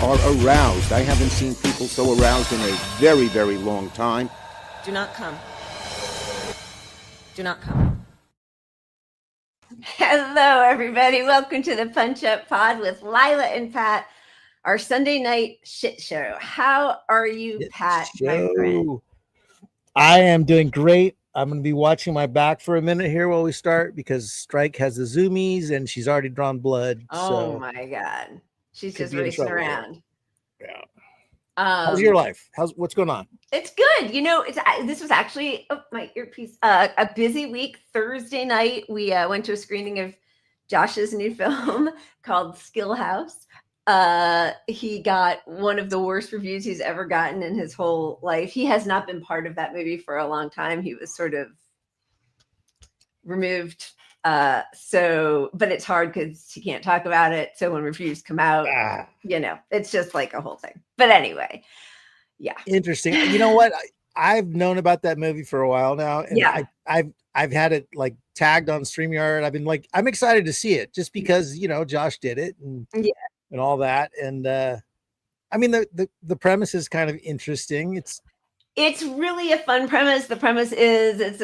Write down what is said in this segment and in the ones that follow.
are aroused. I haven't seen people so aroused in a very, very long time. Do not come. Do not come. Hello, everybody. Welcome to the Punch Up Pod with Lila and Pat, our Sunday night shit show. How are you, Pat, my friend? I am doing great. I'm going to be watching my back for a minute here while we start because Strike has the zoomies and she's already drawn blood. Oh my God. She's just racing around. Yeah. How's your life? What's going on? It's good. You know, this was actually my earpiece. A busy week. Thursday night, we went to a screening of Josh's new film called Skill House. He got one of the worst reviews he's ever gotten in his whole life. He has not been part of that movie for a long time. He was sort of removed. But it's hard because he can't talk about it. So when reviews come out, you know, it's just like a whole thing. But anyway, yeah. Interesting. You know what? I've known about that movie for a while now. And yeah. I've had it like tagged on StreamYard. I've been like, I'm excited to see it just because, you know, Josh did it and all that. And I mean, the premise is kind of interesting. It's really a fun premise. The premise is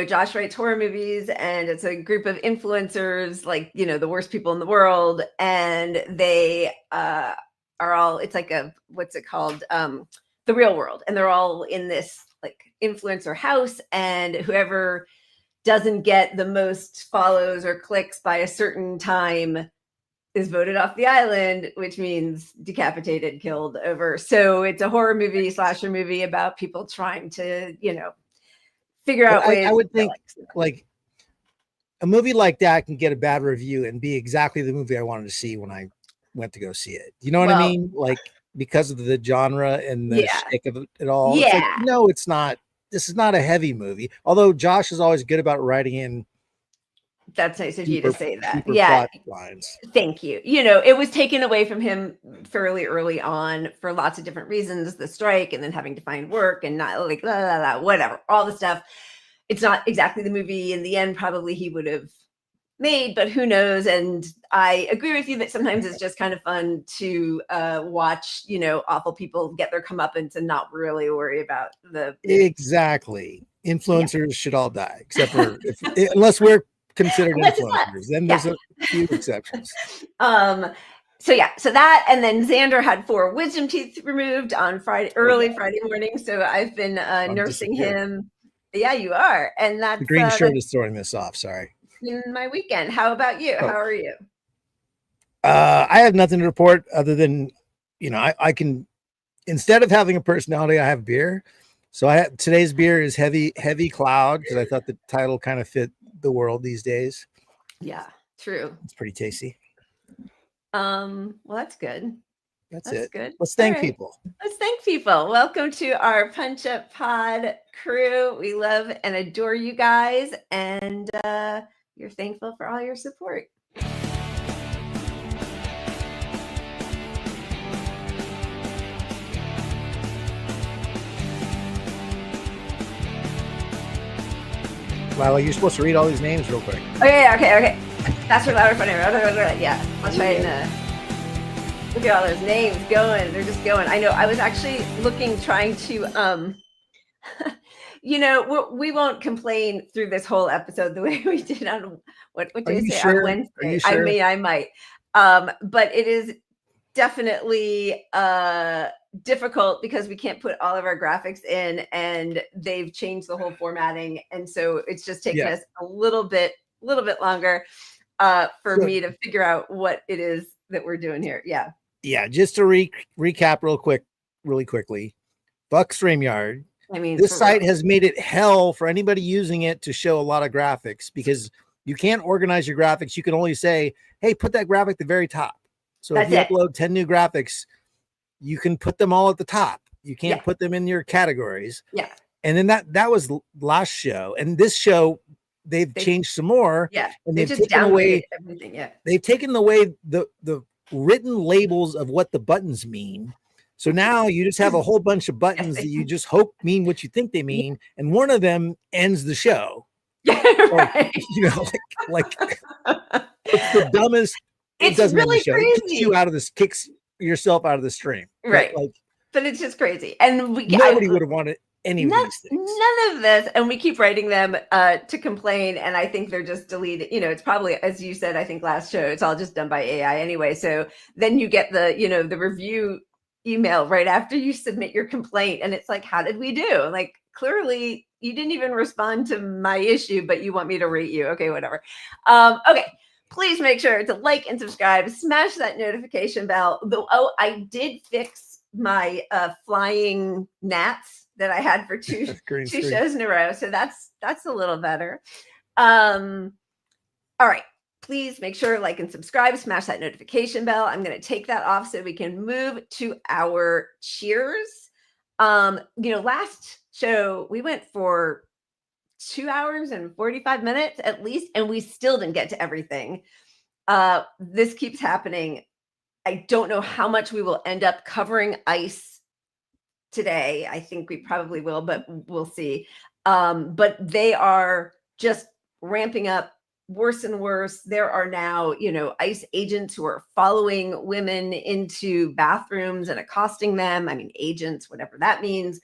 Josh writes horror movies and it's a group of influencers, like, you know, the worst people in the world. And they are all, it's like what's it called? The Real World. And they're all in this like influencer house, and whoever doesn't get the most follows or clicks by a certain time is voted off the island, which means decapitated, killed, over. So it's a horror movie, slasher movie about people trying to, you know, figure out ways. I would think like a movie like that can get a bad review and be exactly the movie I wanted to see when I went to go see it. You know what I mean? Like because of the genre and the shtick of it all. Yeah. It's like, no, it's not. This is not a heavy movie. Although Josh is always good about writing in. That's nice of you to say that. Yeah. Lines. Thank you. You know, it was taken away from him fairly early on for lots of different reasons, the strike and then having to find work and not like, whatever, all the stuff. It's not exactly the movie in the end, probably he would have made, but who knows? And I agree with you that sometimes it's just kind of fun to watch, you know, awful people get their comeuppance and not really worry about Exactly. Influencers should all die, except for unless we're considered influencers. Then there's a few exceptions. So that, and then Xander had 4 wisdom teeth removed on early Friday morning. So I've been nursing him. Yeah, you are. And that's the green shirt is throwing this off. Sorry. In my weekend. How about you? How are you? I have nothing to report other than, you know, I can, instead of having a personality, I have beer. So today's beer is heavy cloud because I thought the title kind of fit the world these days. Yeah, true. It's pretty tasty. Well, that's good. That's it. Good. Let's thank people. Let's thank people. Welcome to our Punch Up Pod crew. We love and adore you guys, and you're thankful for all your support. Lila, you're supposed to read all these names real quick. Oh, yeah, okay. Faster, louder, funnier. Yeah, I'll try and look at all those names going. They're just going. I know. I was actually trying to, you know, we won't complain through this whole episode the way we did on what day is it? On Wednesday. Sure? I mean, I might, but it is definitely difficult because we can't put all of our graphics in, and they've changed the whole formatting, and so it's just taken us a little bit longer for me to figure out what it is that we're doing here. Yeah, just to recap really quickly, fuck StreamYard. I mean, this site has made it hell for anybody using it to show a lot of graphics because you can't organize your graphics. You can only say, hey, put that graphic at the very top. So if you upload 10 new graphics, you can put them all at the top. You can't put them in your categories. Yeah. And then that was last show. And this show, they've changed some more. Yeah. And they've taken away everything. Yeah. They've taken away the written labels of what the buttons mean. So now you just have a whole bunch of buttons that you just hope mean what you think they mean. And one of them ends the show. Yeah, right. Or, you know, like it's the dumbest. It's really crazy. It kicks you out of this, kicks yourself out of the stream. Right. Like, but it's just crazy. And nobody would have wanted any of these things. None of this. And we keep writing them to complain. And I think they're just deleted. You know, it's probably, as you said, I think last show, it's all just done by AI anyway. So then you get the, you know, the review email right after you submit your complaint. And it's like, how did we do? Like, clearly you didn't even respond to my issue, but you want me to rate you. Okay, whatever. Okay. Please make sure to like and subscribe, smash that notification bell. Oh, I did fix my flying gnats that I had for two shows in a row. So that's a little better. All right. Please make sure like and subscribe, smash that notification bell. I'm going to take that off so we can move to our cheers. You know, last show we went for 2 hours and 45 minutes at least, and we still didn't get to everything. This keeps happening. I don't know how much we will end up covering ICE today. I think we probably will, but we'll see. But they are just ramping up worse and worse. There are now, you know, ICE agents who are following women into bathrooms and accosting them. I mean, agents, whatever that means.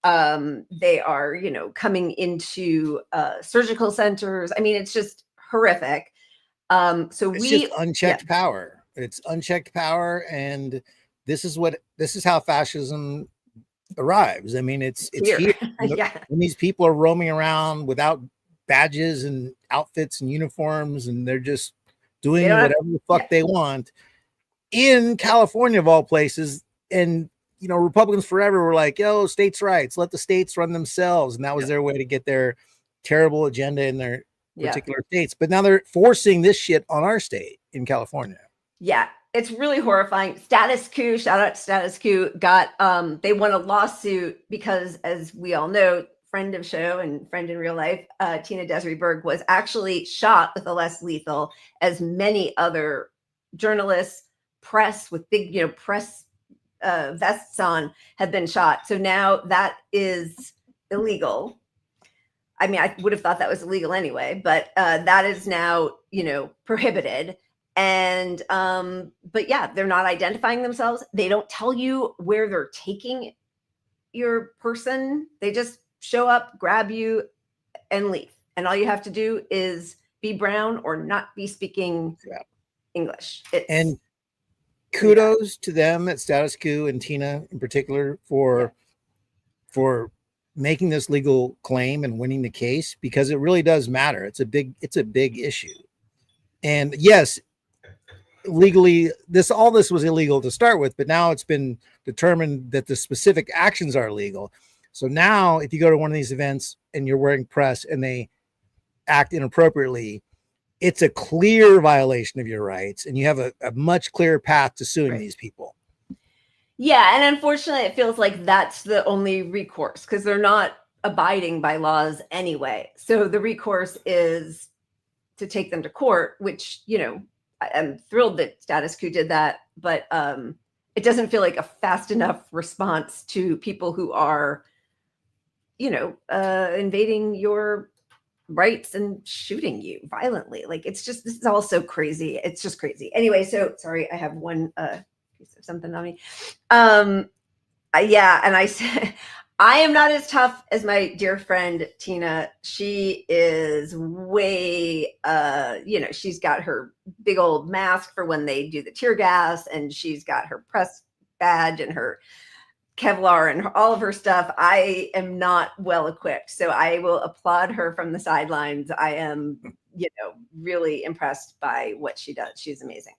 They are, you know, coming into surgical centers. I mean, it's just horrific. So it's just unchecked power. It's unchecked power, and this is how fascism arrives. I mean, it's here. When these people are roaming around without badges and outfits and uniforms, and they're just doing whatever the fuck they want in California of all places. And you know, Republicans forever were like, yo, states' rights, let the states run themselves. And that was their way to get their terrible agenda in their particular states. But now they're forcing this shit on our state in California. Yeah, it's really horrifying. Status Quo, shout out to Status Quo, got, they won a lawsuit because, as we all know, friend of show and friend in real life, Tina Desiree Berg was actually shot with a less lethal as many other journalists, press with big, you know, press vests on have been shot. So now that is illegal. I mean, I would have thought that was illegal anyway, but that is now, you know, prohibited. And but yeah, they're not identifying themselves. They don't tell you where they're taking your person. They just show up, grab you, and leave. And all you have to do is be brown or not be speaking English. And kudos to them at Status Quo and Tina in particular for making this legal claim and winning the case, because it really does matter. It's a big issue. And yes, legally all this was illegal to start with, but now it's been determined that the specific actions are illegal. So now if you go to one of these events and you're wearing press and they act inappropriately, it's a clear violation of your rights, and you have a much clearer path to suing these people. Yeah, and unfortunately it feels like that's the only recourse, because they're not abiding by laws anyway. So the recourse is to take them to court, which, you know, I'm thrilled that Status Quo did that, but it doesn't feel like a fast enough response to people who are, you know, invading your rights and shooting you violently. Like, it's just, this is all so crazy. It's just crazy. Anyway, so sorry, I have one piece of something on me. Yeah, and I said, I am not as tough as my dear friend Tina. She is way, you know, she's got her big old mask for when they do the tear gas, and she's got her press badge and her Kevlar and all of her stuff. I am not well equipped, so I will applaud her from the sidelines. I am, you know, really impressed by what she does. She's amazing.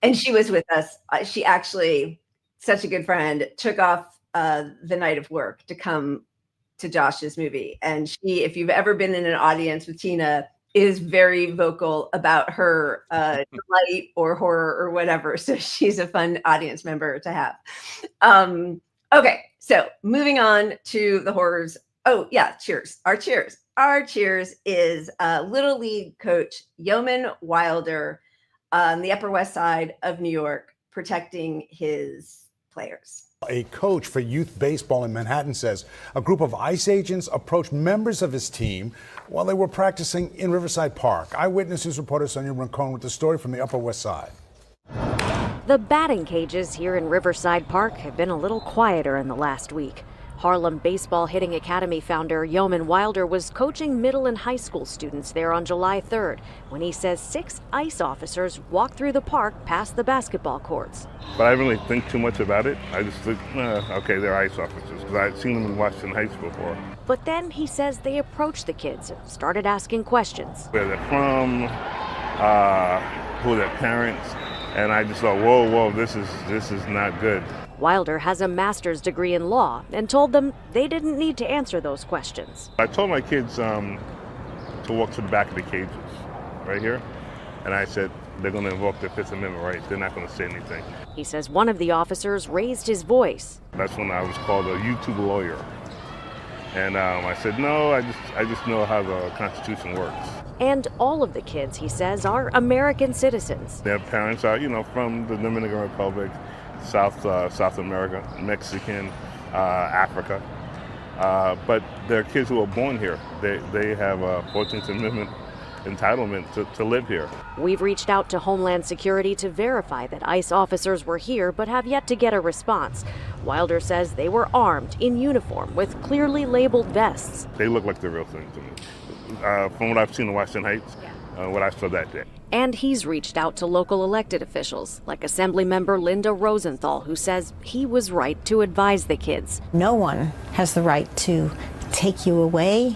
And she was with us. She actually, such a good friend, took off the night of work to come to Josh's movie. And she, if you've ever been in an audience with Tina, is very vocal about her delight or horror or whatever. So she's a fun audience member to have. Okay, so moving on to the horrors. Oh yeah, cheers. Our cheers. Our cheers is Little League coach Yman Wilder on the Upper West Side of New York, protecting his players. A coach for youth baseball in Manhattan says a group of ICE agents approached members of his team while they were practicing in Riverside Park. Eyewitness News reporter Sonia Rincon with the story from the Upper West Side. The batting cages here in Riverside Park have been a little quieter in the last week. Harlem Baseball Hitting Academy founder Yman Wilder was coaching middle and high school students there on July 3rd when he says 6 ICE officers walked through the park past the basketball courts. But I didn't really think too much about it. I just think, okay, they're ICE officers, because I'd seen them in Washington Heights before. But then he says they approached the kids and started asking questions. Where they're from, who are their parents, and I just thought, whoa, this is not good. Wilder has a master's degree in law and told them they didn't need to answer those questions. I told my kids to walk to the back of the cages, right here, and I said they're going to invoke their Fifth Amendment rights. They're not going to say anything. He says one of the officers raised his voice. That's when I was called a YouTube lawyer, and I said, no, I just know how the Constitution works. And all of the kids, he says, are American citizens. Their parents are, from the Dominican Republic, South America, Mexican, Africa, but they're kids who are born here. They have a 14th Amendment entitlement to live here. We've reached out to Homeland Security to verify that ICE officers were here, but have yet to get a response. Wilder says they were armed, in uniform, with clearly labeled vests. They look like the real thing to me. From what I've seen in Washington Heights, what I saw that day. And he's reached out to local elected officials, like Assemblymember Linda Rosenthal, who says he was right to advise the kids. No one has the right to take you away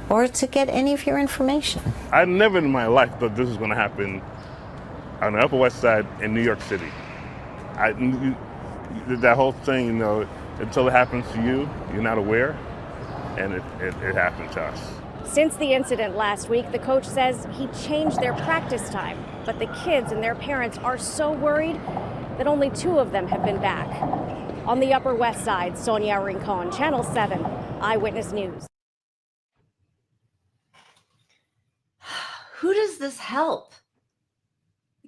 or to get any of your information. I never in my life thought this was going to happen on the Upper West Side in New York City. That whole thing, until it happens to you, you're not aware, and it happened to us. Since the incident last week, the coach says he changed their practice time, but the kids and their parents are so worried that only 2 of them have been back. On the Upper West Side, Sonia Rincon, Channel 7, Eyewitness News. Who does this help?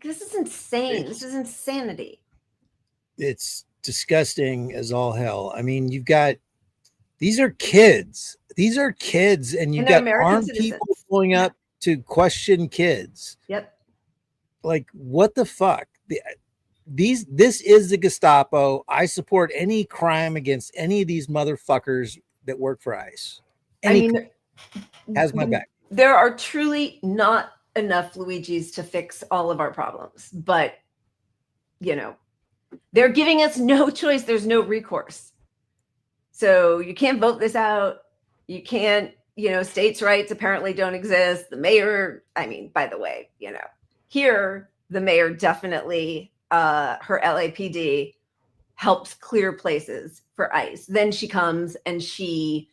This is insane. This is insanity. It's disgusting as all hell. I mean, these are kids. These are kids, and you've got American armed citizens. people going up to question kids. Yep. Like, what the fuck? This is the Gestapo. I support any crime against any of these motherfuckers that work for ICE. Has my back. There are truly not enough Luigis to fix all of our problems, but they're giving us no choice. There's no recourse. So you can't vote this out. You can't, states' rights apparently don't exist. The mayor, by the way, here, the mayor definitely, her LAPD helps clear places for ICE. Then she comes and she,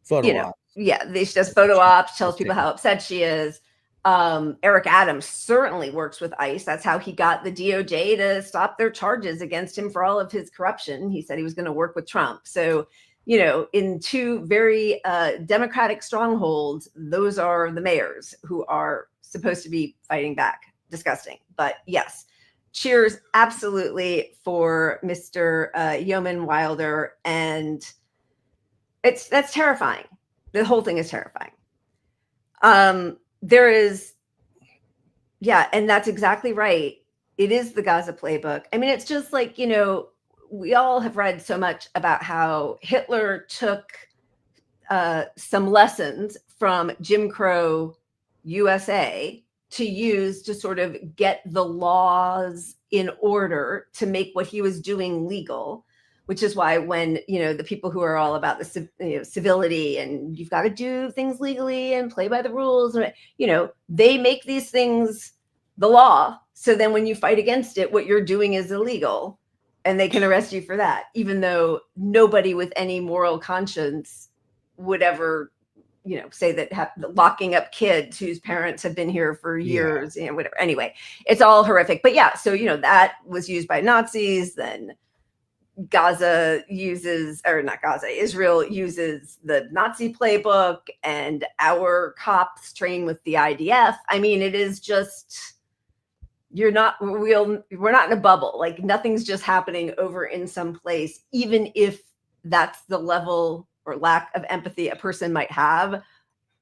Photo op. she does photo ops, tells people how upset she is. Eric Adams certainly works with ICE. That's how he got the DOJ to stop their charges against him for all of his corruption. He said he was going to work with Trump. So, in 2 very Democratic strongholds, those are the mayors who are supposed to be fighting back. Disgusting. But yes, cheers absolutely for Mr. Yman Wilder. And that's terrifying. The whole thing is terrifying. There is, and that's exactly right. It is the Gaza playbook. It's just like, we all have read so much about how Hitler took some lessons from Jim Crow USA to use to sort of get the laws in order to make what he was doing legal, which is why when, the people who are all about the civility and you've got to do things legally and play by the rules, they make these things the law. So then when you fight against it, what you're doing is illegal and they can arrest you for that, even though nobody with any moral conscience would ever, say that locking up kids whose parents have been here for years, whatever. Anyway, it's all horrific. But so, that was used by Nazis. Then Israel uses the Nazi playbook, and our cops train with the IDF. It is just, we're not in a bubble. Like, nothing's just happening over in some place, even if that's the level or lack of empathy a person might have.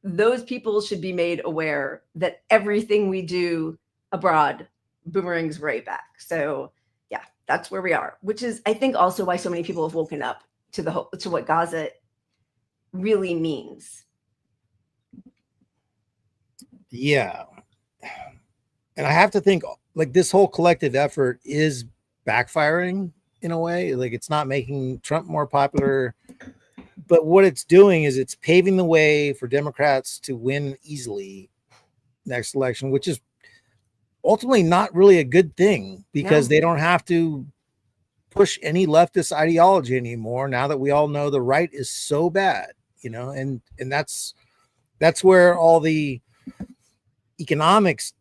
Those people should be made aware that everything we do abroad boomerangs right back. So yeah, That's where we are, which is, I think, also why so many people have woken up to what Gaza really means. Yeah. And I have to think, like, this whole collective effort is backfiring in a way. Like, it's not making Trump more popular, but what it's doing is it's paving the way for Democrats to win easily next election, which is ultimately not really a good thing, because they don't have to push any leftist ideology anymore now that we all know the right is so bad, you know, and that's where all the economics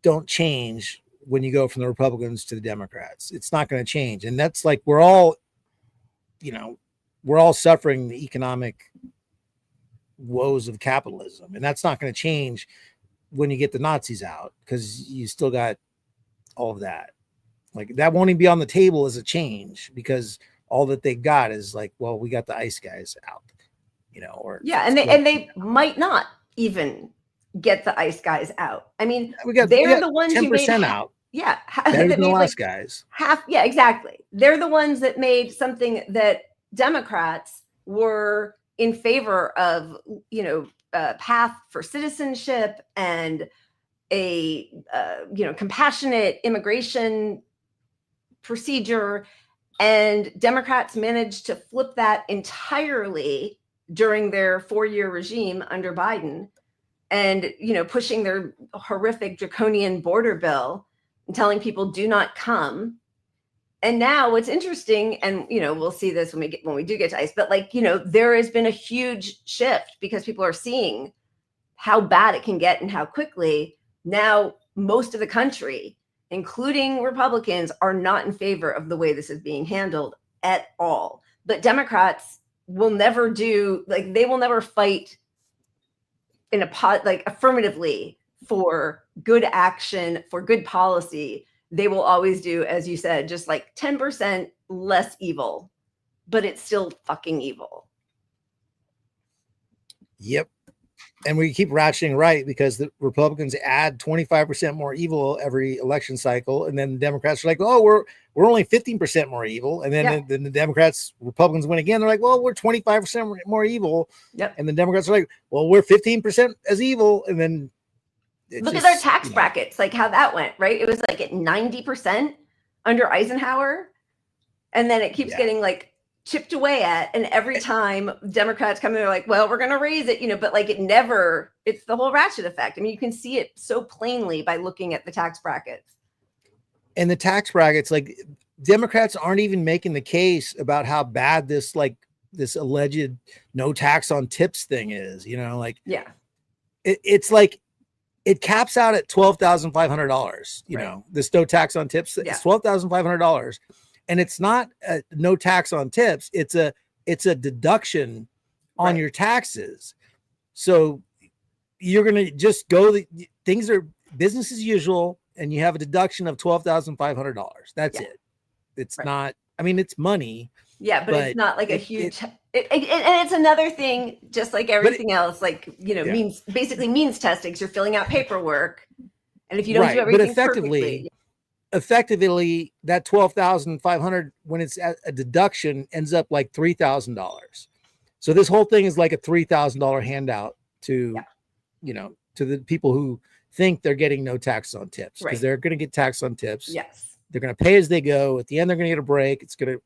don't change when you go from the Republicans to the Democrats. It's not going to change. And that's like, we're all suffering the economic woes of capitalism. And that's not going to change when you get the Nazis out, because you still got all of that. Like, that won't even be on the table as a change, because all that they got is like, well, we got the ICE guys out, you know, or and they might not even get the ICE guys out. I mean, they're the ones who made out. Yeah, better than the last guys. Yeah, exactly. They're the ones that made something that Democrats were in favor of, you know, a path for citizenship and a compassionate immigration procedure, and Democrats managed to flip that entirely during their 4-year regime under Biden, and, you know, pushing their horrific draconian border bill and telling people do not come. And now what's interesting, and, you know, we'll see this when we do get to ICE, but, like, you know, there has been a huge shift because people are seeing how bad it can get and how quickly. Now most of the country, including Republicans, are not in favor of the way this is being handled at all. But Democrats will never they will never fight in affirmatively for good action, for good policy. They will always do, as you said, just like 10% less evil, but it's still fucking evil. Yep. And we keep ratcheting right, because the Republicans add 25% more evil every election cycle, and then the Democrats are like, oh, we're only 15% more evil, and then the Republicans win again. They're like, well, we're 25% more evil, and the Democrats are like, well, we're 15% as evil, and then look at their tax brackets, like how that went, right? It was like at 90% under Eisenhower, and then it keeps getting like chipped away at, and every time Democrats come in, they're like, well, we're going to raise it, you know, but like it's the whole ratchet effect. I mean, you can see it so plainly by looking at the tax brackets. And the tax brackets, like, Democrats aren't even making the case about how bad this alleged no tax on tips thing is, you know, like, it's like, it caps out at $12,500, you know, this no tax on tips. It's $12,500. And it's not a no tax on tips. It's a deduction on your taxes. So you're going to just things are business as usual, and you have a deduction of $12,500. That's it. It's not, I mean, it's money. Yeah, but it's not like a huge, and it's another thing, just like everything else, like, you know, means testing. So you're filling out paperwork. And if you don't do everything effectively, that $12,500, when it's at a deduction, ends up like $3,000. So this whole thing is like a $3,000 handout to, you know, to the people who think they're getting no tax on tips, because they're going to get taxed on tips. Yes. They're going to pay as they go. At the end, they're going to get a break. It's going to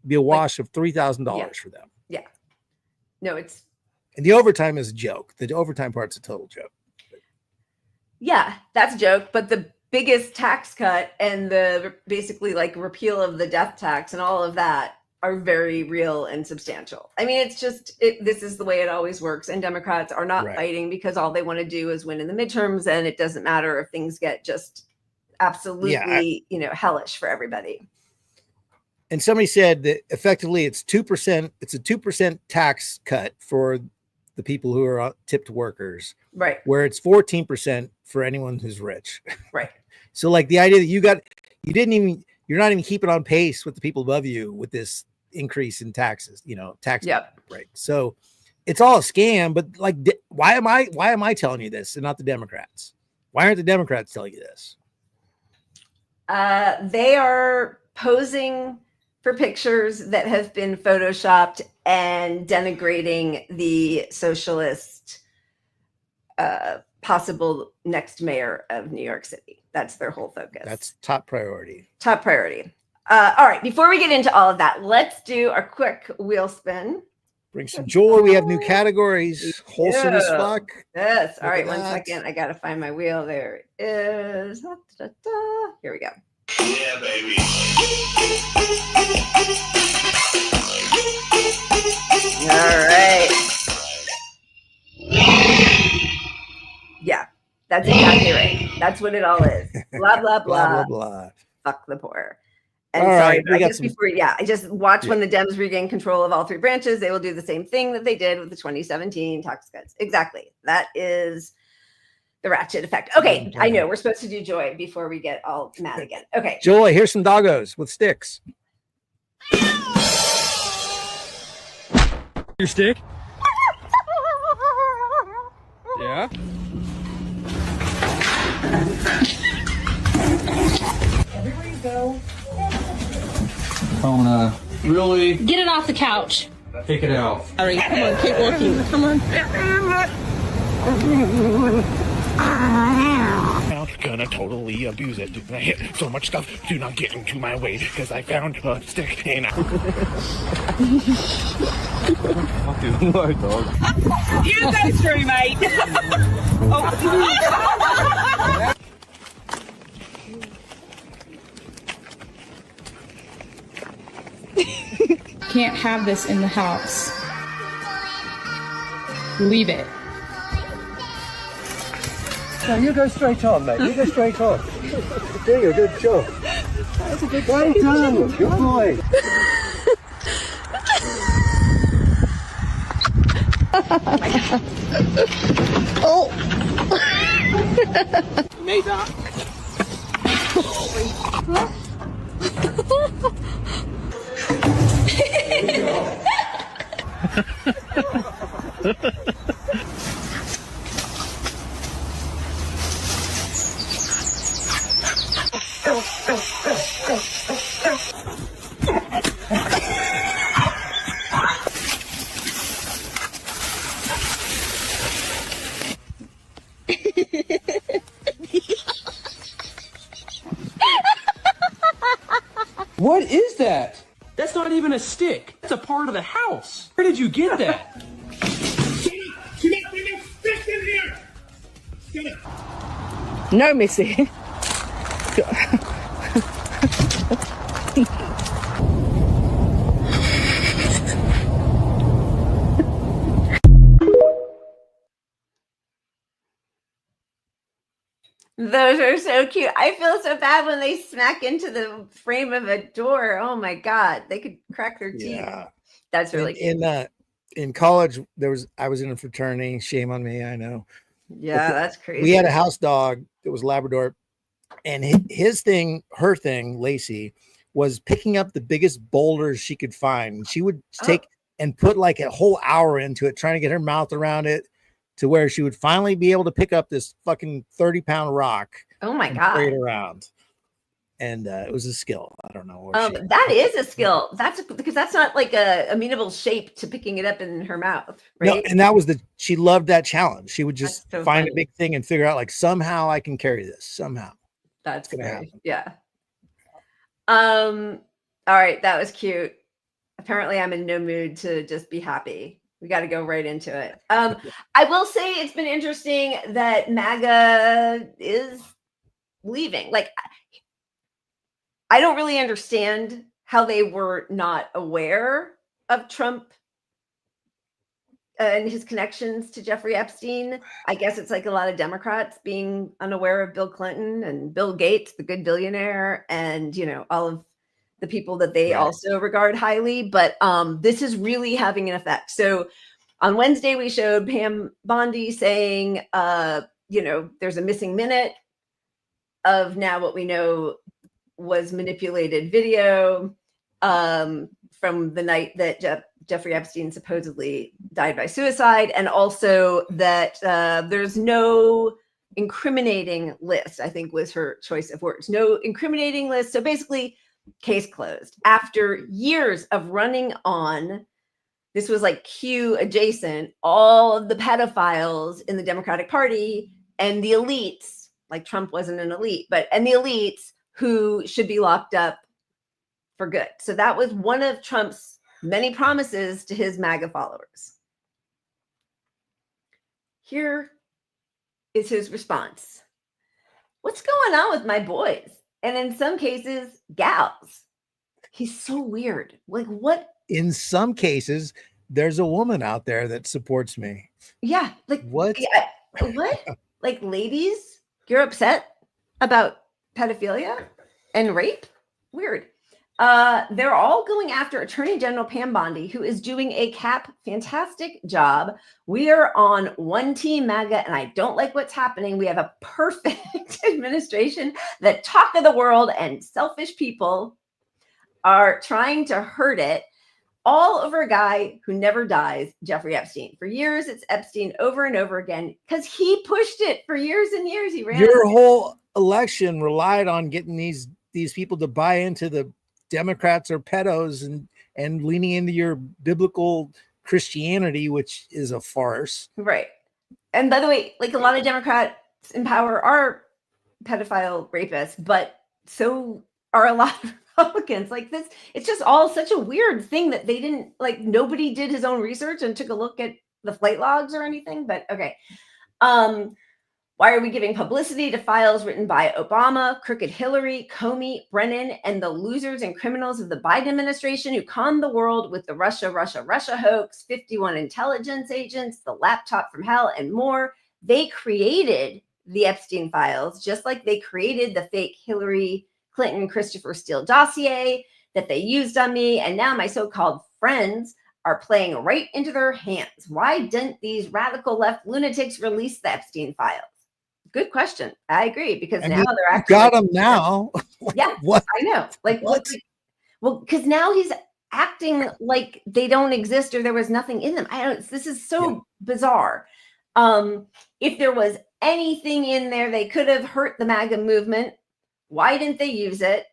be a wash of $3,000 for them. Yeah. No, and the overtime is a joke. The overtime part's a total joke. Yeah, that's a joke. But the biggest tax cut and the basically like repeal of the death tax and all of that are very real and substantial. I mean, it's just, this is the way it always works. And Democrats are not fighting because all they want to do is win in the midterms. And it doesn't matter if things get just absolutely, you know, hellish for everybody. And somebody said that effectively it's 2%. It's a 2% tax cut for the people who are tipped workers, right? Where it's 14% for anyone who's rich, right? So like the idea that you're not even keeping on pace with the people above you with this increase in taxes, you know, tax break. So it's all a scam. But like, why am I telling you this and not the Democrats? Why aren't the Democrats telling you this? They are posing for pictures that have been photoshopped and denigrating the socialist possible next mayor of New York City. That's their whole focus. That's top priority. Top priority. All right, before we get into all of that, let's do our quick wheel spin. Bring some joy. We have new categories. Wholesome as fuck. Yes. All right, Look one at that. second. I got to find my wheel. There it is. Da, da, da. Here we go. Yeah, baby. All right. Yeah, that's exactly right. That's what it all is. Blah, blah, Blah, blah. blah, blah. Fuck the poor. And All sorry, right, we I got guess some- before, I just watch when the Dems regain control of all three branches. They will do the same thing that they did with the 2017 tax cuts. Exactly. That is the ratchet effect. Okay, I know we're supposed to do joy before we get all mad again. Okay. Joy, here's some doggos with sticks. Your stick? Yeah. Everywhere you go. Really Get it off the couch. take it out. All right, come on, keep walking. Come on. I'm gonna totally abuse it. I hit so much stuff. Do not get into my way because I found a stick and You go through, mate. Can't have this in the house. Leave it. No, you go straight on, mate. You go straight on. Doing a good job. That's a good well done. Good boy. Oh. Made that. What is that? That's not even a stick. That's a part of the house. Where did you get that? No, Missy. Those are so cute. I feel so bad when they smack into the frame of a door. Oh my God. They could crack their teeth. Yeah. That's really cute. In college, I was in a fraternity. Shame on me, I know. Yeah, that's crazy. We had a house dog that was Labrador, and her thing, Lacey, was picking up the biggest boulders she could find. She would take and put like a whole hour into it, trying to get her mouth around it to where she would finally be able to pick up this fucking 30-pound rock. Oh my and God. carry it around. And it was a skill. I don't know. That is a skill. Because that's not like a amenable shape to picking it up in her mouth, right? No, and that was she loved that challenge. She would just so find funny. a big thing and figure out like somehow I can carry this somehow. That's gonna great. happen. Yeah. All right, that was cute. Apparently I'm in no mood to just be happy. We got to go right into it. I will say it's been interesting that MAGA is leaving. Like, I don't really understand how they were not aware of Trump and his connections to Jeffrey Epstein. I guess it's like a lot of Democrats being unaware of Bill Clinton and Bill Gates, the good billionaire, and, you know, all of the people that they also regard highly. But this is really having an effect. So on Wednesday, we showed Pam Bondi saying, you know, there's a missing minute of now what we know was manipulated video from the night that Jeffrey Epstein supposedly died by suicide, and also that there's no incriminating list, I think was her choice of words. No incriminating list. So basically, case closed. After years of running on, this was like Q adjacent, all of the pedophiles in the Democratic Party and the elites, like Trump wasn't an elite, and the elites who should be locked up for good. So that was one of Trump's many promises to his MAGA followers. Here is his response. What's going on with my boys? And in some cases, gals. He's so weird. Like, what? In some cases, there's a woman out there that supports me. Yeah. Like, what? Yeah, what? Like, ladies, you're upset about pedophilia and rape? Weird. They're all going after Attorney General Pam Bondi, who is doing a fantastic job. We are on one team MAGA, and I don't like what's happening. We have a perfect administration that talk of the world and selfish people are trying to hurt it, all over a guy who never dies, Jeffrey Epstein. For years, it's Epstein over and over again because he pushed it for years and years. He ran. Your whole election relied on getting these people to buy into the Democrats are pedos and leaning into your biblical Christianity, which is a farce. Right. And by the way, like, a lot of Democrats in power are pedophile rapists, but so are a lot of Republicans. Like, this, it's just all such a weird thing that they didn't, like, nobody did his own research and took a look at the flight logs or anything. But okay. Why are we giving publicity to files written by Obama, crooked Hillary, Comey, Brennan, and the losers and criminals of the Biden administration who conned the world with the Russia hoax, 51 intelligence agents, the laptop from hell, and more? They created the Epstein files, just like they created the fake Hillary Clinton, Christopher Steele dossier that they used on me. And now my so-called friends are playing right into their hands. Why didn't these radical left lunatics release the Epstein files? Good question. I agree, because now they're actually got them now. Yeah, what? I know. Like, what? Well, because now he's acting like they don't exist or there was nothing in them. This is so bizarre. If there was anything in there, they could have hurt the MAGA movement. Why didn't they use it?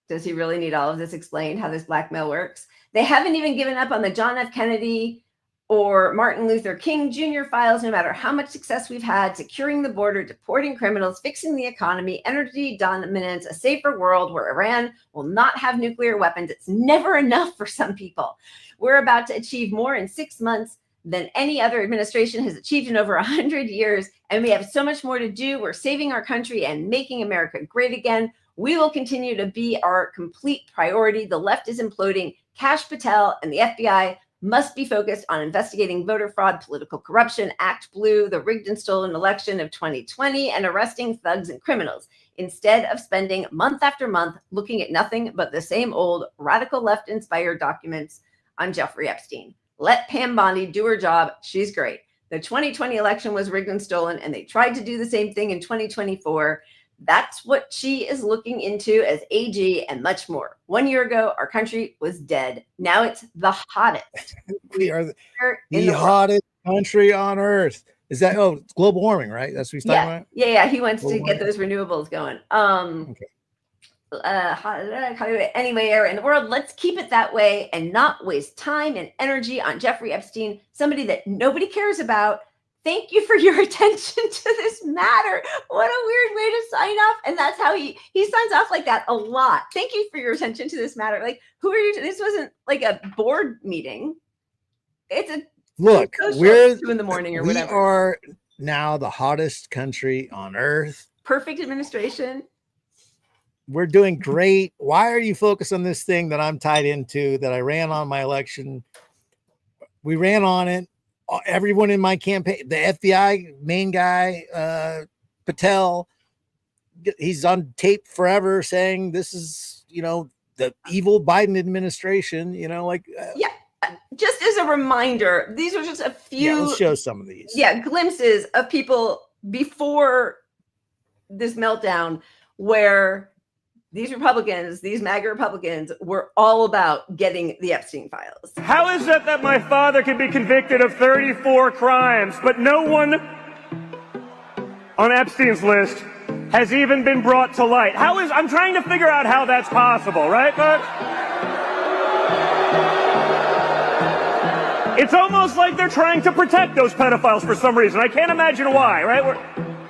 Does he really need all of this explained, how this blackmail works? They haven't even given up on the John F. Kennedy or Martin Luther King Jr. files, no matter how much success we've had securing the border, deporting criminals, fixing the economy, energy dominance, a safer world where Iran will not have nuclear weapons. It's never enough for some people. We're about to achieve more in 6 months than any other administration has achieved in over 100 years. And we have so much more to do. We're saving our country and making America great again. We will continue to be our complete priority. The left is imploding. Kash Patel and the FBI must be focused on investigating voter fraud, political corruption, Act Blue, the rigged and stolen election of 2020, and arresting thugs and criminals, instead of spending month after month looking at nothing but the same old radical left-inspired documents on Jeffrey Epstein. Let Pam Bondi do her job. She's great. The 2020 election was rigged and stolen, and they tried to do the same thing in 2024. That's what she is looking into as AG and much more. 1 year ago, our country was dead. Now it's the hottest. We are the hottest country on earth. Is that, it's global warming, right? That's what he's talking about? Yeah. He wants to get those renewables going. Anyway, area in the world, let's keep it that way and not waste time and energy on Jeffrey Epstein, somebody that nobody cares about. Thank you for your attention to this matter. What a weird way to sign off. And that's how he signs off like that a lot. Thank you for your attention to this matter. Like, who are you? This wasn't like a board meeting. It's a look, we're 2 a.m. or we whatever. are now the hottest country on earth. Perfect administration. We're doing great. Why are you focused on this thing that I'm tied into, that I ran on my election? We ran on it. Everyone in my campaign, the FBI main guy, Patel, he's on tape forever saying this is, the evil Biden administration, Just as a reminder, these are just a few. Yeah, let's show some of these. Yeah, glimpses of people before this meltdown where these Republicans, these MAGA Republicans, were all about getting the Epstein files. How is it that my father can be convicted of 34 crimes, but no one on Epstein's list has even been brought to light. I'm trying to figure out how that's possible, right, folks? It's almost like they're trying to protect those pedophiles for some reason. I can't imagine why, right?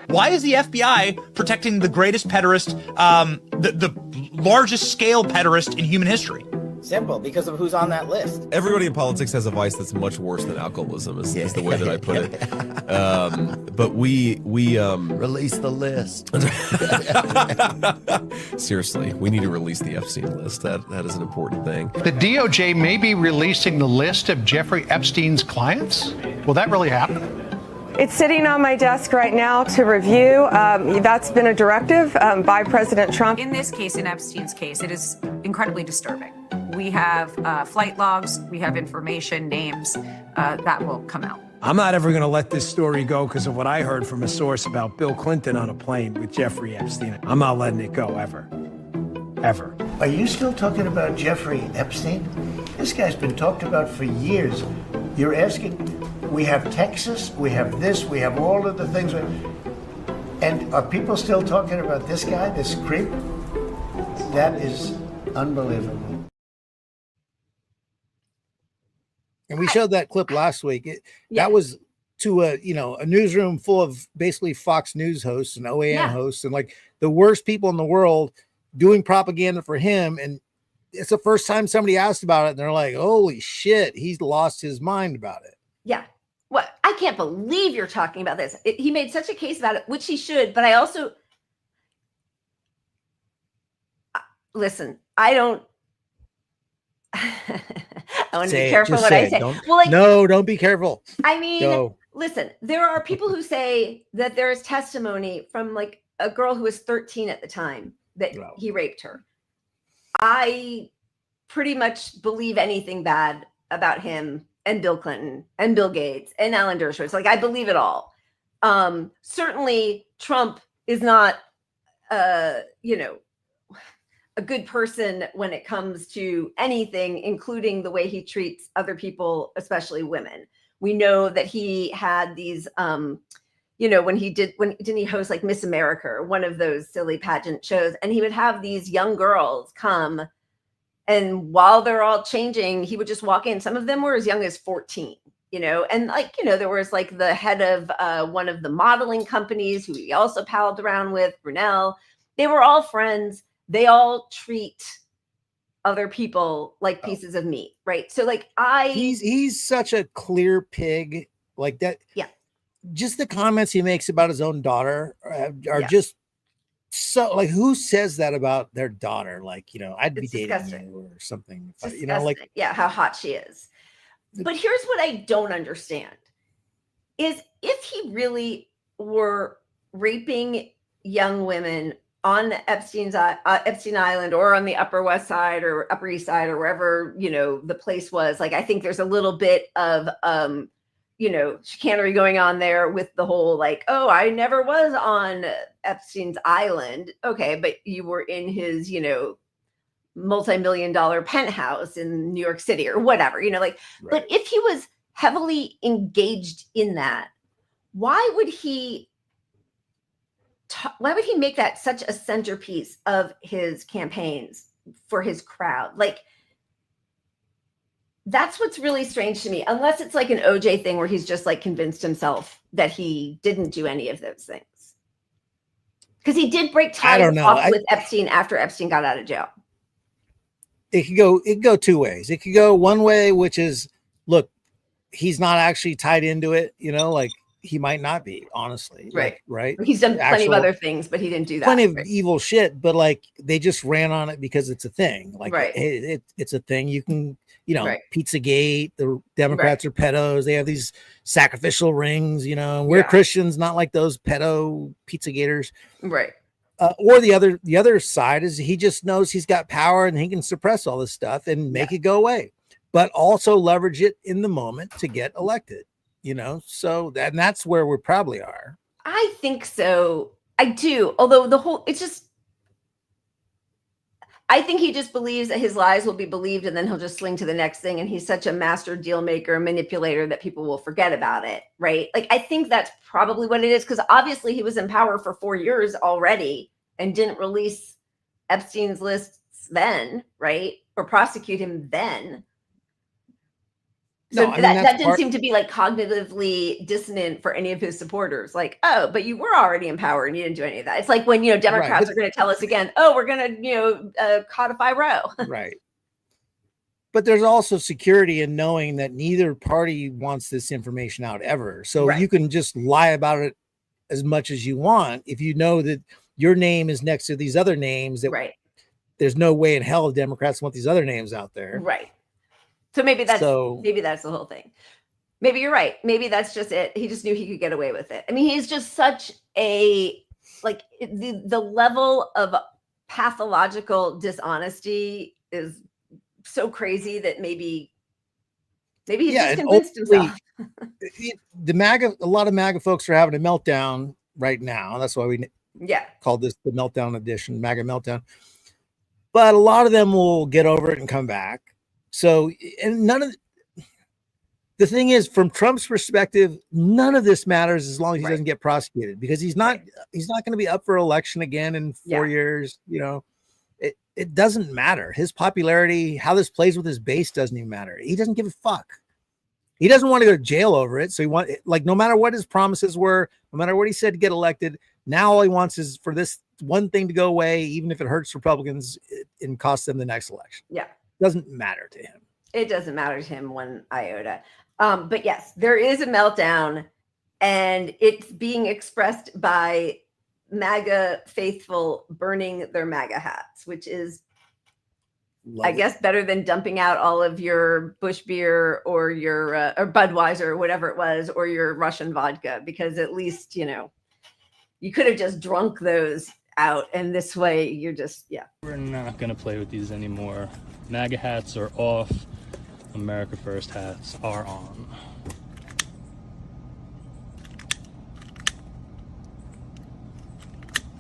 Why is the FBI protecting the greatest pederast, the largest scale pederast in human history? Simple, because of who's on that list. Everybody in politics has a vice that's much worse than alcoholism, is the way that I put it. But we release the list. Seriously, we need to release the Epstein list. That is an important thing. The DOJ may be releasing the list of Jeffrey Epstein's clients. Will that really happen? It's sitting on my desk right now to review. That's been a directive by President Trump. In this case, in Epstein's case, it is incredibly disturbing. We have flight logs, we have information, names that will come out. I'm not ever going to let this story go because of what I heard from a source about Bill Clinton on a plane with Jeffrey Epstein. I'm not letting it go ever. Ever. Are you still talking about Jeffrey Epstein? This guy's been talked about for years. You're asking, we have Texas, we have this, we have all of the things. And are people still talking about this guy, this creep? That is unbelievable. And we showed that clip last week. That was to a newsroom full of basically Fox News hosts and OAN hosts and like the worst people in the world doing propaganda for him. And it's the first time somebody asked about it. And they're like, holy shit, he's lost his mind about it. Yeah. Well, I can't believe you're talking about this. He made such a case about it, which he should. But I also, listen, I don't, I want to be careful what I say. Well, like, no, don't be careful. I mean, listen, there are people who say that there is testimony from like a girl who was 13 at the time that he raped her. I pretty much believe anything bad about him and Bill Clinton and Bill Gates and Alan Dershowitz. Like, I believe it all. Certainly Trump is not, a good person when it comes to anything, including the way he treats other people, especially women. We know that he had these, when didn't he host like Miss America or one of those silly pageant shows, and he would have these young girls come, and while they're all changing, he would just walk in. Some of them were as young as 14, and there was like the head of one of the modeling companies who he also palled around with, Brunel. They were all friends. They all treat other people like pieces of meat, right? So like he's such a clear pig like that. Yeah. Just the comments he makes about his own daughter are just so like, who says that about their daughter? Like, I'd be dating you or something. How hot she is. But here's what I don't understand is if he really were raping young women on Epstein Island or on the Upper West Side or Upper East Side or wherever, the place was, like, I think there's a little bit of, chicanery going on there with the whole, like, oh, I never was on Epstein's Island. Okay. But you were in his, multi-million-dollar penthouse in New York City or whatever, but if he was heavily engaged in that, why would he make that such a centerpiece of his campaigns for his crowd? Like, that's what's really strange to me, unless it's like an OJ thing where he's just like convinced himself that he didn't do any of those things. Because he did break ties off with Epstein after Epstein got out of jail. It could go two ways. It could go one way, which is, look, he's not actually tied into it, like he might not be, honestly. Right. Right. He's done plenty of other things, but he didn't do that. Plenty of evil shit, but like they just ran on it because it's a thing. Like it's a thing. You can, Pizzagate, the Democrats are pedos. They have these sacrificial rings, we're Christians, not like those pedo Pizzagators. Right. Or the other side is he just knows he's got power and he can suppress all this stuff and make it go away, but also leverage it in the moment to get elected. So that's where we probably are. I think so. I do. Although it's just, I think he just believes that his lies will be believed and then he'll just swing to the next thing. And he's such a master deal maker, manipulator that people will forget about it, right? Like, I think that's probably what it is, because obviously he was in power for 4 years already and didn't release Epstein's lists then, right? Or prosecute him then. So No, I mean, that didn't seem to be like cognitively dissonant for any of his supporters. Like, oh, but you were already in power and you didn't do any of that. It's like when, Democrats are going to tell us again, oh, we're going to, codify Roe. Right. But there's also security in knowing that neither party wants this information out ever. So you can just lie about it as much as you want if you know that your name is next to these other names. That there's no way in hell Democrats want these other names out there. Right. So maybe that's the whole thing. Maybe you're right. Maybe that's just it. He just knew he could get away with it. I mean, he's just such a, like, the level of pathological dishonesty is so crazy that maybe he's just convinced himself. A lot of MAGA folks are having a meltdown right now. That's why we called this the Meltdown edition, MAGA Meltdown. But a lot of them will get over it and come back. So, and the thing is, from Trump's perspective, none of this matters as long as he doesn't get prosecuted, because he's not going to be up for election again in 4 years. It doesn't matter. His popularity, how this plays with his base, doesn't even matter. He doesn't give a fuck. He doesn't want to go to jail over it. So no matter what his promises were, no matter what he said to get elected, now all he wants is for this one thing to go away, even if it hurts Republicans and costs them the next election. Yeah. Doesn't matter to him. It doesn't matter to him one iota. But yes, there is a meltdown, and it's being expressed by MAGA faithful burning their MAGA hats, which is, I guess, better than dumping out all of your Bush beer or your or Budweiser or whatever it was, or your Russian vodka, because at least, you could have just drunk those out, and this way you're just We're not gonna play with these anymore. MAGA hats are off. America First hats are on.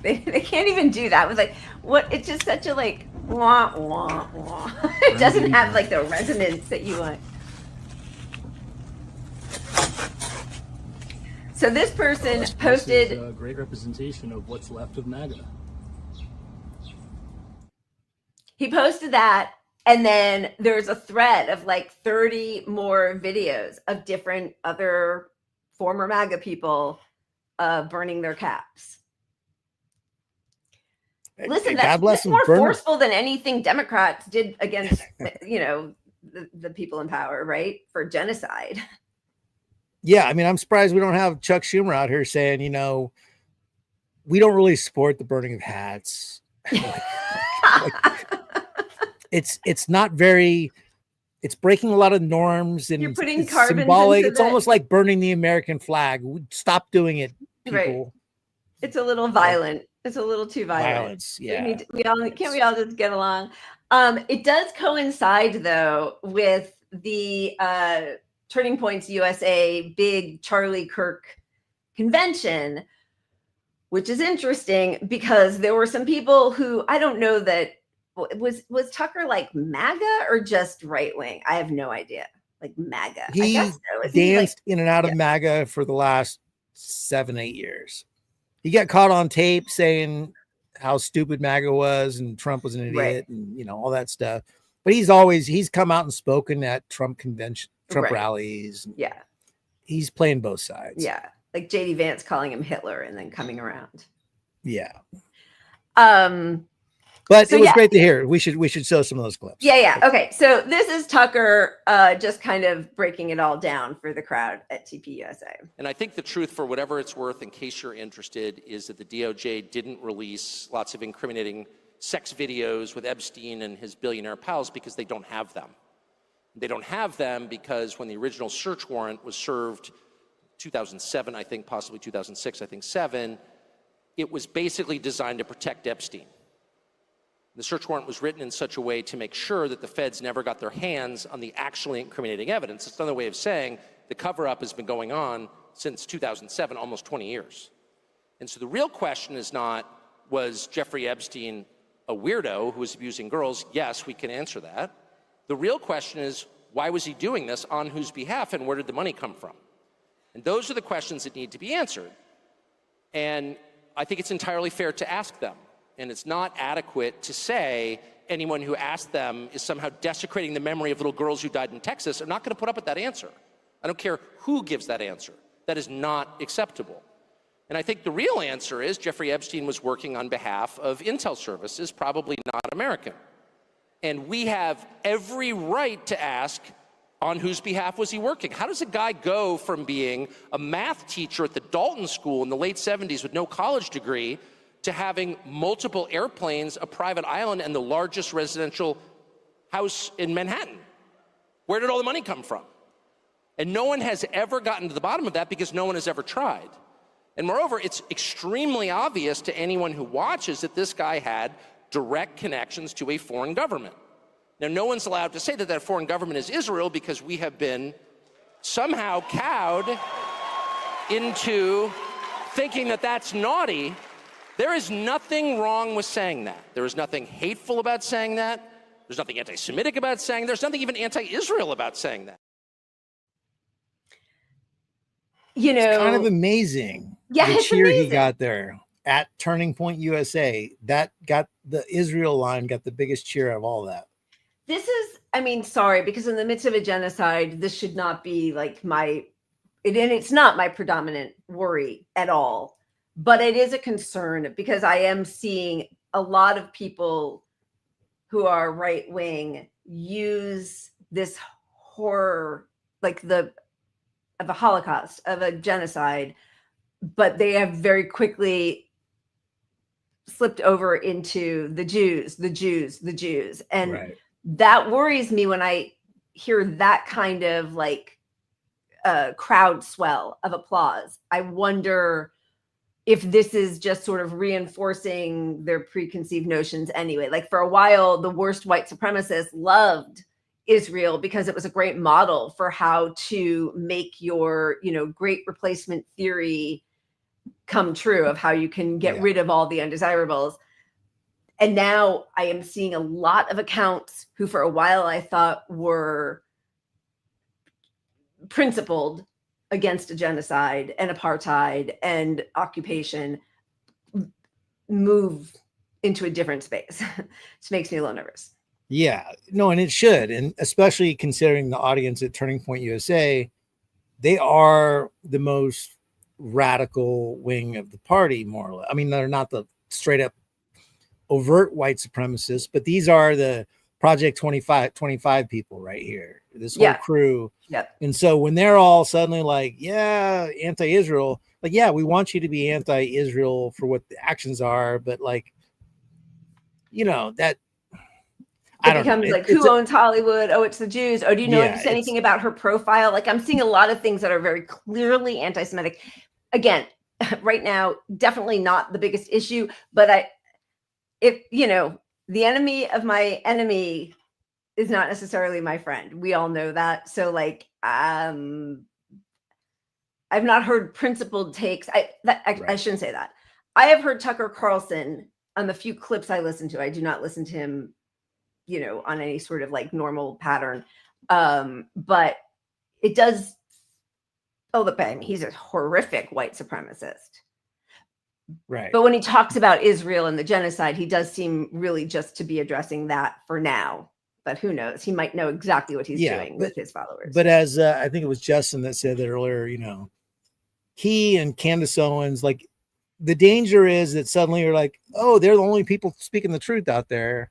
They can't even do that with what? It's just such a wah wah wah. It doesn't have the resonance that you want. So this person posted a great representation of what's left of MAGA. He posted that, and then there's a thread of 30 more videos of different other former MAGA people burning their caps. Listen, that's more forceful than anything Democrats did against, the people in power, right? For genocide. Yeah, I mean, I'm surprised we don't have Chuck Schumer out here saying, we don't really support the burning of hats. It's not very, it's breaking a lot of norms, and you're putting it's carbon symbolic. It's almost like burning the American flag. Stop doing it, people. Right. It's a little violent. It's a little too violent. Violence, yeah. Can't we all just get along? It does coincide though with the Turning Points USA big Charlie Kirk convention, which is interesting because there were some people who, I don't know that was Tucker MAGA or just right wing? I have no idea. MAGA. He I guess so. danced in and out of MAGA for the last 7-8 years. He got caught on tape saying how stupid MAGA was and Trump was an idiot and all that stuff. But he's come out and spoken at Trump convention, Trump rallies. Yeah. He's playing both sides. Yeah. Like JD Vance calling him Hitler and then coming around. Yeah. But it was great to hear. We should show some of those clips. Yeah. Okay. So this is Tucker just kind of breaking it all down for the crowd at TPUSA. And I think the truth, for whatever it's worth, in case you're interested, is that the DOJ didn't release lots of incriminating sex videos with Epstein and his billionaire pals because they don't have them. They don't have them because when the original search warrant was served 2007, I think, possibly 2006, I think 7, it was basically designed to protect Epstein. The search warrant was written in such a way to make sure that the feds never got their hands on the actually incriminating evidence. It's another way of saying the cover-up has been going on since 2007, almost 20 years. And so the real question is not, was Jeffrey Epstein a weirdo who was abusing girls? Yes, we can answer that. The real question is, why was he doing this, on whose behalf, and where did the money come from? And those are the questions that need to be answered. And I think it's entirely fair to ask them. And it's not adequate to say anyone who asked them is somehow desecrating the memory of little girls who died in Texas. I'm not going to put up with that answer. I don't care who gives that answer. That is not acceptable. And I think the real answer is Jeffrey Epstein was working on behalf of intel services, probably not American. And we have every right to ask, on whose behalf was he working? How does a guy go from being a math teacher at the Dalton School in the late 70s with no college degree to having multiple airplanes, a private island, and the largest residential house in Manhattan? Where did all the money come from? And no one has ever gotten to the bottom of that because no one has ever tried. And moreover, it's extremely obvious to anyone who watches that this guy had direct connections to a foreign government. Now, no one's allowed to say that that foreign government is Israel because we have been somehow cowed into thinking that that's naughty. There is nothing wrong with saying that. There is nothing hateful about saying that. There's nothing anti-Semitic about saying that. There's nothing even anti-Israel about saying that. You know, it's kind of amazing. Yeah, the it's cheer amazing. he got there at Turning Point USA. That got the Israel line, got the biggest cheer out of all that. This is, I mean, sorry, because in the midst of a genocide, this should not be like and it's not my predominant worry at all, but it is a concern because I am seeing a lot of people who are right wing use this horror, like of a Holocaust, of a genocide, but they have very quickly slipped over into the Jews. And right. That worries me when I hear that kind of like crowd swell of applause. I wonder if this is just sort of reinforcing their preconceived notions anyway. Like for a while, the worst white supremacists loved Israel because it was a great model for how to make your, great replacement theory come true, of how you can get rid of all the undesirables. And now I am seeing a lot of accounts who for a while I thought were principled against a genocide and apartheid and occupation move into a different space. This makes me a little nervous. Yeah, no, and it should. And especially considering the audience at Turning Point USA, they are the most radical wing of the party, more or less. I mean, they're not the straight up overt white supremacists, but these are the Project 25 people right here, this whole crew. And so when they're all suddenly like, yeah, anti-Israel, like, yeah, we want you to be anti-Israel for what the actions are, but like, that it becomes like, who owns Hollywood? Oh, it's the Jews. Oh, do you know anything about her profile? Like, I'm seeing a lot of things that are very clearly anti-Semitic. Again, right now, definitely not the biggest issue, but the enemy of my enemy is not necessarily my friend. We all know that. So like, I've not heard principled takes. I shouldn't say that. I have heard Tucker Carlson on the few clips I listen to. I do not listen to him, on any sort of like normal pattern. But it does. Oh, look at him. He's a horrific white supremacist. Right. But when he talks about Israel and the genocide, he does seem really just to be addressing that for now. But who knows? He might know exactly what he's doing with his followers. But as I think it was Justin that said that earlier, he and Candace Owens, like the danger is that suddenly you're like, oh, they're the only people speaking the truth out there.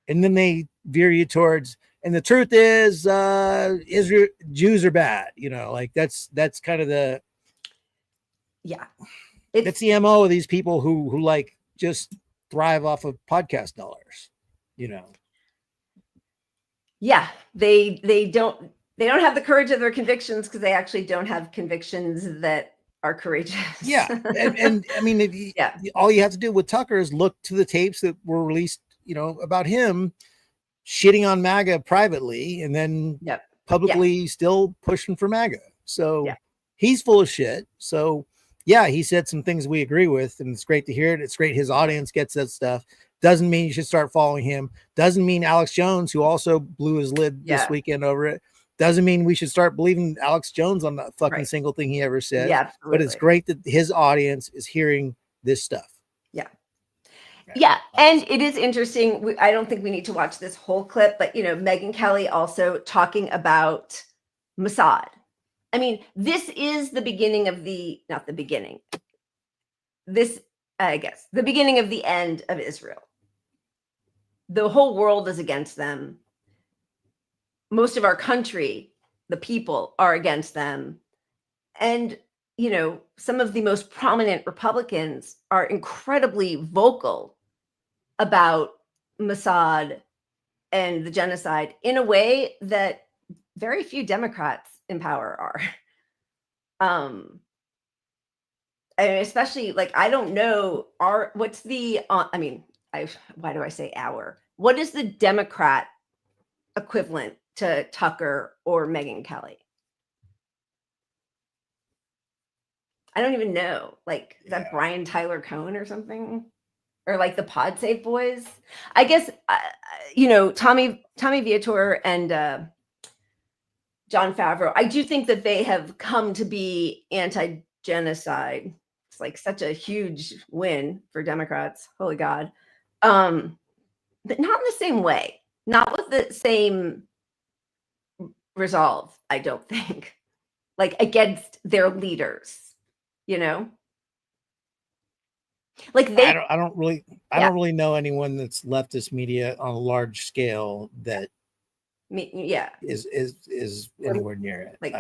And then they veer you towards, and the truth is Israel, Jews are bad. Like that's kind of the, that's the MO of these people who like just thrive off of podcast dollars, Yeah, they don't have the courage of their convictions because they actually don't have convictions that are courageous. Yeah, and I mean, all you have to do with Tucker is look to the tapes that were released, about him shitting on MAGA privately and then publicly still pushing for MAGA. So he's full of shit. So yeah, he said some things we agree with, and it's great to hear it. It's great his audience gets that stuff. Doesn't mean you should start following him. Doesn't mean Alex Jones, who also blew his lid this weekend over it, doesn't mean we should start believing Alex Jones on the fucking single thing he ever says. Yeah, but it's great that his audience is hearing this stuff. Yeah. Yeah. And it is interesting. I don't think we need to watch this whole clip, but, you know, Megyn Kelly also talking about Mossad. I mean, this is the beginning of not the beginning. This, I guess, the beginning of the end of Israel. The whole world is against them. Most of our country, the people, are against them. And, you know, some of the most prominent Republicans are incredibly vocal about Mossad and the genocide in a way that very few Democrats in power are. And especially, like, I don't know, what's the, I mean, why do I say our? What is the Democrat equivalent to Tucker or Megyn Kelly? I don't even know. Like, is that Brian Tyler Cohen or something? Or like the Pod Save Boys? I guess, you know, Tommy Viator and John Favreau, I do think that they have come to be anti-genocide. It's like such a huge win for Democrats. Holy God. But not in the same way. Not with the same resolve, I don't think. Like against their leaders, you know? Like they I don't really know anyone that's leftist media on a large scale that is anywhere near it. Like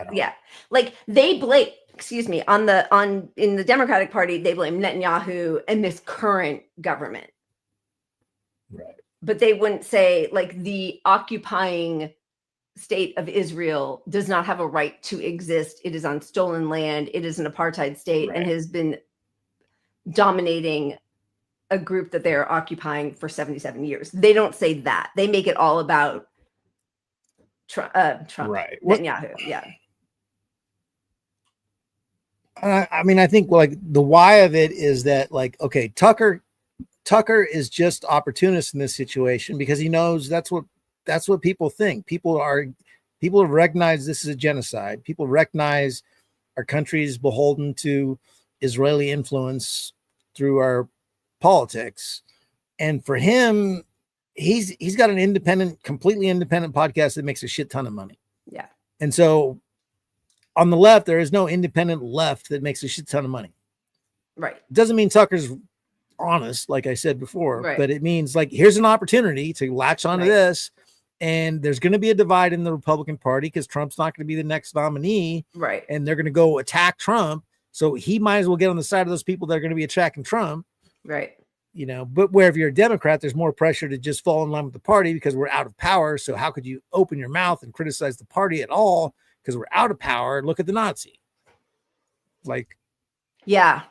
like they blame, excuse me, in the Democratic Party, they blame Netanyahu and this current government. Right. But they wouldn't say like the occupying state of Israel does not have a right to exist. It is on stolen land. It is an apartheid state and has been dominating a group that they're occupying for 77 years. They don't say that. They make it all about Trump, right? Netanyahu. Yeah. I mean, I think like the why of it is that, like, okay, Tucker is just opportunist in this situation because he knows that's what people think. People recognize this is a genocide. People recognize our country is beholden to Israeli influence through our politics. And for him, he's got an completely independent podcast that makes a shit ton of money. Yeah. And so on the left, there is no independent left that makes a shit ton of money. Right. It doesn't mean Tucker's honest, like I said before, right. but it means like, here's an opportunity to latch onto this. And there's going to be a divide in the Republican Party because Trump's not going to be the next nominee. Right. And they're going to go attack Trump. So he might as well get on the side of those people that are going to be attacking Trump. Right. You know, but where if you're a Democrat, there's more pressure to just fall in line with the party because we're out of power. So how could you open your mouth and criticize the party at all? Because we're out of power. Look at the Nazi. Like, yeah.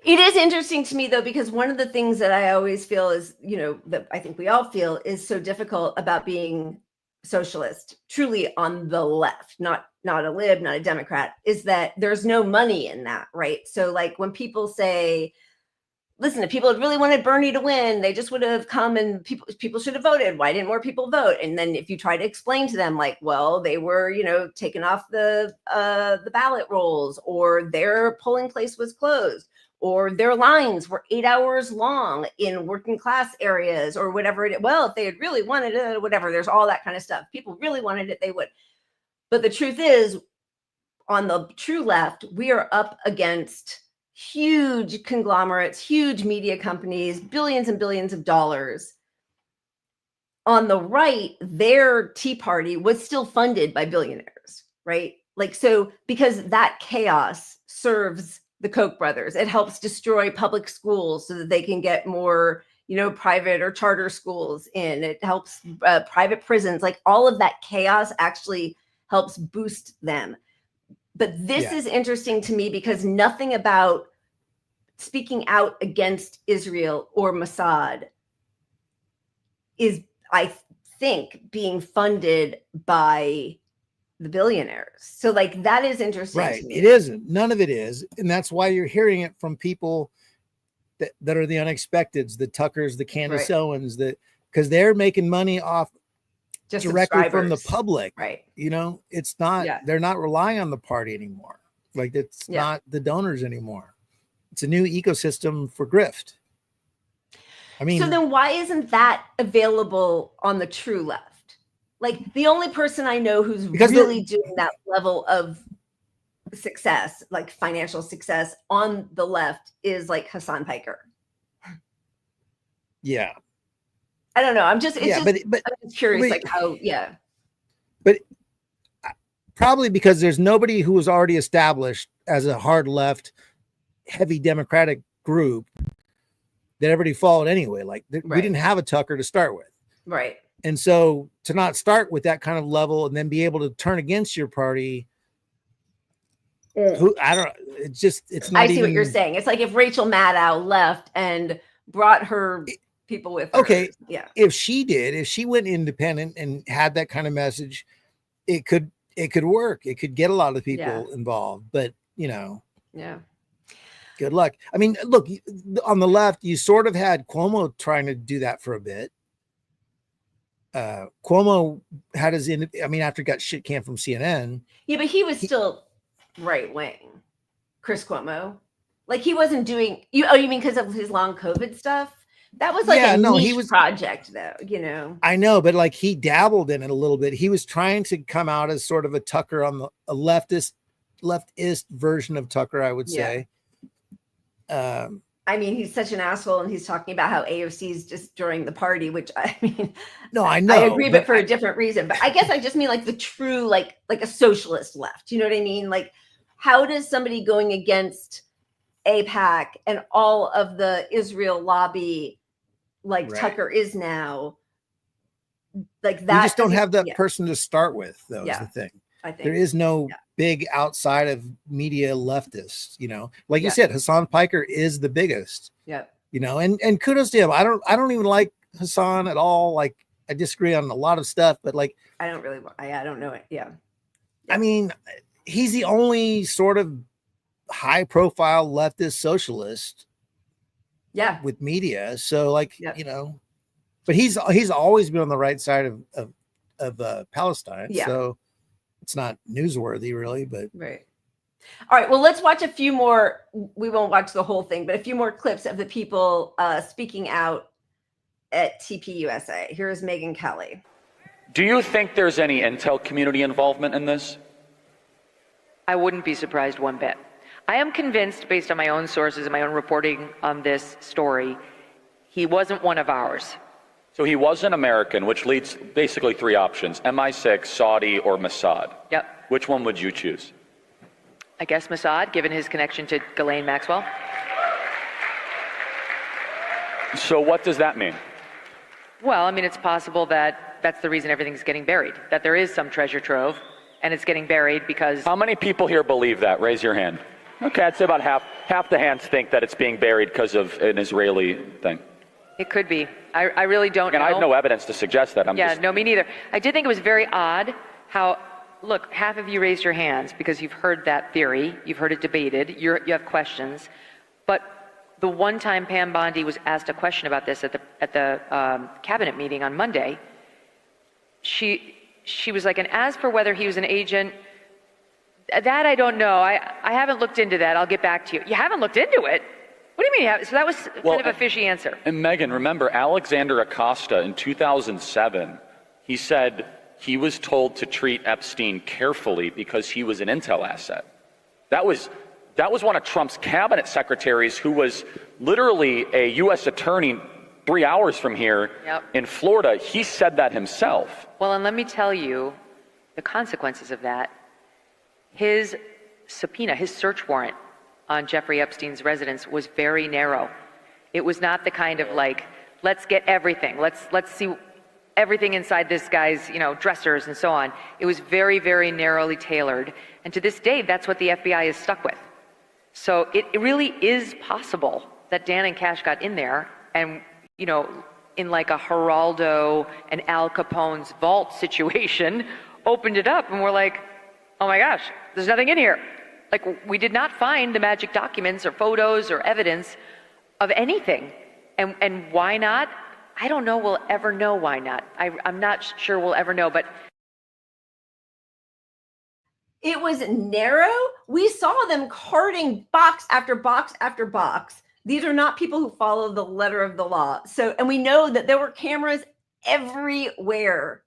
It is interesting to me, though, because one of the things that I always feel is, you know, that I think we all feel is so difficult about being socialist, truly on the left, not a lib, not a Democrat, is that there's no money in that, right? So like when people say, listen, if people had really wanted Bernie to win, they just would have come and people should have voted. Why didn't more people vote? And then if you try to explain to them, like, well, they were, you know, taken off the ballot rolls, or their polling place was closed, or their lines were 8 hours long in working class areas, or whatever it is. Well, if they had really wanted it, whatever, there's all that kind of stuff. People really wanted it, they would. But the truth is, on the true left, we are up against huge conglomerates, huge media companies, billions and billions of dollars. On the right, their Tea Party was still funded by billionaires, right? Like, so because that chaos serves the Koch brothers, it helps destroy public schools so that they can get more, you know, private or charter schools in. It helps private prisons. Like all of that chaos actually helps boost them. But this is interesting to me because nothing about speaking out against Israel or Mossad is, I think, being funded by the billionaires. So like that is interesting. Right. To me. It isn't. None of it is. And that's why you're hearing it from people that are the unexpecteds, the Tuckers, the Candace Owens, because they're making money off just directly from the public. Right. You know, it's not, they're not relying on the party anymore. Like it's not the donors anymore. It's a new ecosystem for grift. I mean, so then why isn't that available on the true left? Like the only person I know who's really doing that level of success, like financial success on the left, is like Hassan Piker. Yeah. I don't know. I'm just, I'm just curious, like how, But probably because there's nobody who was already established as a hard left, heavy Democratic group that everybody followed anyway. Like we didn't have a Tucker to start with. Right. And so to not start with that kind of level and then be able to turn against your party, who I don't, it's not. I see what you're saying. It's like if Rachel Maddow left and brought her people with her. Okay. Yeah. If she went independent and had that kind of message, it could work. It could get a lot of people involved, but you know, good luck. I mean, look, on the left, you sort of had Cuomo trying to do that for a bit. Cuomo had after he got shit canned from CNN. Yeah, but he was still right wing. Chris Cuomo, like he wasn't doing you. Oh, you mean because of his long COVID stuff? That was like he was project, though. You know, I know, but like he dabbled in it a little bit. He was trying to come out as sort of a Tucker on a leftist version of Tucker, I would say. I mean, he's such an asshole, and he's talking about how AOC is just during the party, which I mean, no, I know, I agree, but for a different reason. But I guess I just mean like the true, like a socialist left. You know what I mean? Like, how does somebody going against AIPAC and all of the Israel lobby, like Tucker is now, like that? You just don't have that person to start with, though. Is the thing. I think there is no big outside of media leftists, you know, like you said, Hassan Piker is the biggest, you know, and kudos to him. I don't even like Hassan at all. Like I disagree on a lot of stuff, but like, I don't know it. Yeah. I mean, he's the only sort of high profile leftist socialist with media. So like, you know, but he's always been on the right side of Palestine. So it's not newsworthy really, but all right, well, let's watch a few more. We won't watch the whole thing, but a few more clips of the people speaking out at TPUSA. Here's Megyn Kelly. Do you think there's any intel community involvement in this? I wouldn't be surprised one bit. I am convinced, based on my own sources and my own reporting on this story, he wasn't one of ours. So he was an American, which leads basically three options: MI6, Saudi, or Mossad. Yep. Which one would you choose? I guess Mossad, given his connection to Ghislaine Maxwell. So what does that mean? Well, I mean, it's possible that that's the reason everything's getting buried, that there is some treasure trove, and it's getting buried because... How many people here believe that? Raise your hand. Okay, I'd say about half the hands think that it's being buried because of an Israeli thing. It could be. I really don't know. I have no evidence to suggest that. No, me neither. I did think it was very odd how, look, half of you raised your hands because you've heard that theory, you've heard it debated, you have questions, but the one time Pam Bondi was asked a question about this at the cabinet meeting on Monday, she was like, and as for whether he was an agent, that I don't know. I haven't looked into that. I'll get back to you. You haven't looked into it? What do you mean? So that was kind of a fishy answer. And Megan, remember Alexander Acosta in 2007, he said he was told to treat Epstein carefully because he was an intel asset. That was one of Trump's cabinet secretaries who was literally a U.S. attorney 3 hours from here in Florida. He said that himself. Well, and let me tell you the consequences of that. His subpoena, his search warrant on Jeffrey Epstein's residence was very narrow. It was not the kind of like, let's get everything. Let's see everything inside this guy's, dressers and so on. It was very, very narrowly tailored. And to this day, that's what the FBI is stuck with. So it really is possible that Dan and Cash got in there and, in like a Geraldo and Al Capone's vault situation, opened it up and we're like, oh my gosh, there's nothing in here. Like, we did not find the magic documents or photos or evidence of anything. And why not? I don't know we'll ever know why not. I'm not sure we'll ever know, but it was narrow. We saw them carting box after box after box. These are not people who follow the letter of the law. So, and we know that there were cameras everywhere,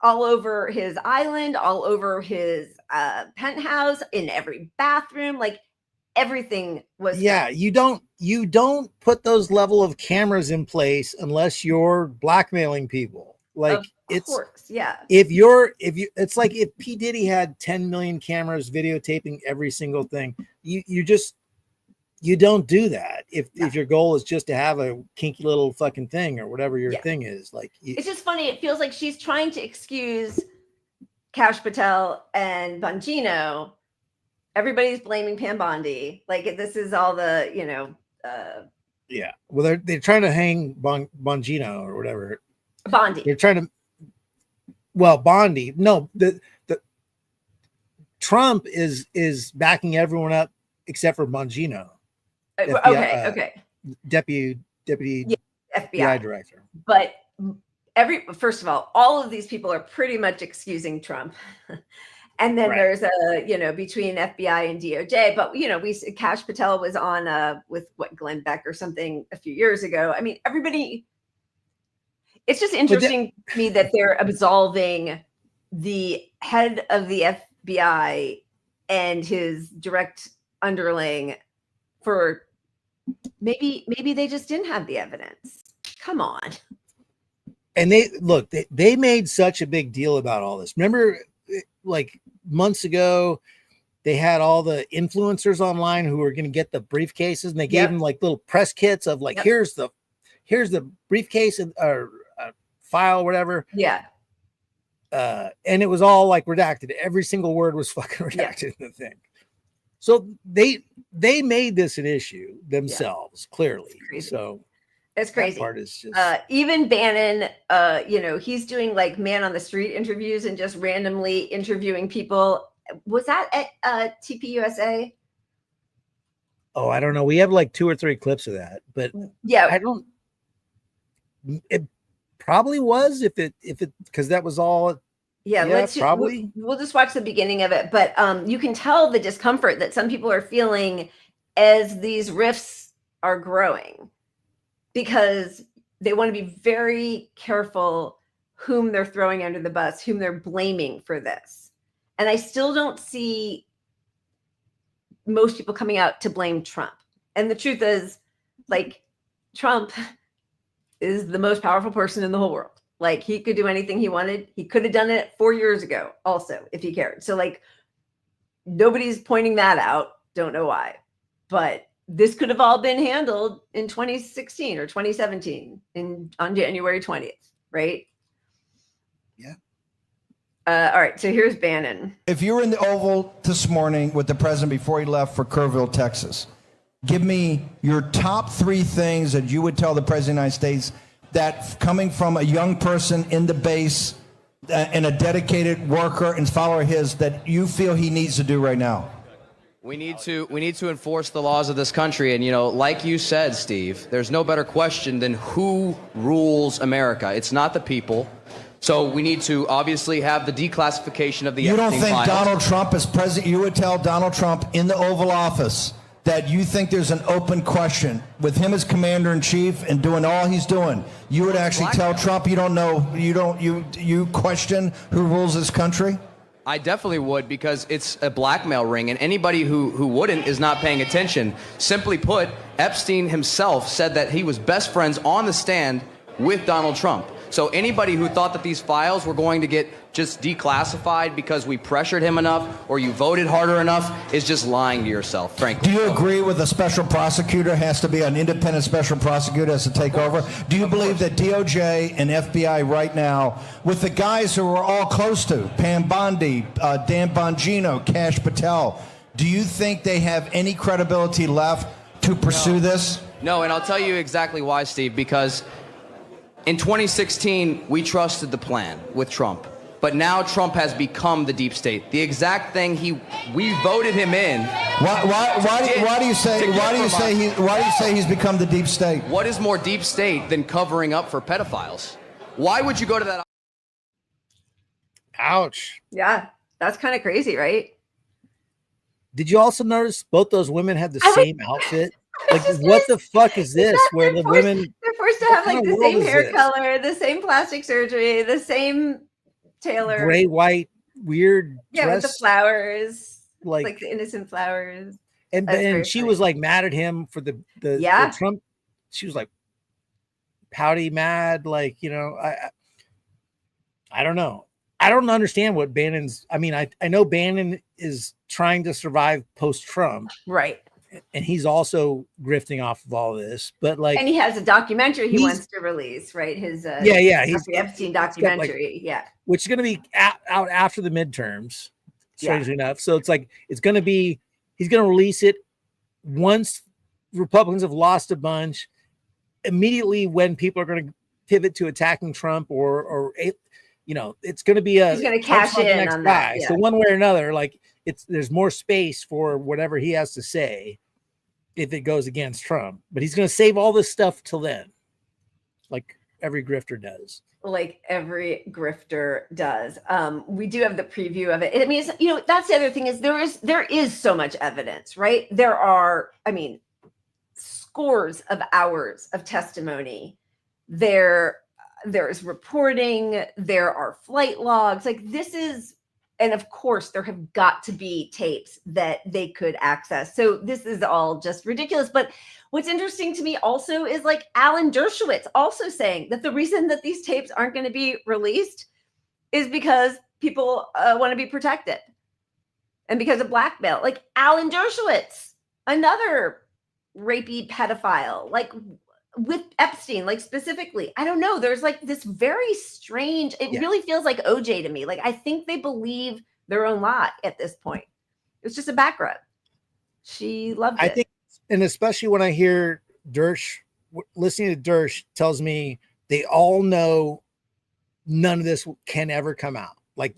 all over his island, all over his penthouse, in every bathroom, like everything was. Yeah, you don't put those level of cameras in place unless you're blackmailing people. Like, of course, yeah. It's like if P. Diddy had 10 million cameras videotaping every single thing, you don't do that if your goal is just to have a kinky little fucking thing or whatever your thing is. Like, it's just funny. It feels like she's trying to excuse Kash Patel and Bongino. Everybody's blaming Pam Bondi. Like, this is all the, yeah. Well, they're trying to hang Bongino or whatever. Bondi. They're trying to. Well, Bondi. No, the Trump is backing everyone up except for Bongino. FBI, okay. Deputy FBI director. But first of all of these people are pretty much excusing Trump. And then there's between FBI and DOJ, but Kash Patel was on with Glenn Beck or something a few years ago. I mean, everybody, it's just interesting to me that they're absolving the head of the FBI and his direct underling for maybe they just didn't have the evidence. Come on. And they made such a big deal about all this. Remember, like months ago, they had all the influencers online who were going to get the briefcases, and they gave them like little press kits of like, here's the briefcase or file, whatever. Yeah. And it was all like redacted. Every single word was fucking redacted in the thing. So they made this an issue themselves, clearly. So it's crazy. That part is just even Bannon, he's doing like man on the street interviews and just randomly interviewing people. Was that at TPUSA? Oh, I don't know. We have like 2 or 3 clips of that, but it probably was if it because that was all. Yeah, probably. We'll just watch the beginning of it, but you can tell the discomfort that some people are feeling as these rifts are growing, because they want to be very careful whom they're throwing under the bus, whom they're blaming for this. And I still don't see most people coming out to blame Trump. And the truth is, like, Trump is the most powerful person in the whole world. Like, he could do anything he wanted. He could have done it 4 years ago also, if he cared. So, like, nobody's pointing that out. Don't know why. But this could have all been handled in 2016 or 2017 on January 20th, right? Yeah. All right, so here's Bannon. If you were in the Oval this morning with the president before he left for Kerrville, Texas, give me your top 3 things that you would tell the president of the United States that, coming from a young person in the base and a dedicated worker and follower of his, that you feel he needs to do right now. We need to enforce the laws of this country. And, like you said, Steve, there's no better question than who rules America. It's not the people. So we need to obviously have the declassification of the You don't Epstein think files. Donald Trump is president? You would tell Donald Trump in the Oval Office that you think there's an open question with him as commander in chief and doing all he's doing. You would actually tell Trump you don't know, you question who rules this country? I definitely would, because it's a blackmail ring, and anybody who wouldn't is not paying attention. Simply put, Epstein himself said that he was best friends on the stand with Donald Trump. So anybody who thought that these files were going to get just declassified because we pressured him enough or you voted harder enough is just lying to yourself, frankly. Do you agree with a special prosecutor has to be an independent special prosecutor has to take over? Do you believe that DOJ and FBI right now, with the guys who we're all close to, Pam Bondi, Dan Bongino, Kash Patel, do you think they have any credibility left to pursue this? No, and I'll tell you exactly why, Steve, because in 2016, we trusted the plan with Trump. but now Trump has become the deep state. The exact thing we voted him in. Why do you say he's become the deep state? What is more deep state than covering up for pedophiles? Why would you go to that? Ouch. Yeah, that's kind of crazy, right? Did you also notice both those women had the same outfit? Like, what the fuck is this? Where the women, they're forced to have like the same hair color, the ssame plastic surgery, the same tailor, gray, white, weird dress, with the flowers, like the innocent flowers. And she was like mad at him for the Trump. She was like pouty, mad, like, you know, I don't know. I don't understand what Bannon's. I mean, I know Bannon is trying to survive post-Trump, right? And he's also grifting off of all this, but like, and he has a documentary he wants to release, right? His he's Epstein documentary, which is going to be out after the midterms, strangely enough. So it's like he's going to release it once Republicans have lost a bunch, immediately when people are going to pivot to attacking Trump or you know, it's going to be he's going to cash in on that. So one way or another, like there's more space for whatever he has to say if it goes against Trump, but he's going to save all this stuff till then, like every grifter does. Like every grifter does. We do have the preview of it. I mean, you know, that's the other thing is there is so much evidence, right? There are, I mean, scores of hours of testimony. There's reporting, there are flight logs, like this is, and of course there have got to be tapes that they could access. So this is all just ridiculous. But what's interesting to me also is like Alan Dershowitz also saying that the reason that these tapes aren't going to be released is because people want to be protected and because of blackmail. Like Alan Dershowitz, another rapey pedophile, like with Epstein, like specifically, I don't know. There's like this very strange, it really feels like OJ to me. Like, I think they believe their own lie at this point. It's just a back rub. She loved it. I think, and especially when I hear Dersh, listening to Dersh tells me they all know none of this can ever come out. Like,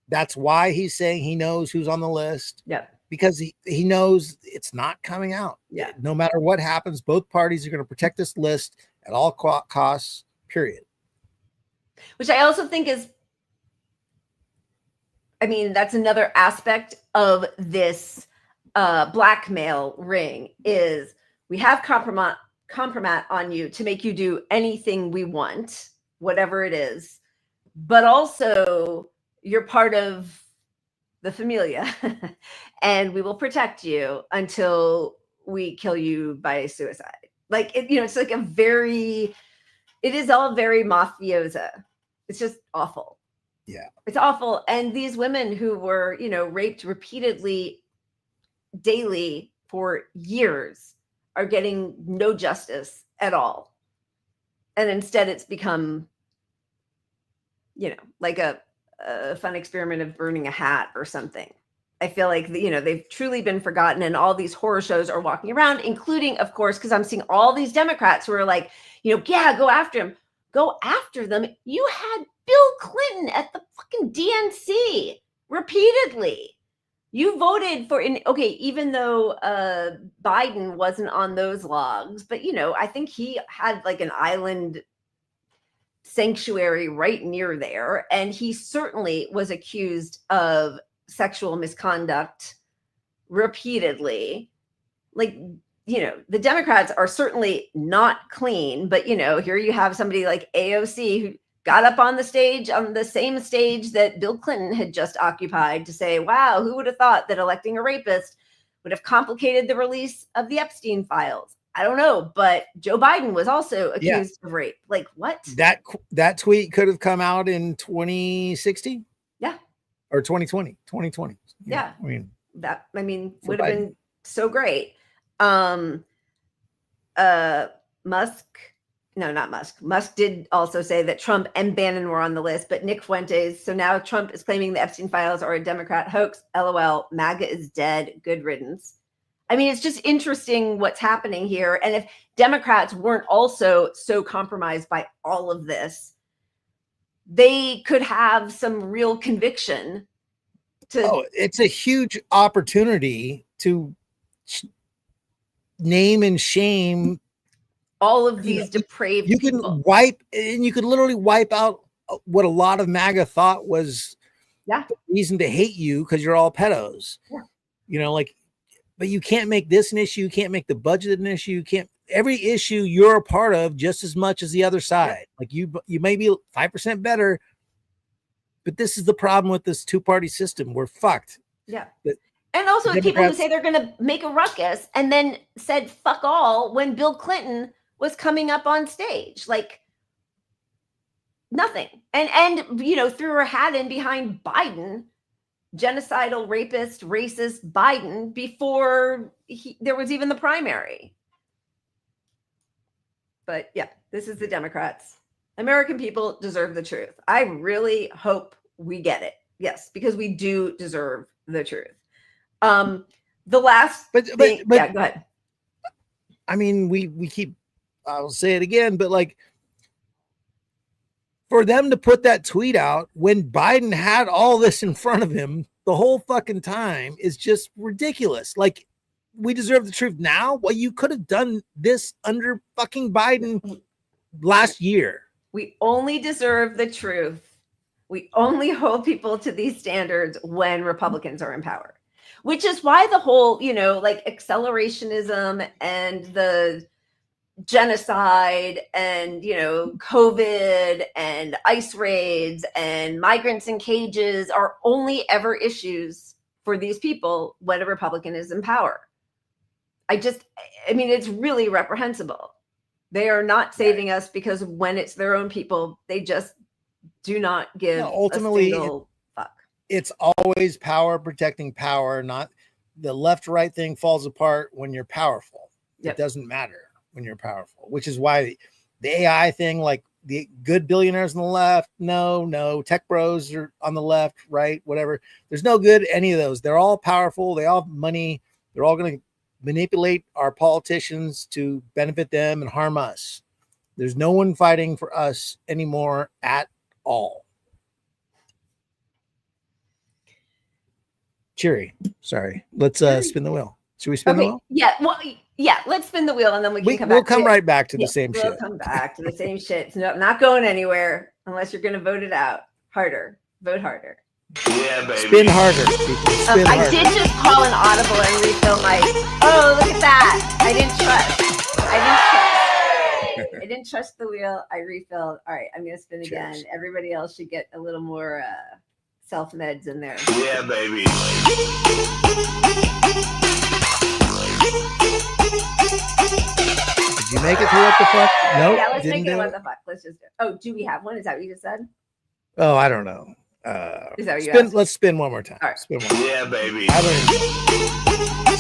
that's why he's saying he knows who's on the list. Yeah. Because he knows it's not coming out. Yeah. No matter what happens, both parties are going to protect this list at all costs, period. Which I also think is, I mean, that's another aspect of this blackmail ring is we have compromat on you to make you do anything we want, whatever it is. But also you're part of the familia and we will protect you until we kill you by suicide. Like, you know, it's like it is all very mafiosa. It's just awful. Yeah. It's awful. And these women who were, you know, raped repeatedly daily for years are getting no justice at all. And instead it's become, you know, like a fun experiment of burning a hat or something. I feel like, you know, they've truly been forgotten and all these horror shows are walking around, including, of course, because I'm seeing all these Democrats who are like, you know, yeah, go after him. Go after them. You had Bill Clinton at the fucking DNC repeatedly. You voted for, okay, even though Biden wasn't on those logs, but, you know, I think he had like an island sanctuary right near there. And he certainly was accused of sexual misconduct repeatedly. Like, you know, the Democrats are certainly not clean, but, you know, here you have somebody like AOC who got up on the stage, on the same stage that Bill Clinton had just occupied, to say, wow, who would have thought that electing a rapist would have complicated the release of the Epstein files? I don't know, but Joe Biden was also accused of rape. Like, what? That tweet could have come out in 2016. Yeah. Or 2020. Yeah. I mean, would have been so great. Musk did also say that Trump and Bannon were on the list, but Nick Fuentes. So now Trump is claiming the Epstein files are a Democrat hoax. LOL. MAGA is dead. Good riddance. I mean, it's just interesting what's happening here. And if Democrats weren't also so compromised by all of this, they could have some real conviction to. It's a huge opportunity to name and shame all of these depraved you can people. You could literally wipe out what a lot of MAGA thought was the reason to hate you, because you're all pedos. But you can't make this an issue. You can't make the budget an issue. You can't. Every issue you're a part of just as much as the other side. Like you may be 5% better, but this is the problem with this two-party system. We're fucked. Yeah. And also people who say they're going to make a ruckus and then said fuck all when Bill Clinton was coming up on stage. Like nothing. And threw her hat in behind Biden, genocidal, rapist, racist Biden, before there was even the primary. But yeah, this is the Democrats. American people deserve the truth. I really hope we get it. Yes, because we do deserve the truth. The last thing, yeah, go ahead. I mean, we keep, I'll say it again, but like for them to put that tweet out when Biden had all this in front of him the whole fucking time is just ridiculous. Like, we deserve the truth now. Well, you could have done this under fucking Biden last year. We only deserve the truth. We only hold people to these standards when Republicans are in power, which is why the whole, accelerationism and the genocide and, COVID and ICE raids and migrants in cages are only ever issues for these people when a Republican is in power. It's really reprehensible. They are not saving us because when it's their own people, they just do not give ultimately, a single fuck. It's always power protecting power, not the left-right thing falls apart when you're powerful. It doesn't matter when you're powerful, which is why the AI thing, like the good billionaires on the left, no, tech bros are on the left, right, whatever. There's no good any of those. They're all powerful. They all have money. They're all going to manipulate our politicians to benefit them and harm us. There's no one fighting for us anymore at all. Cheery. Sorry. Let's spin the wheel. Should we spin the wheel? Yeah. Well, yeah. Let's spin the wheel and then we'll come right back to the same shit. We'll come back to the same shit. It's not going anywhere unless you're going to vote it out. Harder. Vote harder. Yeah, baby. Spin harder. Spin I harder. did just call an audible and refill my. Oh, look at that! I didn't trust the wheel. I refilled. All right, I'm gonna spin again. Cheers. Everybody else should get a little more self meds in there. Yeah, baby. Did you make it to what the fuck? Nope. Yeah, let's didn't make it do what the fuck. Let's just do it. Oh, do we have one? Is that what you just said? Oh, I don't know. Is that what you asked? Let's spin one more time. All right. Spin one more. Yeah, baby. I don't even.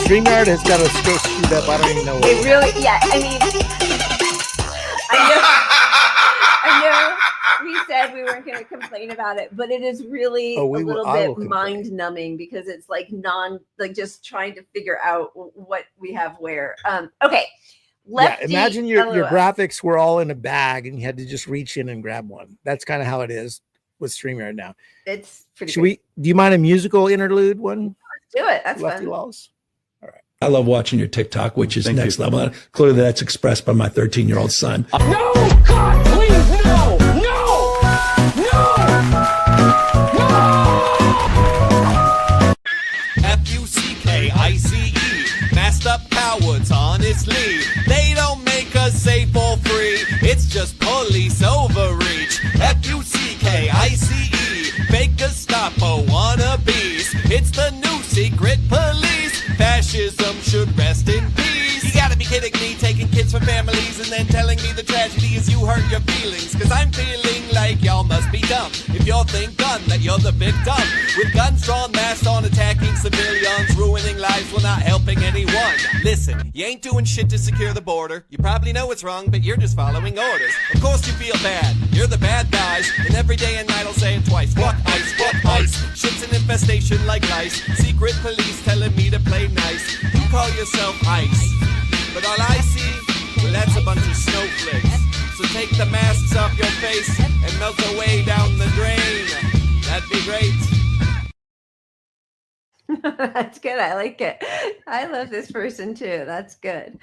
StreamYard has got us so screwed up. I don't even know what. It really, yeah. I know. We said we weren't going to complain about it, but it is really a little bit mind numbing because it's like just trying to figure out what we have where. Okay. Imagine your graphics were all in a bag and you had to just reach in and grab one. That's kind of how it is with StreamYard now. It's pretty do you mind a musical interlude one? Let's do it. That's Lefty fun. Laws. All right. I love watching your TikTok, which is next level. Clearly that's expressed by my 13-year-old son. No! God, please, no! No! FUCKICE, masked up cowards, honestly. They don't make us safe for free. It's just police overreach. FUCKICE, fake Gestapo wannabes. It's the new secret police. Fascism should rest in peace. You gotta be kidding me, taking kids from families and then telling me the tragedy is you hurt your feelings. Cause I'm feeling like y'all must be dumb if y'all think gun that you're the victim. With guns drawn, masked on, attacking civilians, ruining lives while not helping anyone. Listen, you ain't doing shit to secure the border. You probably know it's wrong, but you're just following orders. Of course you feel bad, you're the bad guys, and every day and night I'll say it twice. Fuck ICE, fuck ICE. Shit's an infestation like lice. Secret police telling me to play nice. You call yourself ICE, but all I see, well, that's a bunch of snowflakes. So take the masks off your face and melt away down the drain. That'd be great. That's good. I like it. I love this person too. That's good.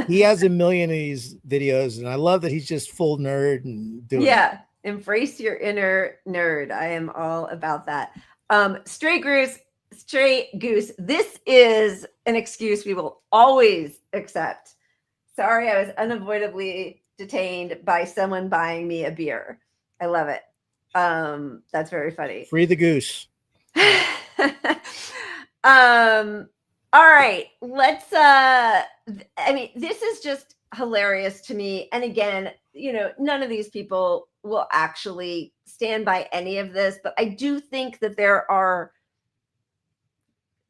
He has a million of these videos, and I love that he's just full nerd and doing Yeah. Embrace your inner nerd. I am all about that. Stray Goose, this is an excuse we will always accept. Sorry, I was unavoidably detained by someone buying me a beer. I love it. That's very funny. Free the goose. All right, let's I mean, this is just hilarious to me. And again, you know, none of these people will actually stand by any of this, but I do think that there are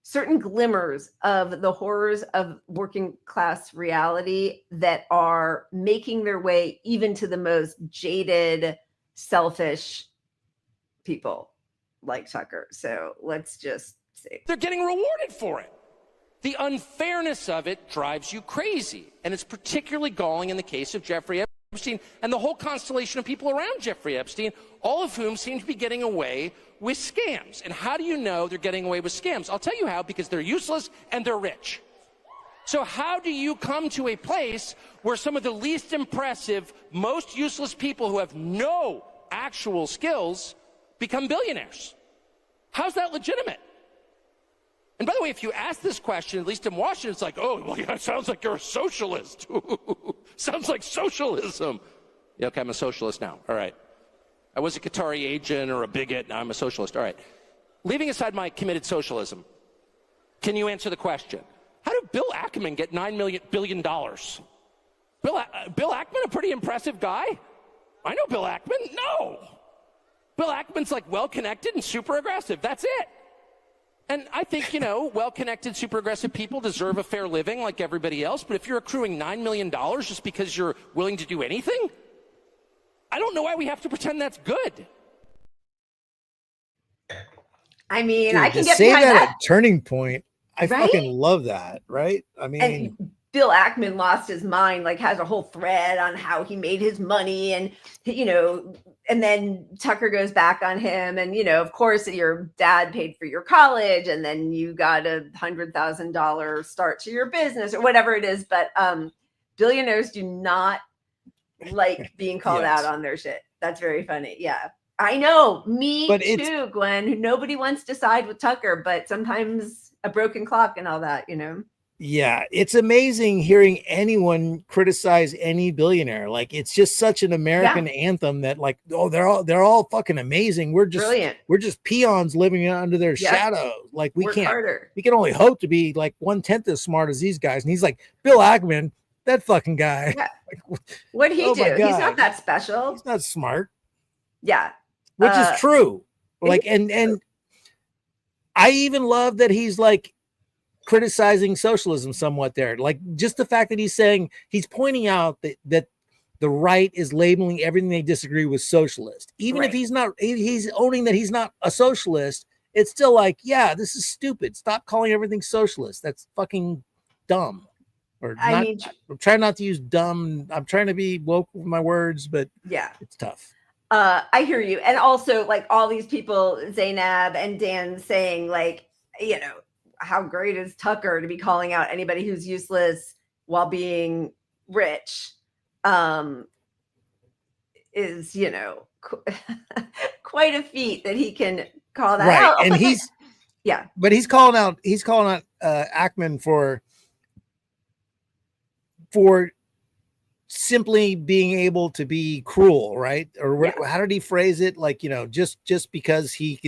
certain glimmers of the horrors of working class reality that are making their way even to the most jaded, selfish people like Tucker. So let's just see. They're getting rewarded for it. The unfairness of it drives you crazy. And it's particularly galling in the case of Jeffrey Epstein and the whole constellation of people around Jeffrey Epstein, all of whom seem to be getting away with scams. And how do you know they're getting away with scams? I'll tell you how, because they're useless and they're rich. So how do you come to a place where some of the least impressive, most useless people who have no actual skills become billionaires? How's that legitimate? And by the way, if you ask this question, at least in Washington, it's like, oh, well, yeah, it sounds like you're a socialist. Sounds like socialism. Yeah, okay, I'm a socialist now. All right. I was a Qatari agent or a bigot. Now I'm a socialist. All right. Leaving aside my committed socialism, can you answer the question? How did Bill Ackman get $9 billion? Bill Ackman, a pretty impressive guy? I know Bill Ackman. No. Bill Ackman's like well-connected and super aggressive. That's it. And I think, you know, well-connected, super aggressive people deserve a fair living like everybody else. But if you're accruing $9 million just because you're willing to do anything, I don't know why we have to pretend that's good. I mean, Dude, I can to get say behind that that. at Turning Point. I Right? fucking love that, right? I mean, And Bill Ackman lost his mind, like has a whole thread on how he made his money, and you know, and then Tucker goes back on him, and you know, of course, your dad paid for your college, and then you got $100,000 start to your business or whatever it is. But billionaires do not like being called Yes. out on their shit. That's very funny. Yeah, I know. Me But too, Glenn. Nobody wants to side with Tucker, but sometimes a broken clock and all that, you know. yeah, it's amazing hearing anyone criticize any billionaire. Like, it's just such an American anthem that, like, oh, they're all fucking amazing. We're just Brilliant. We're just peons living under their Yeah. shadow. Like, we Work can't. harder. We can only hope to be like 1/10 as smart as these guys. And he's like, Bill Ackman, that fucking guy. Yeah. What'd he Oh do? my He's God. not that special. He's not smart. Yeah. Which is true. Like, it is and I even love that he's like criticizing socialism somewhat there. Like, just the fact that he's pointing out that the right is labeling everything they disagree with socialist. Even if he's not, he's owning that he's not a socialist. It's still like, yeah, this is stupid. Stop calling everything socialist. That's fucking dumb. Or I mean, I'm trying not to use dumb. I'm trying to be woke with my words, but yeah, it's tough. I hear you. And also, like, all these people, Zainab and Dan, saying, like, you know, how great is Tucker to be calling out anybody who's useless while being rich, is, you know, quite a feat that he can call that out. And he's yeah, but he's calling out Ackman for simply being able to be cruel, right? Or how did he phrase it? Like, you know, just because he's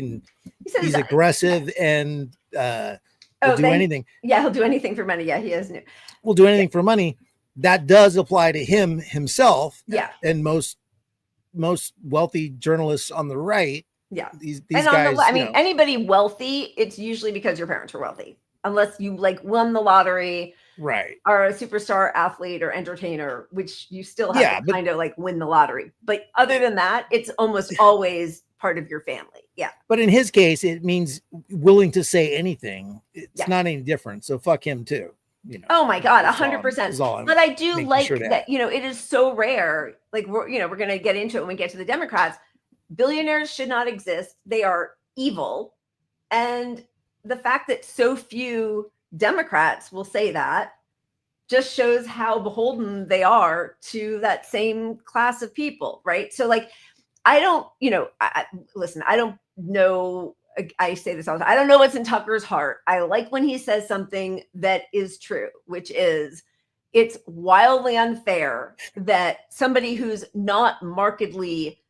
aggressive and will do anything. Yeah, he'll do anything for money. Yeah, he is new. Will do anything for money. That does apply to himself. Yeah. And most wealthy journalists on the right. Yeah. These and guys, I mean, anybody wealthy, it's usually because your parents were wealthy. Unless you like won the lottery, right? Are a superstar athlete or entertainer, which you still have to kind of like win the lottery. But other than that, it's almost always part of your family. Yeah. But in his case, it means willing to say anything. It's not any different. So fuck him too. Oh my God, That's all 100%. I'm But I do making like sure to that, it is so rare. Like we're going to get into it when we get to the Democrats. Billionaires should not exist. They are evil. And the fact that so few Democrats will say that just shows how beholden they are to that same class of people, right? So like, I don't, listen, I don't know. I say this all the time. I don't know what's in Tucker's heart. I like when he says something that is true, which is it's wildly unfair that somebody who's not markedly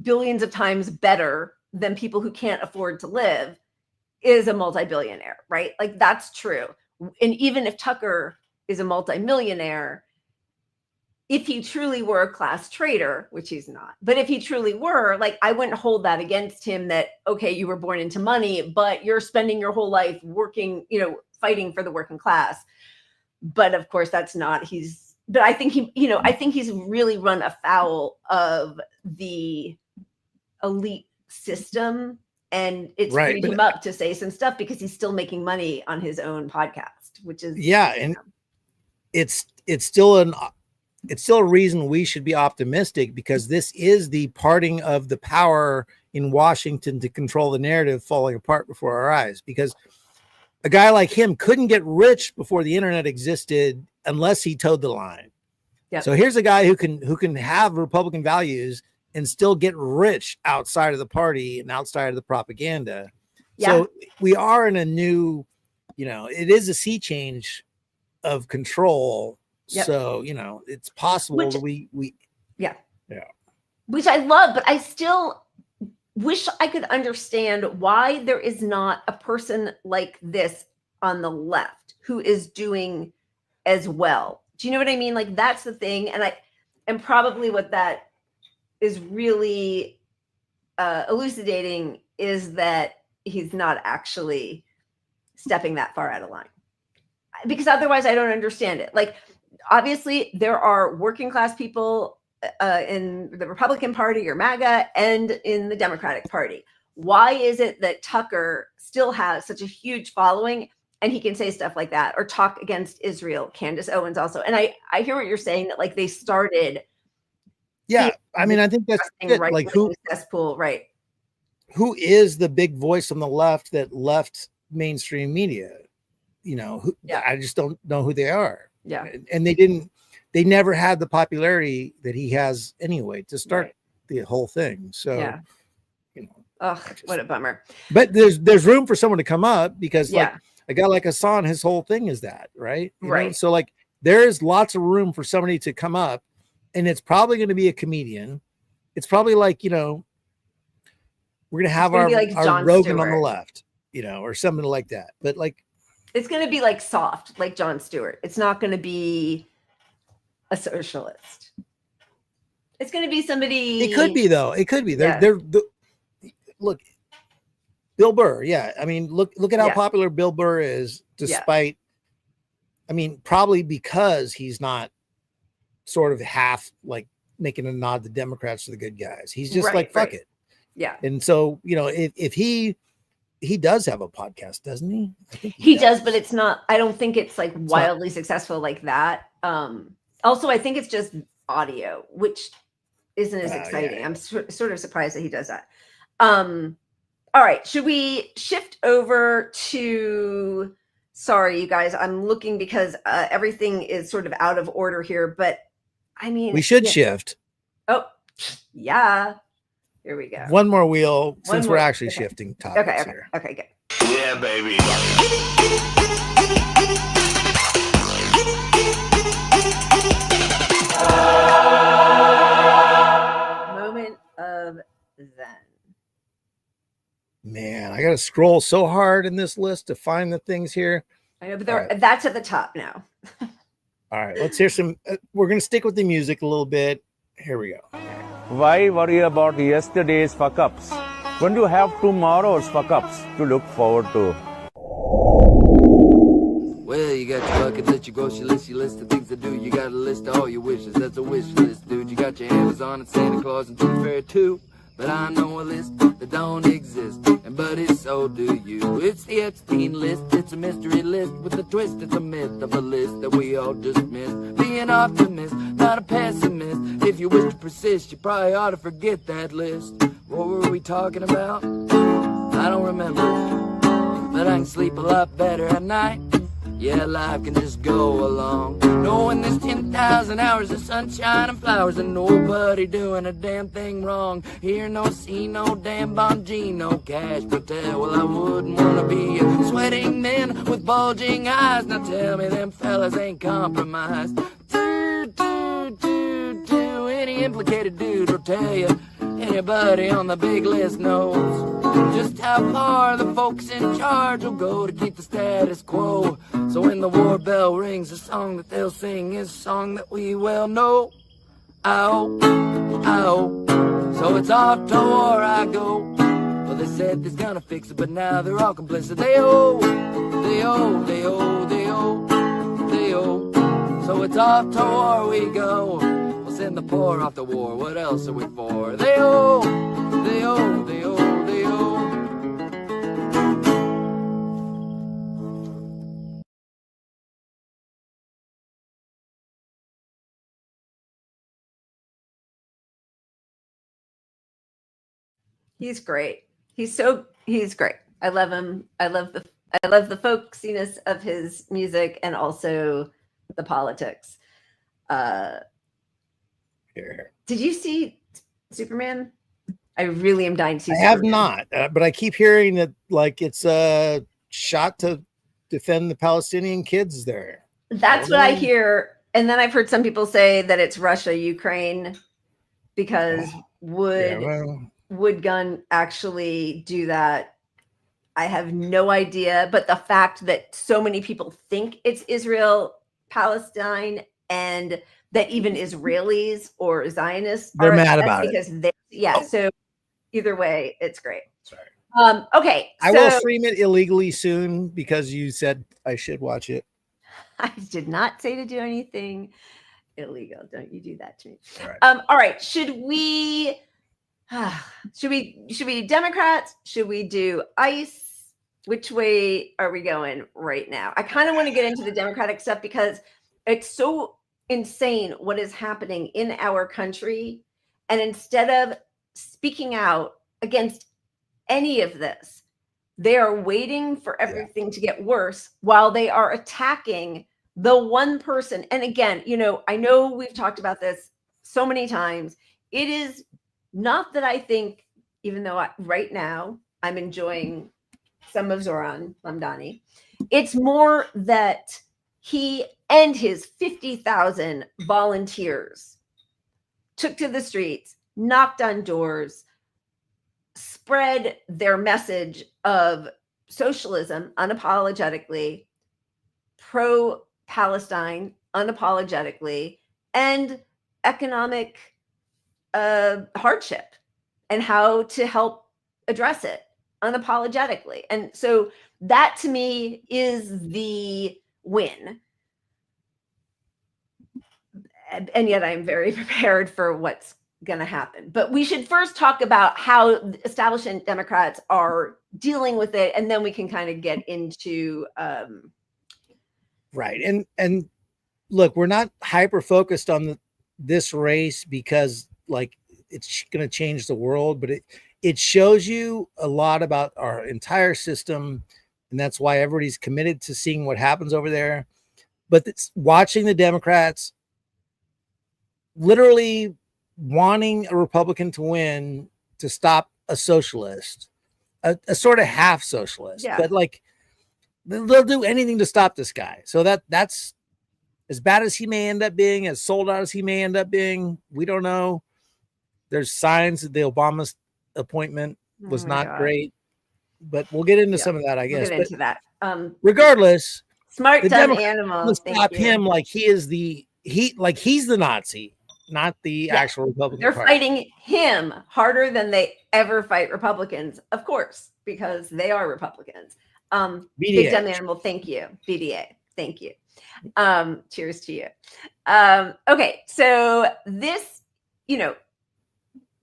billions of times better than people who can't afford to live is a multi-billionaire, right? Like that's true. And even if Tucker is a multi-millionaire, if he truly were a class traitor, which he's not, but if he truly were, like, I wouldn't hold that against him that, okay, you were born into money, but you're spending your whole life working, fighting for the working class. But of course that's not, but I think I think he's really run afoul of the elite system, and it's freed him up to say some stuff because he's still making money on his own podcast, which is, and it's still a reason we should be optimistic, because this is the parting of the power in Washington to control the narrative falling apart before our eyes, because a guy like him couldn't get rich before the internet existed unless he towed the line. Yep. So here's a guy who can have Republican values and still get rich outside of the party and outside of the propaganda. Yeah. So we are in a new, it is a sea change of control. Yep. So, it's possible that we which I love, but I still wish I could understand why there is not a person like this on the left who is doing as well. Do you know what I mean? Like, that's the thing. And probably what that is really elucidating is that he's not actually stepping that far out of line, because otherwise I don't understand it. Like, obviously, there are working class people in the Republican Party or MAGA and in the Democratic Party. Why is it that Tucker still has such a huge following and he can say stuff like that or talk against Israel? Candace Owens also. And I hear what you're saying, that like they started. Yeah, I mean, I think that's it. Right, like cesspool, right? Who is the big voice on the left that left mainstream media? I just don't know who they are. Yeah. And they never had the popularity that he has anyway to start the whole thing. So, what a bummer. But there's room for someone to come up, because like a guy like Hassan, his whole thing is that, right? You know? So like there's lots of room for somebody to come up, and it's probably going to be a comedian. It's probably like, we're going to have our Rogan on the left, or something like that. But like, it's going to be like soft, like Jon Stewart. It's not going to be a socialist. It's going to be somebody. It could be, though. It could be. Look, Bill Burr. Yeah. I mean, look at how popular Bill Burr is, despite, I mean, probably because he's not sort of half like making a nod to Democrats, to the good guys. He's just like, fuck it. Yeah. And so, if he does have a podcast, doesn't he? I think he does, but it's not, I don't think it's like wildly successful like that. Also, I think it's just audio, which isn't as exciting. I'm sort of surprised that he does that. All right. Should we shift over to, sorry, you guys, I'm looking because everything is sort of out of order here, but I mean, we should shift. Oh, yeah. Here we go. One more wheel, since we're actually shifting topics here. Okay, good. Yeah, baby. Moment of Zen. Man, I got to scroll so hard in this list to find the things here. I know, but that's at the top now. All right, let's hear some. We're going to stick with the music a little bit. Here we go. Why worry about yesterday's fuck-ups when you have tomorrow's fuck-ups to look forward to? Well, you got your bucket list, your grocery list, your list of things to do. You got a list of all your wishes. That's a wish list, dude. You got your Amazon and Santa Claus and Tooth Fairy too. But I know a list that don't exist, and buddy, so do you. It's the Epstein list, it's a mystery list with a twist. It's a myth of a list that we all dismiss. Be an optimist, not a pessimist. If you wish to persist, you probably ought to forget that list. What were we talking about? I don't remember, but I can sleep a lot better at night. Yeah, life can just go along, knowing there's 10,000 hours of sunshine and flowers and nobody doing a damn thing wrong. Hear no, see no, damn Bongino, cash patel. Well, I wouldn't wanna be a sweating man with bulging eyes. Now tell me them fellas ain't compromised. Any implicated dude will tell you, anybody on the big list knows just how far the folks in charge will go to keep the status quo. So when the war bell rings, the song that they'll sing is a song that we well know. Ow, ow, so it's off to war I go. Well, they said they's gonna fix it, but now they're all complicit. They owe, they owe, they owe, they owe, they owe. So it's off to war we go. We'll send the poor off to war. What else are we for? They owe, they owe, they owe, they owe. He's great. He's great. I love him. I love the folksiness of his music and also the politics. Did you see Superman? I really am dying to see I Superman. have not, but I keep hearing that like it's a shot to defend the Palestinian kids there. That's what I hear. And then I've heard some people say that it's Russia, Ukraine, because would gun actually do that? I have no idea. But the fact that so many people think it's Israel, Palestine, and that even Israelis or Zionists they're are mad about because it. So either way, it's great. Sorry. Okay. I will stream it illegally soon because you said I should watch it. I did not say to do anything illegal. Don't you do that to me. All right. All right. Should we do Democrats? Should we do ICE? Which way are we going right now? I kind of want to get into the Democratic stuff because it's so insane what is happening in our country. And instead of speaking out against any of this, they are waiting for everything to get worse while they are attacking the one person. And again, I know we've talked about this so many times. It is not that I think, even though right now I'm enjoying some of Zoran Mamdani, it's more that he and his 50,000 volunteers took to the streets, knocked on doors, spread their message of socialism unapologetically, pro-Palestine unapologetically, and economic hardship and how to help address it unapologetically. And so that to me is the win. And yet I'm very prepared for what's going to happen. But we should first talk about how establishment Democrats are dealing with it, and then we can kind of get into right. And look, we're not hyper focused on this race because like it's going to change the world, but it shows you a lot about our entire system, and that's why everybody's committed to seeing what happens over there. But it's watching the Democrats literally wanting a Republican to win to stop a socialist, a sort of half socialist, but like they'll do anything to stop this guy. So that's as bad as he may end up being, as sold out as he may end up being. We don't know. There's signs that the Obama appointment was not great, but we'll get into some of that, I guess. We'll get into that. Regardless, smart the dumb Democrats animal. will stop him like he's the Nazi, not the actual Republican They're Party. fighting him harder than they ever fight Republicans, of course, because they are Republicans. Big dumb animal. Thank you. BDA. Thank you. Cheers to you. Okay. So this,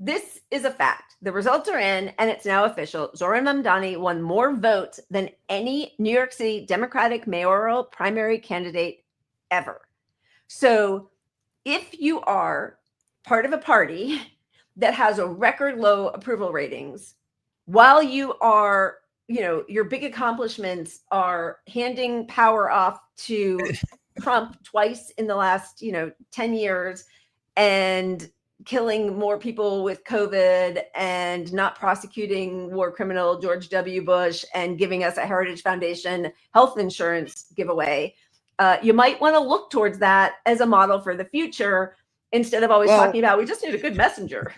this is a fact. The results are in, and it's now official. Zoran Mamdani won more votes than any New York City Democratic mayoral primary candidate ever. So if you are part of a party that has a record low approval ratings, while you are, your big accomplishments are handing power off to Trump twice in the last, 10 years and killing more people with COVID and not prosecuting war criminal George W. Bush and giving us a Heritage Foundation health insurance giveaway. You might want to look towards that as a model for the future instead of always talking about, we just need a good messenger.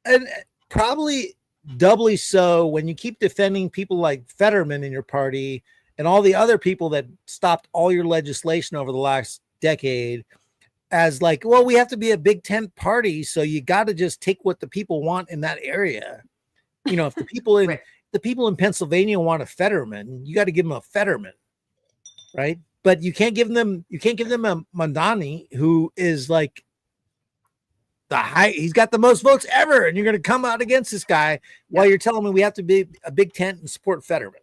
And probably doubly so when you keep defending people like Fetterman in your party and all the other people that stopped all your legislation over the last decade as like, well, we have to be a big tent party, so you got to just take what the people want in that area. If the people in the people in Pennsylvania want a Fetterman, you got to give them a Fetterman, right? But you can't give them a Mamdani who is like he's got the most votes ever, and you're going to come out against this guy while you're telling me we have to be a big tent and support Fetterman.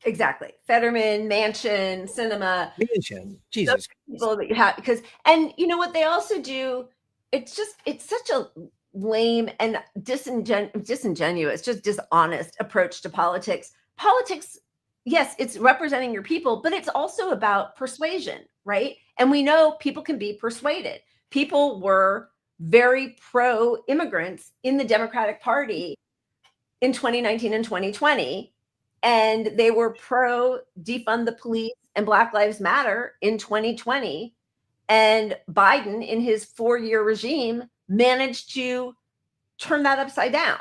Exactly. Fetterman, Manchin, Sinema. Manchin. Jesus. People that you have, and you know what they also do? It's such a lame and disingenuous, just dishonest approach to politics. Politics, yes, it's representing your people, but it's also about persuasion, right? And we know people can be persuaded. People were very pro-immigrants in the Democratic Party in 2019 and 2020. And they were pro defund the police and Black Lives Matter in 2020. And Biden, in his 4-year regime, managed to turn that upside down.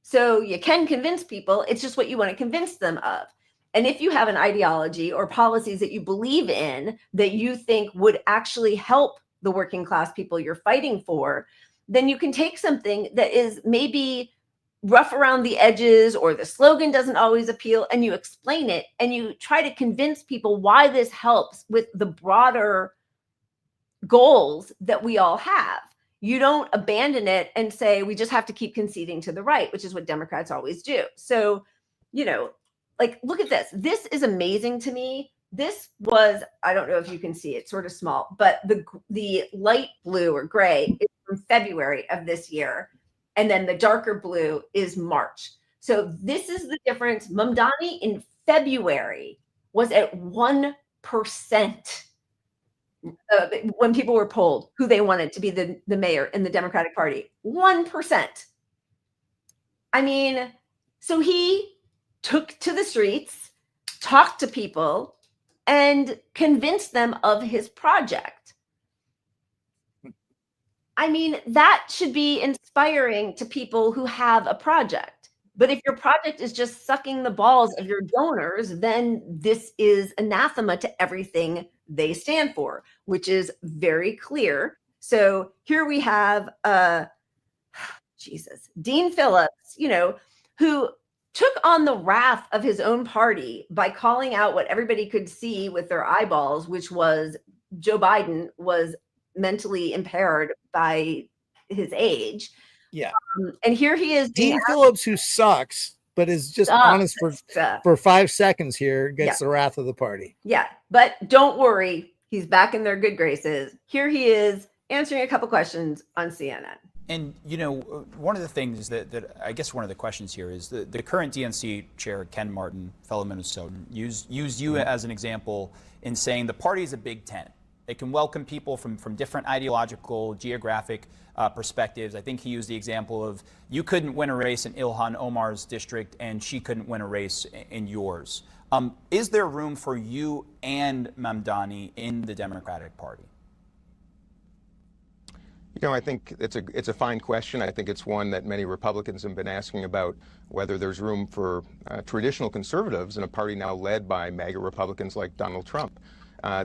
So you can convince people. It's just what you want to convince them of. And if you have an ideology or policies that you believe in that you think would actually help the working class people you're fighting for, then you can take something that is maybe rough around the edges or the slogan doesn't always appeal, and you explain it and you try to convince people why this helps with the broader goals that we all have. You don't abandon it and say we just have to keep conceding to the right, which is what Democrats always do. So, like, look at this. This is amazing to me. This was, I don't know if you can see it, sort of small, but the light blue or gray is from February of this year. And then the darker blue is March. So this is the difference. Mamdani in February was at 1% when people were polled who they wanted to be the mayor in the Democratic Party. 1%. I mean, so he took to the streets, talked to people, and convinced them of his project. I mean, that should be inspiring to people who have a project. But if your project is just sucking the balls of your donors, then this is anathema to everything they stand for, which is very clear. So here we have, Dean Phillips, who took on the wrath of his own party by calling out what everybody could see with their eyeballs, which was Joe Biden was mentally impaired by his age. Yeah. And here he is. Dean Phillips, who sucks, but is just honest for 5 seconds here, gets the wrath of the party. Yeah. But don't worry. He's back in their good graces. Here he is answering a couple questions on CNN. And, one of the things that I guess one of the questions here is the current DNC chair, Ken Martin, fellow Minnesotan, used you as an example in saying the party is a big tent. It can welcome people from different ideological, geographic perspectives. I think he used the example of you couldn't win a race in Ilhan Omar's district and she couldn't win a race in yours. Is there room for you and Mamdani in the Democratic Party? I think it's a fine question. I think it's one that many Republicans have been asking about, whether there's room for traditional conservatives in a party now led by MAGA Republicans like Donald Trump.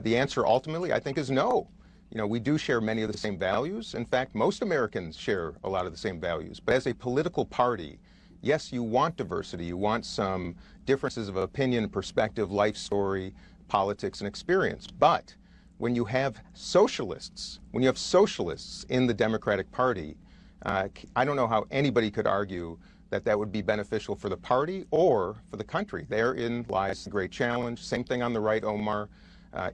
The answer ultimately, I think, is no. We do share many of the same values. In fact, most Americans share a lot of the same values. But as a political party, yes, you want diversity. You want some differences of opinion, perspective, life story, politics, and experience. But when you have socialists in the Democratic Party, I don't know how anybody could argue that that would be beneficial for the party or for the country. Therein lies the great challenge. Same thing on the right, Omar.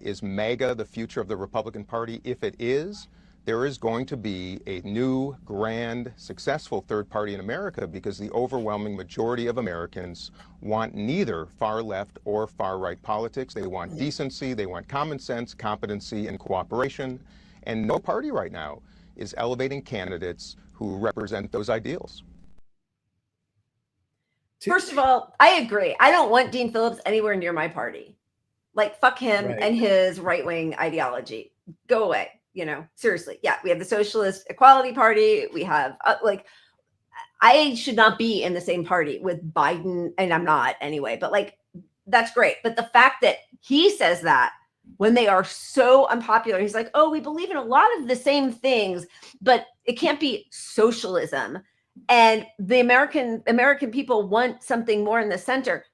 Is MAGA the future of the Republican Party? If it is, there is going to be a new, grand, successful third party in America because the overwhelming majority of Americans want neither far left or far right politics. They want decency, they want common sense, competency, and cooperation. And no party right now is elevating candidates who represent those ideals. First of all, I agree. I don't want Dean Phillips anywhere near my party. Like, fuck him and his right-wing ideology. Go away. You know, seriously. Yeah, we have the Socialist Equality Party. We have, I should not be in the same party with Biden, and I'm not anyway, but like, that's great. But the fact that he says that when they are so unpopular, he's like, oh, we believe in a lot of the same things, but it can't be socialism. And the American people want something more in the center.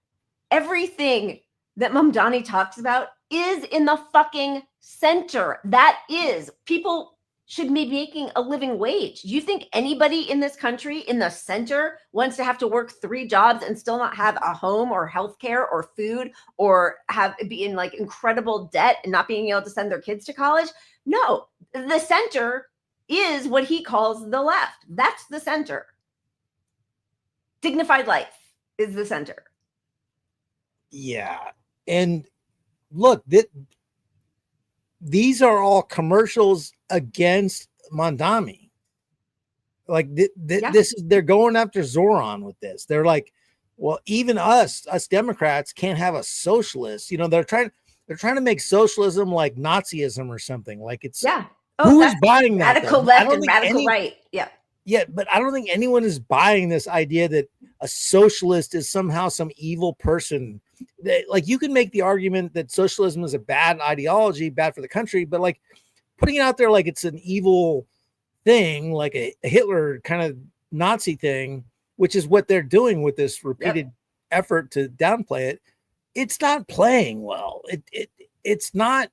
Everything that Mamdani talks about is in the fucking center. That is, people should be making a living wage. Do you think anybody in this country in the center wants to have to work 3 jobs and still not have a home or healthcare or food or be in like incredible debt and not being able to send their kids to college? No, the center is what he calls the left. That's the center. Dignified life is the center. Yeah. And look, these are all commercials against Mamdani. Like this is, they're going after Zoran with this. They're like, well, even us Democrats can't have a socialist. You know, they're trying to make socialism like Nazism or something. Like it's who is buying that? Radical left and radical right. Yeah. Yeah, but I don't think anyone is buying this idea that a socialist is somehow some evil person. Like, you can make the argument that socialism is a bad ideology, bad for the country, but like putting it out there like it's an evil thing, like a Hitler kind of Nazi thing, which is what they're doing with this repeated effort to downplay it. It's not playing well. It's not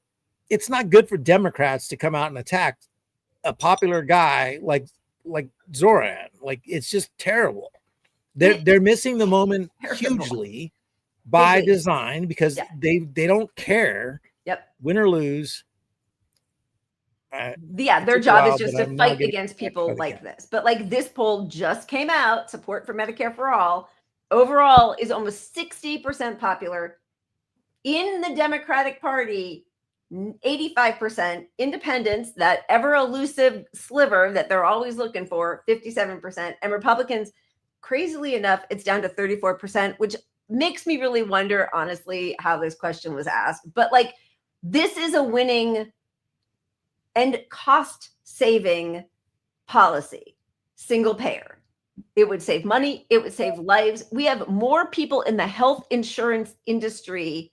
good for Democrats to come out and attack a popular guy like Zoran. Like, it's just terrible. They're missing the moment hugely by design because they don't care. Win or lose. Their job is just to fight against people like this. But like, this poll just came out, support for Medicare for all overall is almost 60% popular. In the Democratic Party, 85%, independents, that ever elusive sliver that they're always looking for, 57%, and Republicans, crazily enough, it's down to 34%, which makes me really wonder, honestly, how this question was asked. But like, this is a winning and cost-saving policy, single payer. It would save money. It would save lives. We have more people in the health insurance industry,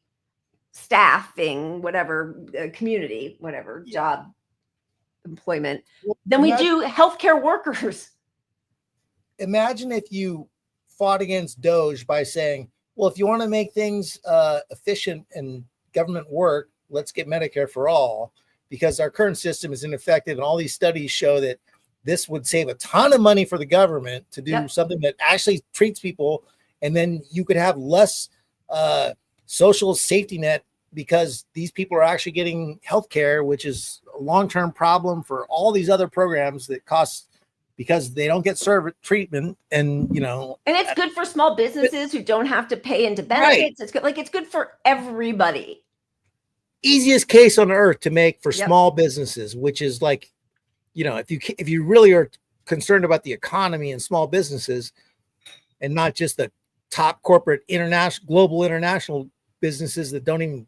staffing, whatever, community, whatever, job, employment, than we do healthcare workers. Imagine if you fought against Doge by saying, well, if you want to make things efficient and government work, let's get Medicare for all, because our current system is ineffective. And all these studies show that this would save a ton of money for the government to do something that actually treats people. And then you could have less social safety net because these people are actually getting health care, which is a long-term problem for all these other programs that cost because they don't get treatment. And, you know, and it's good for small businesses who don't have to pay into benefits. It's good. Like, it's good for everybody. Easiest case on earth to make for small businesses, which is like, you know, if you really are concerned about the economy and small businesses and not just the top corporate global international businesses that don't even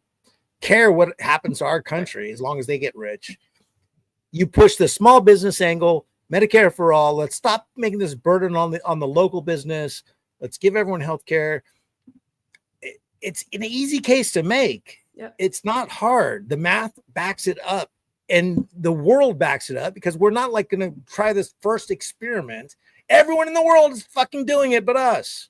care what happens to our country as long as they get rich, you push the small business angle, Medicare for all. Let's stop making this burden on the local business. Let's give everyone health care. It's an easy case to make. It's not hard. The math backs it up and the world backs it up, because we're not like going to try this first experiment. Everyone in the world is fucking doing it but us.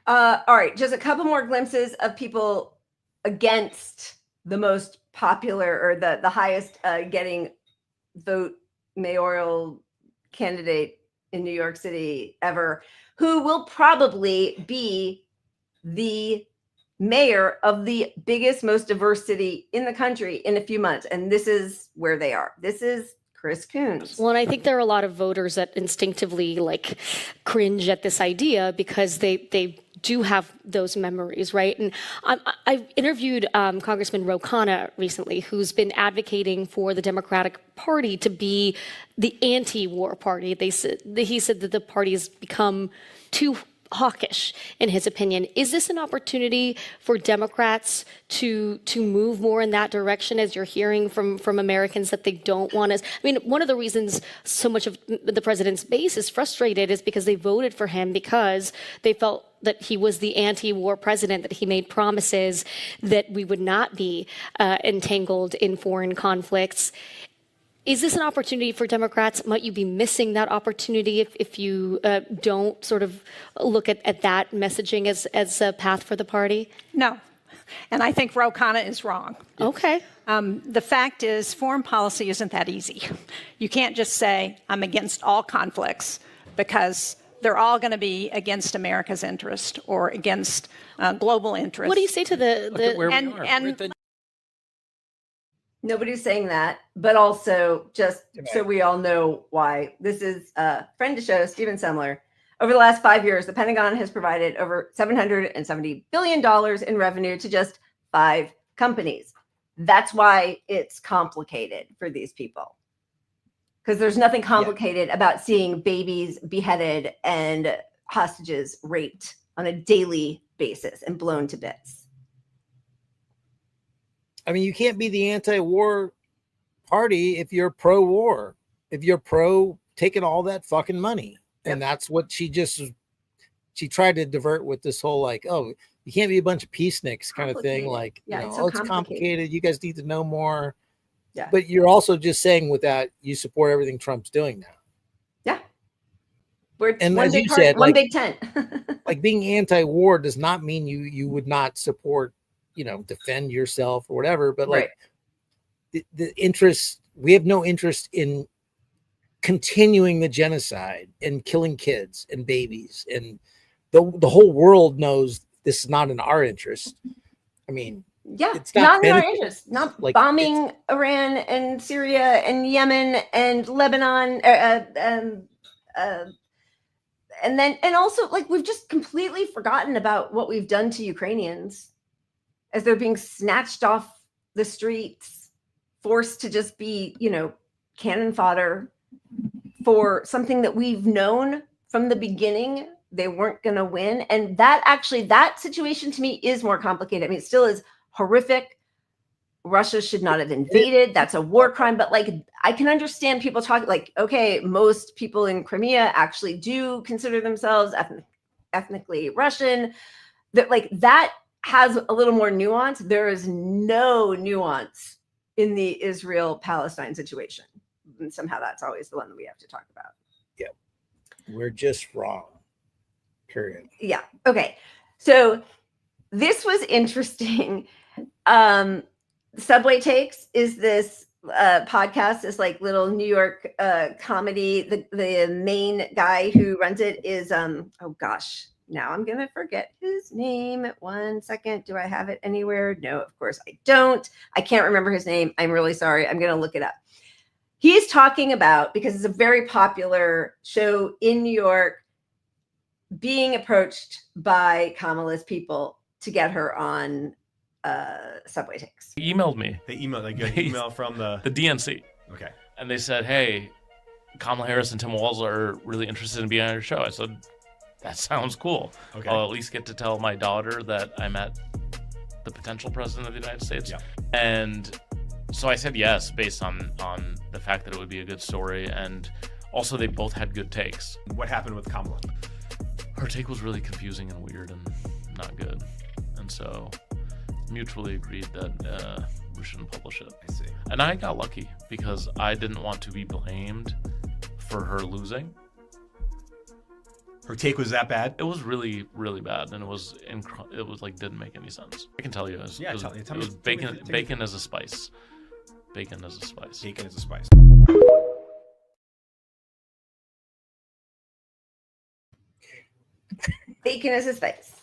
All right, just a couple more glimpses of people against the most popular or the highest getting vote mayoral candidate in New York City ever, who will probably be the mayor of the biggest, most diverse city in the country in a few months. And this is where they are. This is Chris Coons. Well, and I think there are a lot of voters that instinctively like cringe at this idea because they do have those memories, right? And I interviewed Congressman Ro Khanna recently, who's been advocating for the Democratic Party to be the anti-war party. He said that the party has become too hawkish, in his opinion. Is this an opportunity for Democrats to move more in that direction, as you're hearing from Americans that they don't want us? I mean, one of the reasons so much of the president's base is frustrated is because they voted for him because they felt that he was the anti-war president, that he made promises that we would not be entangled in foreign conflicts. Is this an opportunity for Democrats? Might you be missing that opportunity if you don't sort of look at that messaging as a path for the party? No. And I think Ro Khanna is wrong. Okay. The fact is, foreign policy isn't that easy. You can't just say, I'm against all conflicts, because they're all going to be against America's interest or against global interest. What do you say to the Nobody's saying that, but also just so we all know why. This is a friend to show, Stephen Semler. Over the last 5 years, the Pentagon has provided over $770 billion in revenue to just 5 companies. That's why it's complicated for these people. Because there's nothing complicated about seeing babies beheaded and hostages raped on a daily basis and blown to bits. I mean, you can't be the anti-war party if you're pro-war, if you're pro taking all that fucking money. And that's what she tried to divert with this whole like, oh, you can't be a bunch of peaceniks kind of thing. Like, yeah, it's complicated. You guys need to know more. Yeah. But you're also just saying with that, you support everything Trump's doing now. Yeah. We're and one as big you said, one like, big tent. like being anti-war does not mean you would not support, defend yourself or whatever, but like the interest, we have no interest in continuing the genocide and killing kids and babies. And the whole world knows this is not in our interest. I mean, yeah, it's not in our interest, not like bombing Iran and Syria and Yemen and Lebanon. And also like, we've just completely forgotten about what we've done to Ukrainians as they're being snatched off the streets, forced to just be, cannon fodder for something that we've known from the beginning they weren't going to win. And that situation to me is more complicated. I mean, it still is horrific. Russia should not have invaded. That's a war crime. But like, I can understand people talking like, okay, most people in Crimea actually do consider themselves ethnically Russian. That has a little more nuance. There is no nuance in the Israel-Palestine situation. And somehow that's always the one that we have to talk about. Yeah. We're just wrong. Period. Yeah. Okay. So this was interesting. Subway Takes is this podcast, this like little New York comedy. The main guy who runs it is oh gosh, now I'm gonna forget his name. 1 second. Do I have it anywhere? No, of course I don't. I can't remember his name. I'm really sorry. I'm gonna look it up. He's talking about, because it's a very popular show in New York, being approached by Kamala's people to get her on Subway Takes. He emailed me. They emailed, like an email from the DNC. Okay. And they said, hey, Kamala Harris and Tim Walz are really interested in being on your show. I said, that sounds cool. Okay. I'll at least get to tell my daughter that I met the potential president of the United States. Yeah. And so I said yes, based on the fact that it would be a good story. And also they both had good takes. What happened with Kamala? Her take was really confusing and weird and not good. And so mutually agreed that we shouldn't publish it. I see. And I got lucky because I didn't want to be blamed for her losing. Her take was that bad? It was really, really bad, and it was like didn't make any sense. I can tell you, it was bacon as a spice. Bacon as a spice. Bacon as a spice. bacon is his face.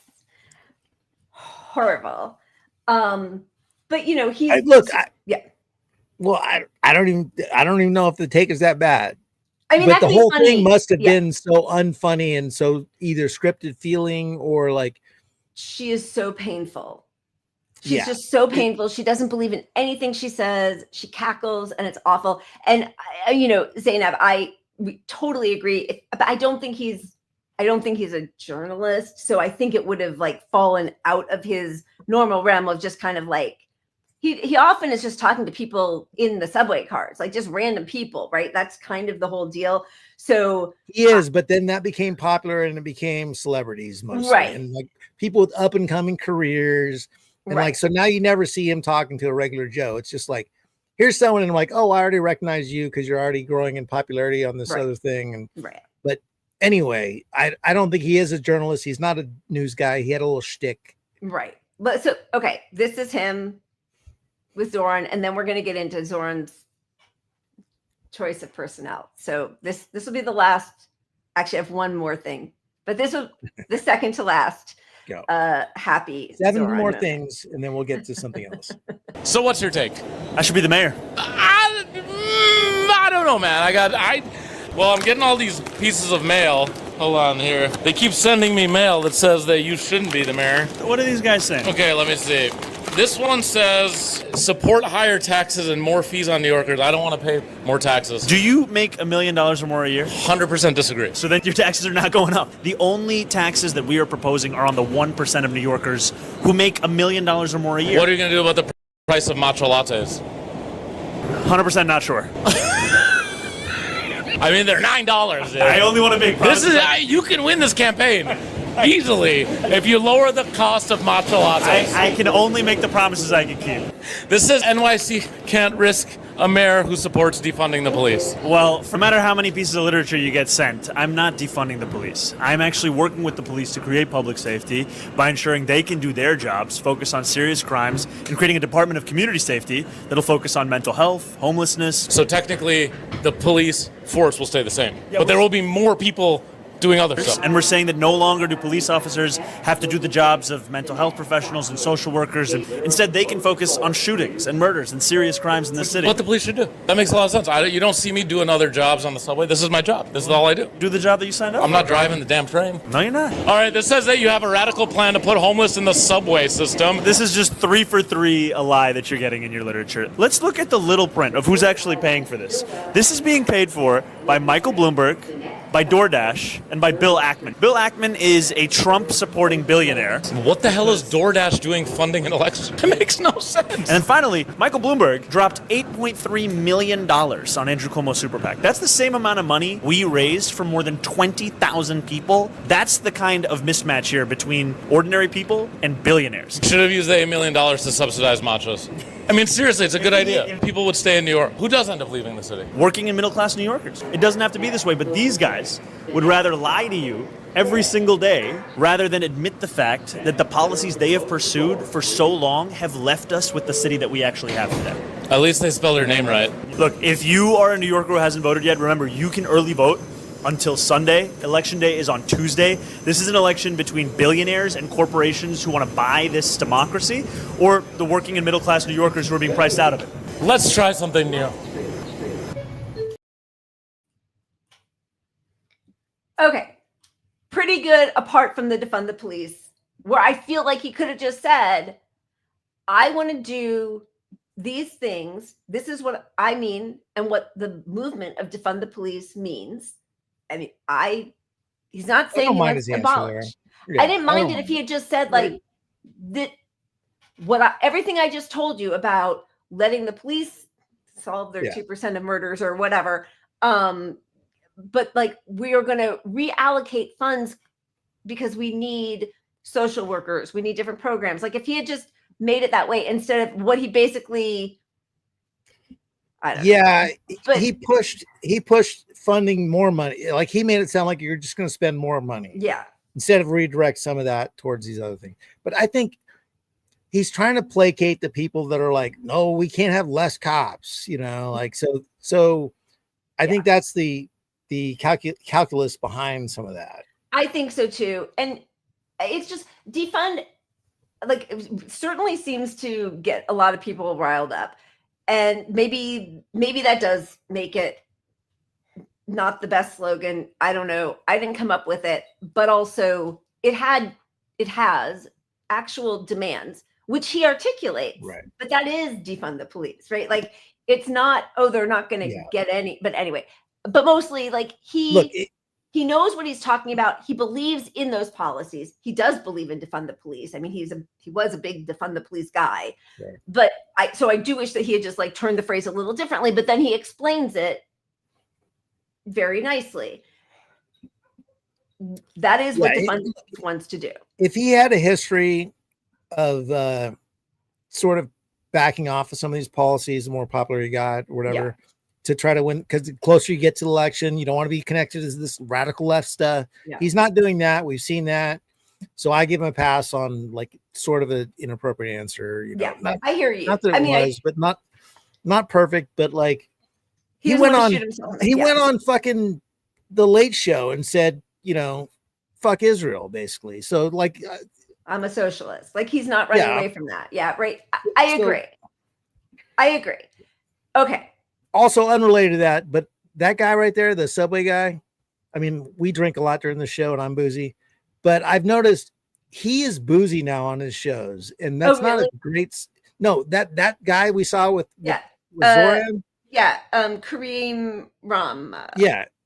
Horrible. But you know, he's Well, I don't even know if the take is that bad. I mean, but that the could be whole funny. thing must have been so unfunny and so either scripted feeling or like she is so painful. She's Yeah. just so painful. She doesn't believe in anything she says. She cackles and it's awful. And you know, Zainab, we totally agree. But I don't think he's a journalist. So I think it would have like fallen out of his normal realm of just kind of like he often is just talking to people in the subway cars, like just random people, right? That's kind of the whole deal. So he is, but then that became popular and it became celebrities mostly, Right. and like people with up and coming careers, and Right. like so now you never see him talking to a regular Joe. It's just like here's someone, and I'm like, oh, I already recognize you because you're already growing in popularity on this Right. other thing, and Right. but anyway, I don't think he is a journalist. He's not a news guy. He had a little shtick. Right. But so, okay, this is him with Zoran, and then we're going to get into Zoran's choice of personnel. So this will be the last. Actually, I have one more thing, but this was the second to last. Go. Happy 7 Zoran more moment. things, and then we'll get to something else. So what's your take? I should be the mayor. I don't know, man. I'm getting all these pieces of mail. Hold on here. They keep sending me mail that says that you shouldn't be the mayor. What are these guys saying? Okay, let me see. This one says support higher taxes and more fees on New Yorkers. I don't want to pay more taxes. Do you make $1 million or more a year? 100% disagree. So then your taxes are not going up. The only taxes that we are proposing are on the 1% of New Yorkers who make $1 million or more a year. What are you going to do about the price of matcha lattes? 100% not sure. I mean, they're $9. Dude. I only want to make promises. You can win this campaign easily if you lower the cost of matcha lattes. I can only make the promises I can keep. This says NYC can't risk a mayor who supports defunding the police. Well, no matter how many pieces of literature you get sent, I'm not defunding the police. I'm actually working with the police to create public safety by ensuring they can do their jobs, focus on serious crimes, and creating a department of community safety that'll focus on mental health, homelessness. So technically, the police force will stay the same, but there will be more people doing other stuff. And we're saying that no longer do police officers have to do the jobs of mental health professionals and social workers, and instead they can focus on shootings and murders and serious crimes in the city. What the police should do. That makes a lot of sense. You don't see me doing other jobs on the subway. This is my job. This is all I do. Do the job that you signed up I'm for. not driving the damn train. No, you're not. All right, this says that you have a radical plan to put homeless in the subway system. This is just 3 for 3 a lie that you're getting in your literature. Let's look at the little print of who's actually paying for this. This is being paid for by Michael Bloomberg, by DoorDash, and by Bill Ackman. Bill Ackman is a Trump-supporting billionaire. What the hell is DoorDash doing funding an election? It makes no sense. And then finally, Michael Bloomberg dropped $8.3 million on Andrew Cuomo's super PAC. That's the same amount of money we raised for more than 20,000 people. That's the kind of mismatch here between ordinary people and billionaires. Should have used the $8 million to subsidize machos. I mean, seriously, it's a good idea. People would stay in New York. Who does end up leaving the city? Working in middle-class New Yorkers. It doesn't have to be this way, but these guys would rather lie to you every single day rather than admit the fact that the policies they have pursued for so long have left us with the city that we actually have today. At least they spelled her name right. Look, if you are a New Yorker who hasn't voted yet, remember, you can early vote until Sunday. Election day is on Tuesday. This is an election between billionaires and corporations who want to buy this democracy, or the working and middle-class New Yorkers who are being priced out of it. Let's try something new. Okay. Pretty good apart from the defund the police, where I feel like he could have just said, I want to do these things. This is what I mean and what the movement of defund the police means. I mean, he's not saying he wants to abolish. I didn't mind it if he had just said like that. Everything I just told you about letting the police solve their 2% of murders or whatever. But like we are going to reallocate funds because we need social workers. We need different programs. Like if he had just made it that way instead of what he basically. I don't know. But he pushed funding more money. Like he made it sound like you're just going to spend more money. Yeah. Instead of redirect some of that towards these other things. But I think he's trying to placate the people that are like, no, we can't have less cops, like, so I think that's the calculus behind some of that. I think so too. And it's just defund, like, it certainly seems to get a lot of people riled up. And maybe that does make it not the best slogan. I don't know. I didn't come up with it, but also it has actual demands, which he articulates. Right. But that is defund the police, right? Like, it's not, oh, they're not going to get any, but anyway, but mostly like he knows what he's talking about. He believes in those policies. He does believe in defund the police. I mean, he was a big defund the police guy, but I do wish that he had just like turned the phrase a little differently, but then he explains it very nicely. That is what defund the police wants to do. If he had a history of sort of backing off of some of these policies, the more popular you got or whatever, to try to win, because the closer you get to the election, you don't want to be connected to this radical left stuff. He's not doing that. We've seen that. So I give him a pass on like sort of an inappropriate answer. You know, I hear you. Not that it was, but not perfect, but like he went on fucking the Late Show and said, you know, fuck Israel, basically. So like, I'm a socialist. Like, he's not running away from that. Yeah, right. I agree. I agree. Okay. Also unrelated to that, but that guy right there, the Subway guy, I mean, we drink a lot during the show and I'm boozy, but I've noticed he is boozy now on his shows. And that's not a great, no, that guy we saw with Zoran. Kareem Ram.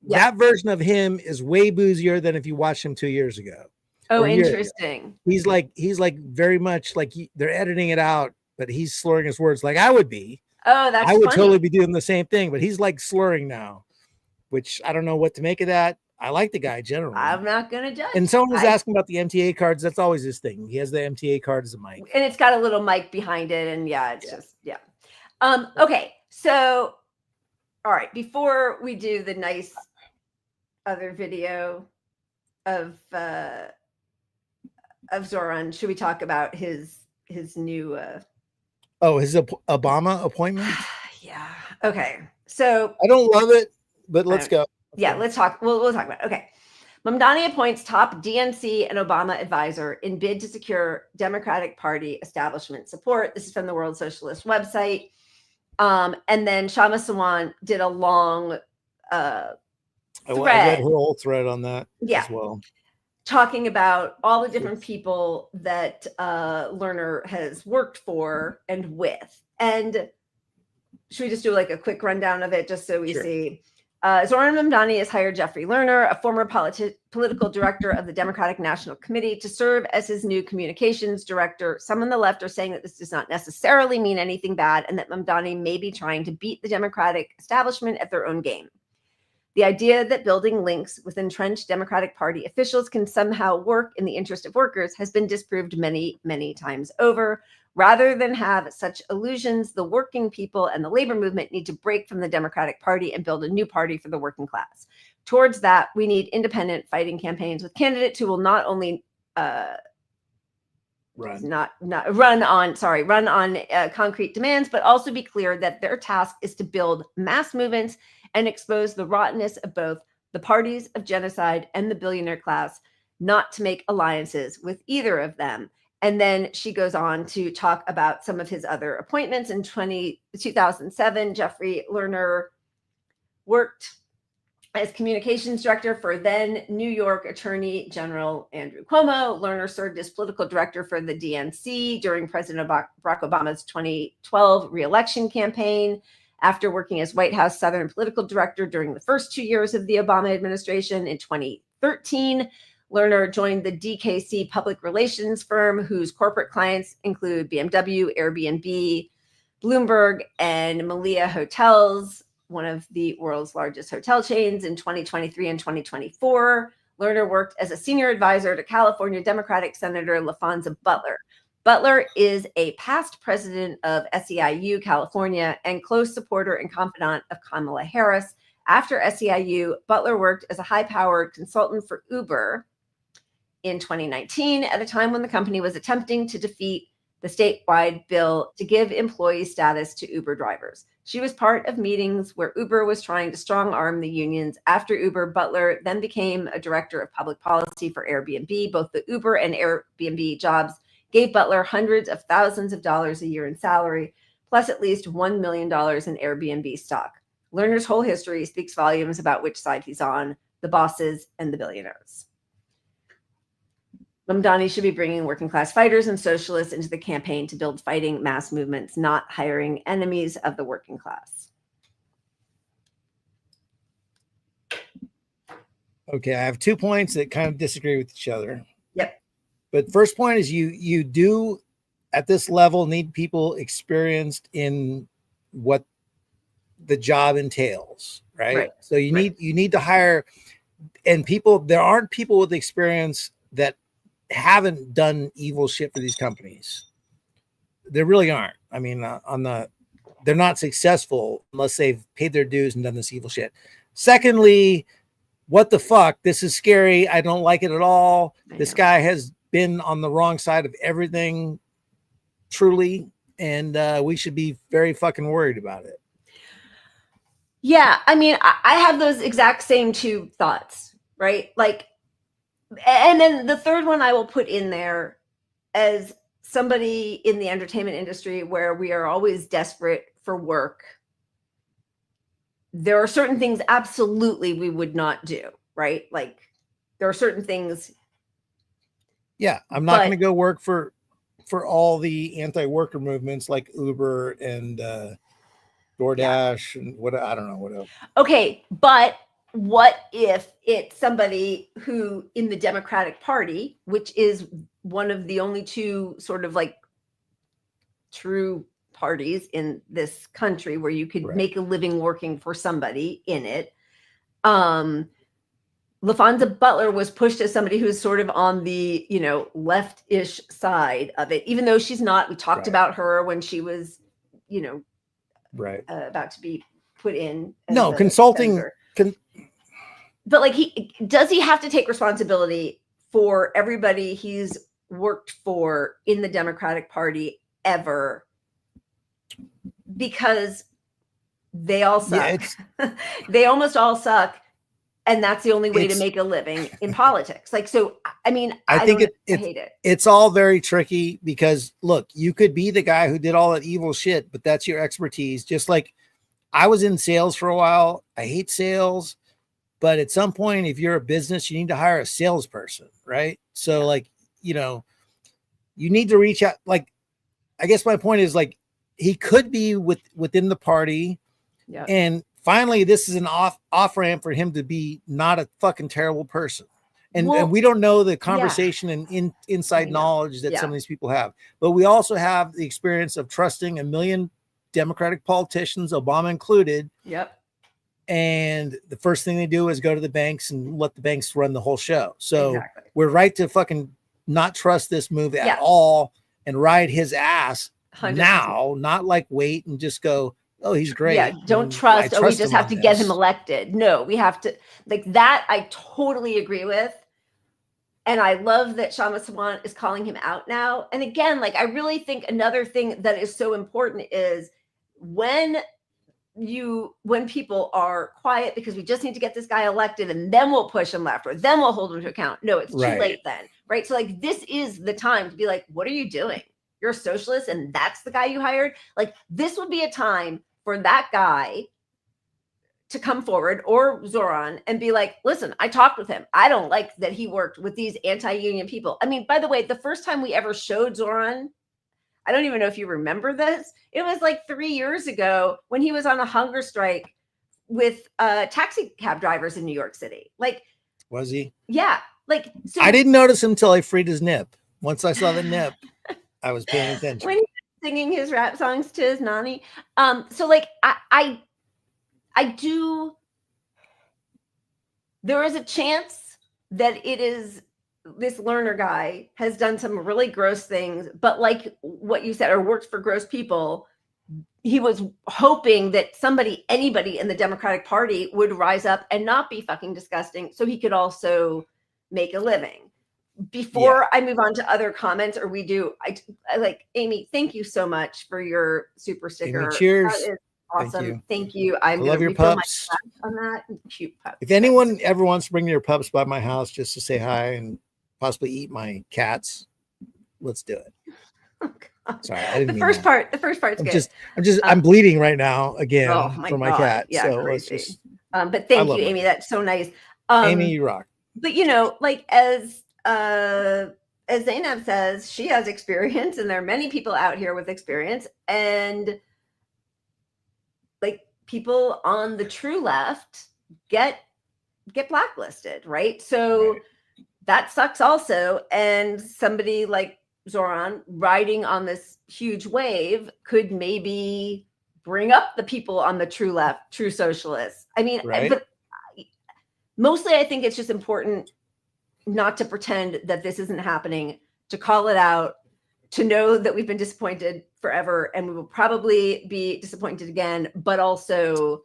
That version of him is way boozier than if you watched him 2 years ago. Oh, interesting. He's like very much like they're editing it out, but he's slurring his words like I would be. Oh, that's I would funny. totally be doing the same thing, but he's like slurring now, which I don't know what to make of that. I like the guy generally. I'm not going to judge. And someone was asking about the MTA cards. That's always his thing. He has the MTA card as a mic. And it's got a little mic behind it. And it's just, okay. So, all right. Before we do the nice other video of Zoran, should we talk about his new his Obama appointment? Okay. So I don't love it, but let's go. Let's talk. We'll talk about it. Okay. Mamdani appoints top DNC and Obama advisor in bid to secure Democratic Party establishment support. This is from the World Socialist website. And then Shama Sawan did a long I read her whole thread on that as well, talking about all the different people that Lerner has worked for and with. And should we just do like a quick rundown of it just so we see? Zoran Mamdani has hired Jeffrey Lerner, a former political director of the Democratic National Committee, to serve as his new communications director. Some on the left are saying that this does not necessarily mean anything bad and that Mamdani may be trying to beat the Democratic establishment at their own game. The idea that building links with entrenched Democratic Party officials can somehow work in the interest of workers has been disproved many, many times over. Rather than have such illusions, the working people and the labor movement need to break from the Democratic Party and build a new party for the working class. Towards that, we need independent fighting campaigns with candidates who will not only run on concrete demands, but also be clear that their task is to build mass movements and expose the rottenness of both the parties of genocide and the billionaire class, not to make alliances with either of them. And then she goes on to talk about some of his other appointments. In 2007, Jeffrey Lerner worked as communications director for then New York Attorney General Andrew Cuomo. Lerner served as political director for the DNC during President Barack Obama's 2012 re-election campaign. After working as White House Southern political director during the first 2 years of the Obama administration in 2013, Lerner joined the DKC public relations firm, whose corporate clients include BMW, Airbnb, Bloomberg, and Malia Hotels, one of the world's largest hotel chains. In 2023 and 2024, Lerner worked as a senior advisor to California Democratic Senator LaFonza Butler. Butler is a past president of SEIU California and close supporter and confidant of Kamala Harris. After SEIU, Butler worked as a high-powered consultant for Uber in 2019, at a time when the company was attempting to defeat the statewide bill to give employee status to Uber drivers. She was part of meetings where Uber was trying to strong arm the unions. After Uber, Butler then became a director of public policy for Airbnb. Both the Uber and Airbnb jobs gave Butler hundreds of thousands of dollars a year in salary, plus at least $1 million in Airbnb stock. Lerner's whole history speaks volumes about which side he's on, the bosses and the billionaires. Mamdani should be bringing working class fighters and socialists into the campaign to build fighting mass movements, not hiring enemies of the working class. Okay, I have 2 points that kind of disagree with each other. Yep. But first point is you do at this level need people experienced in what the job entails, right? So you need to hire, and there aren't people with experience that haven't done evil shit for these companies. There really aren't. I mean, they're not successful unless they've paid their dues and done this evil shit. Secondly, what the fuck? This is scary. I don't like it at all. This guy has been on the wrong side of everything, truly, and we should be very fucking worried about it. Yeah, I mean, I have those exact same 2 thoughts, right? Like, and then the third one I will put in there as somebody in the entertainment industry where we are always desperate for work. There are certain things absolutely we would not do, right? Like there are certain things. Yeah, I'm not going to go work for all the anti-worker movements like Uber and DoorDash and what, I don't know what else. Okay, but what if it's somebody who in the Democratic Party, which is one of the only 2 sort of like true parties in this country where you could make a living working for somebody in it. LaFonza Butler was pushed as somebody who's sort of on the, left-ish side of it, even though she's not. We talked about her when she was, about to be put in. No, consulting. But like does he have to take responsibility for everybody he's worked for in the Democratic Party ever? Because they all suck. Yeah, they almost all suck. And that's the only way to make a living in politics. Like, so, I mean, I hate it. It's all very tricky because look, you could be the guy who did all that evil shit, but that's your expertise. Just like I was in sales for a while. I hate sales. But at some point, if you're a business, you need to hire a salesperson, right? So like, you need to reach out. Like, I guess my point is like, he could be within the party. Yeah. And finally, this is an off ramp for him to be not a fucking terrible person. And we don't know the conversation and inside knowledge that some of these people have. But we also have the experience of trusting 1 million Democratic politicians, Obama included. Yep. And the first thing they do is go to the banks and let the banks run the whole show. So we're right to fucking not trust this move at all and ride his ass 100%. Now, not like wait and just go, oh, he's great. Yeah, don't trust. We just have to get him elected. No, we have to, like that. I totally agree with. And I love that Shama Sawant is calling him out now. And again, like I really think another thing that is so important is when people are quiet because we just need to get this guy elected and then we'll push him left or then we'll hold him to account. No, it's too late then, right? So like this is the time to be like, what are you doing? You're a socialist and that's the guy you hired. Like this would be a time for that guy to come forward or Zoran and be like, listen, I talked with him. I don't like that he worked with these anti-union people. I mean, by the way, the first time we ever showed Zoran, I don't even know if you remember this. It was like 3 years ago when he was on a hunger strike with taxi cab drivers in New York City. Like, was he? Yeah. Like, so I didn't notice him until I freed his nip. Once I saw the nip, I was paying attention. When he was singing his rap songs to his nanny. So like, I do. There is a chance that it is. This Lerner guy has done some really gross things, but like what you said, or works for gross people, he was hoping that anybody in the Democratic Party would rise up and not be fucking disgusting so he could also make a living. before I move on to other comments, or we do, I like Amy. Thank you so much for your super sticker. Amy, cheers. That is awesome. Thank you. I love your refill pups. my cup on that. Cute pups. If anyone ever wants to bring their pups by my house just to say hi and possibly eat my cats, let's do it. Sorry, I didn't The mean first that. part's good. I'm bleeding right now again Oh my God. cat. Yeah, so crazy. let's just. But thank love you, my Amy. That's so nice. Amy, you rock. But you know, like as Zainab says, she has experience, and there are many people out here with experience, and like people on the true left get blacklisted, right? So that sucks also. And somebody like Zoran riding on this huge wave could maybe bring up the people on the true left, true socialists. I mean, but mostly I think it's just important not to pretend that this isn't happening, to call it out, to know that we've been disappointed forever and we will probably be disappointed again, but also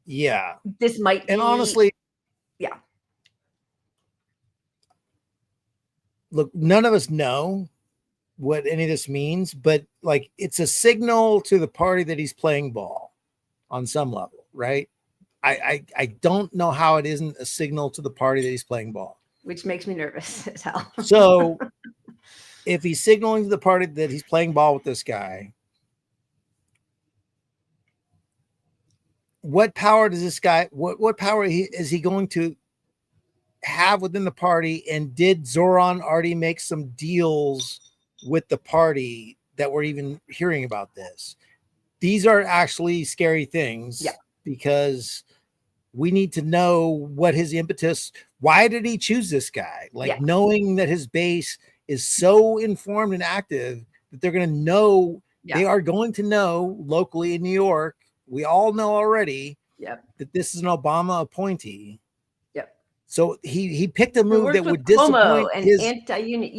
this might be, and honestly, look, none of us know what any of this means, but like it's a signal to the party that he's playing ball on some level, right? I don't know how it isn't a signal to the party that he's playing ball, which makes me nervous as hell. So if he's signaling to the party that he's playing ball with this guy, what power does this guy, what power is he going to have within the party? And did Zoran already make some deals with the party that we're even hearing about this? These are actually scary things because we need to know what his impetus, why did he choose this guy? Like knowing that his base is so informed and active that they're going to know, they are going to know locally in New York. We all know already that this is an Obama appointee. So he picked a move that would disappoint his anti-union.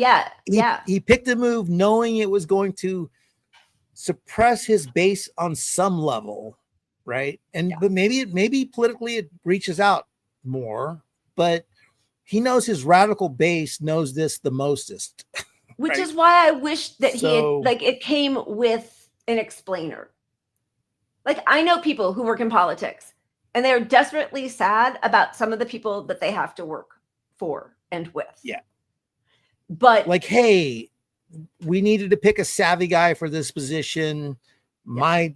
He picked a move knowing it was going to suppress his base on some level, right? And but maybe politically it reaches out more, but he knows his radical base knows this the mostest. Which is why I wish that he had, like, it came with an explainer. Like, I know people who work in politics and they're desperately sad about some of the people that they have to work for and with. But like, hey, we needed to pick a savvy guy for this position. My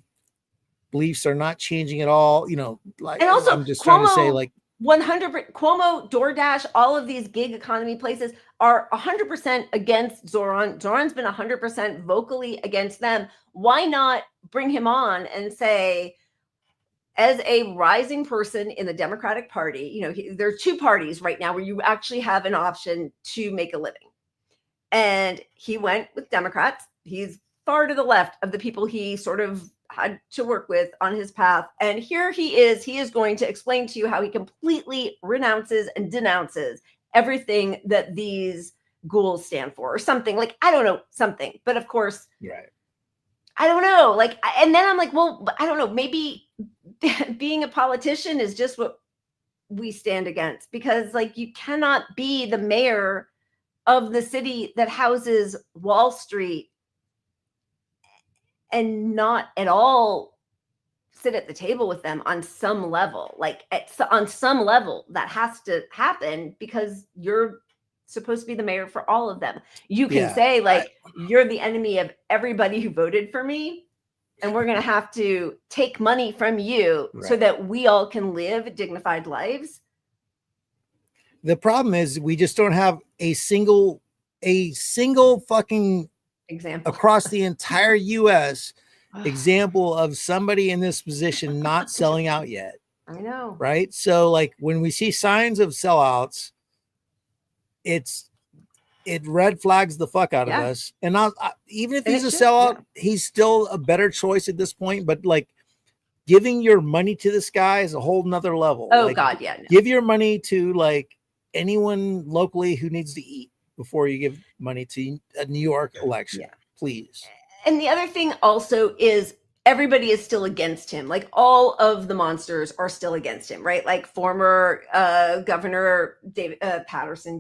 beliefs are not changing at all. You know, like, and also I'm just trying to say, like, 100% Cuomo, DoorDash, all of these gig economy places are 100% against Zoran. Zoran's been 100% vocally against them. Why not bring him on and say, as a rising person in the Democratic Party, you know, there are two parties right now where you actually have an option to make a living. And he went with Democrats. He's far to the left of the people he sort of had to work with on his path. And here he is going to explain to you how he completely renounces and denounces everything that these ghouls stand for, or something. Like, I don't know, something. But of course, I don't know. Like, and then I'm like, well, I don't know, maybe being a politician is just what we stand against, because like, you cannot be the mayor of the city that houses Wall Street and not at all sit at the table with them on some level. Like, on some level that has to happen, because you're supposed to be the mayor for all of them. You can say, like, you're the enemy of everybody who voted for me, and we're going to have to take money from you so that we all can live dignified lives. The problem is we just don't have a single fucking example across the entire US example of somebody in this position not selling out yet. I know. Right? So like, when we see signs of sellouts, it red flags the fuck out of us. And even if he's a sellout, he's still a better choice at this point. But like, giving your money to this guy is a whole nother level. Oh, like, God, yeah. No. Give your money to like anyone locally who needs to eat before you give money to a New York election, please. And the other thing also is, everybody is still against him. Like all of the monsters are still against him, right? Like former Governor David Patterson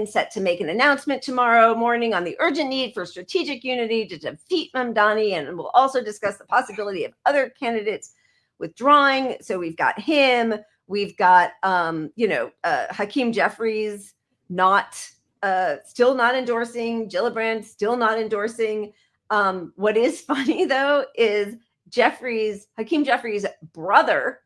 set to make an announcement tomorrow morning on the urgent need for strategic unity to defeat Mamdani, and we'll also discuss the possibility of other candidates withdrawing. So we've got him. We've got Hakeem Jeffries still not endorsing. Gillibrand still not endorsing. What is funny though is Hakeem Jeffries' brother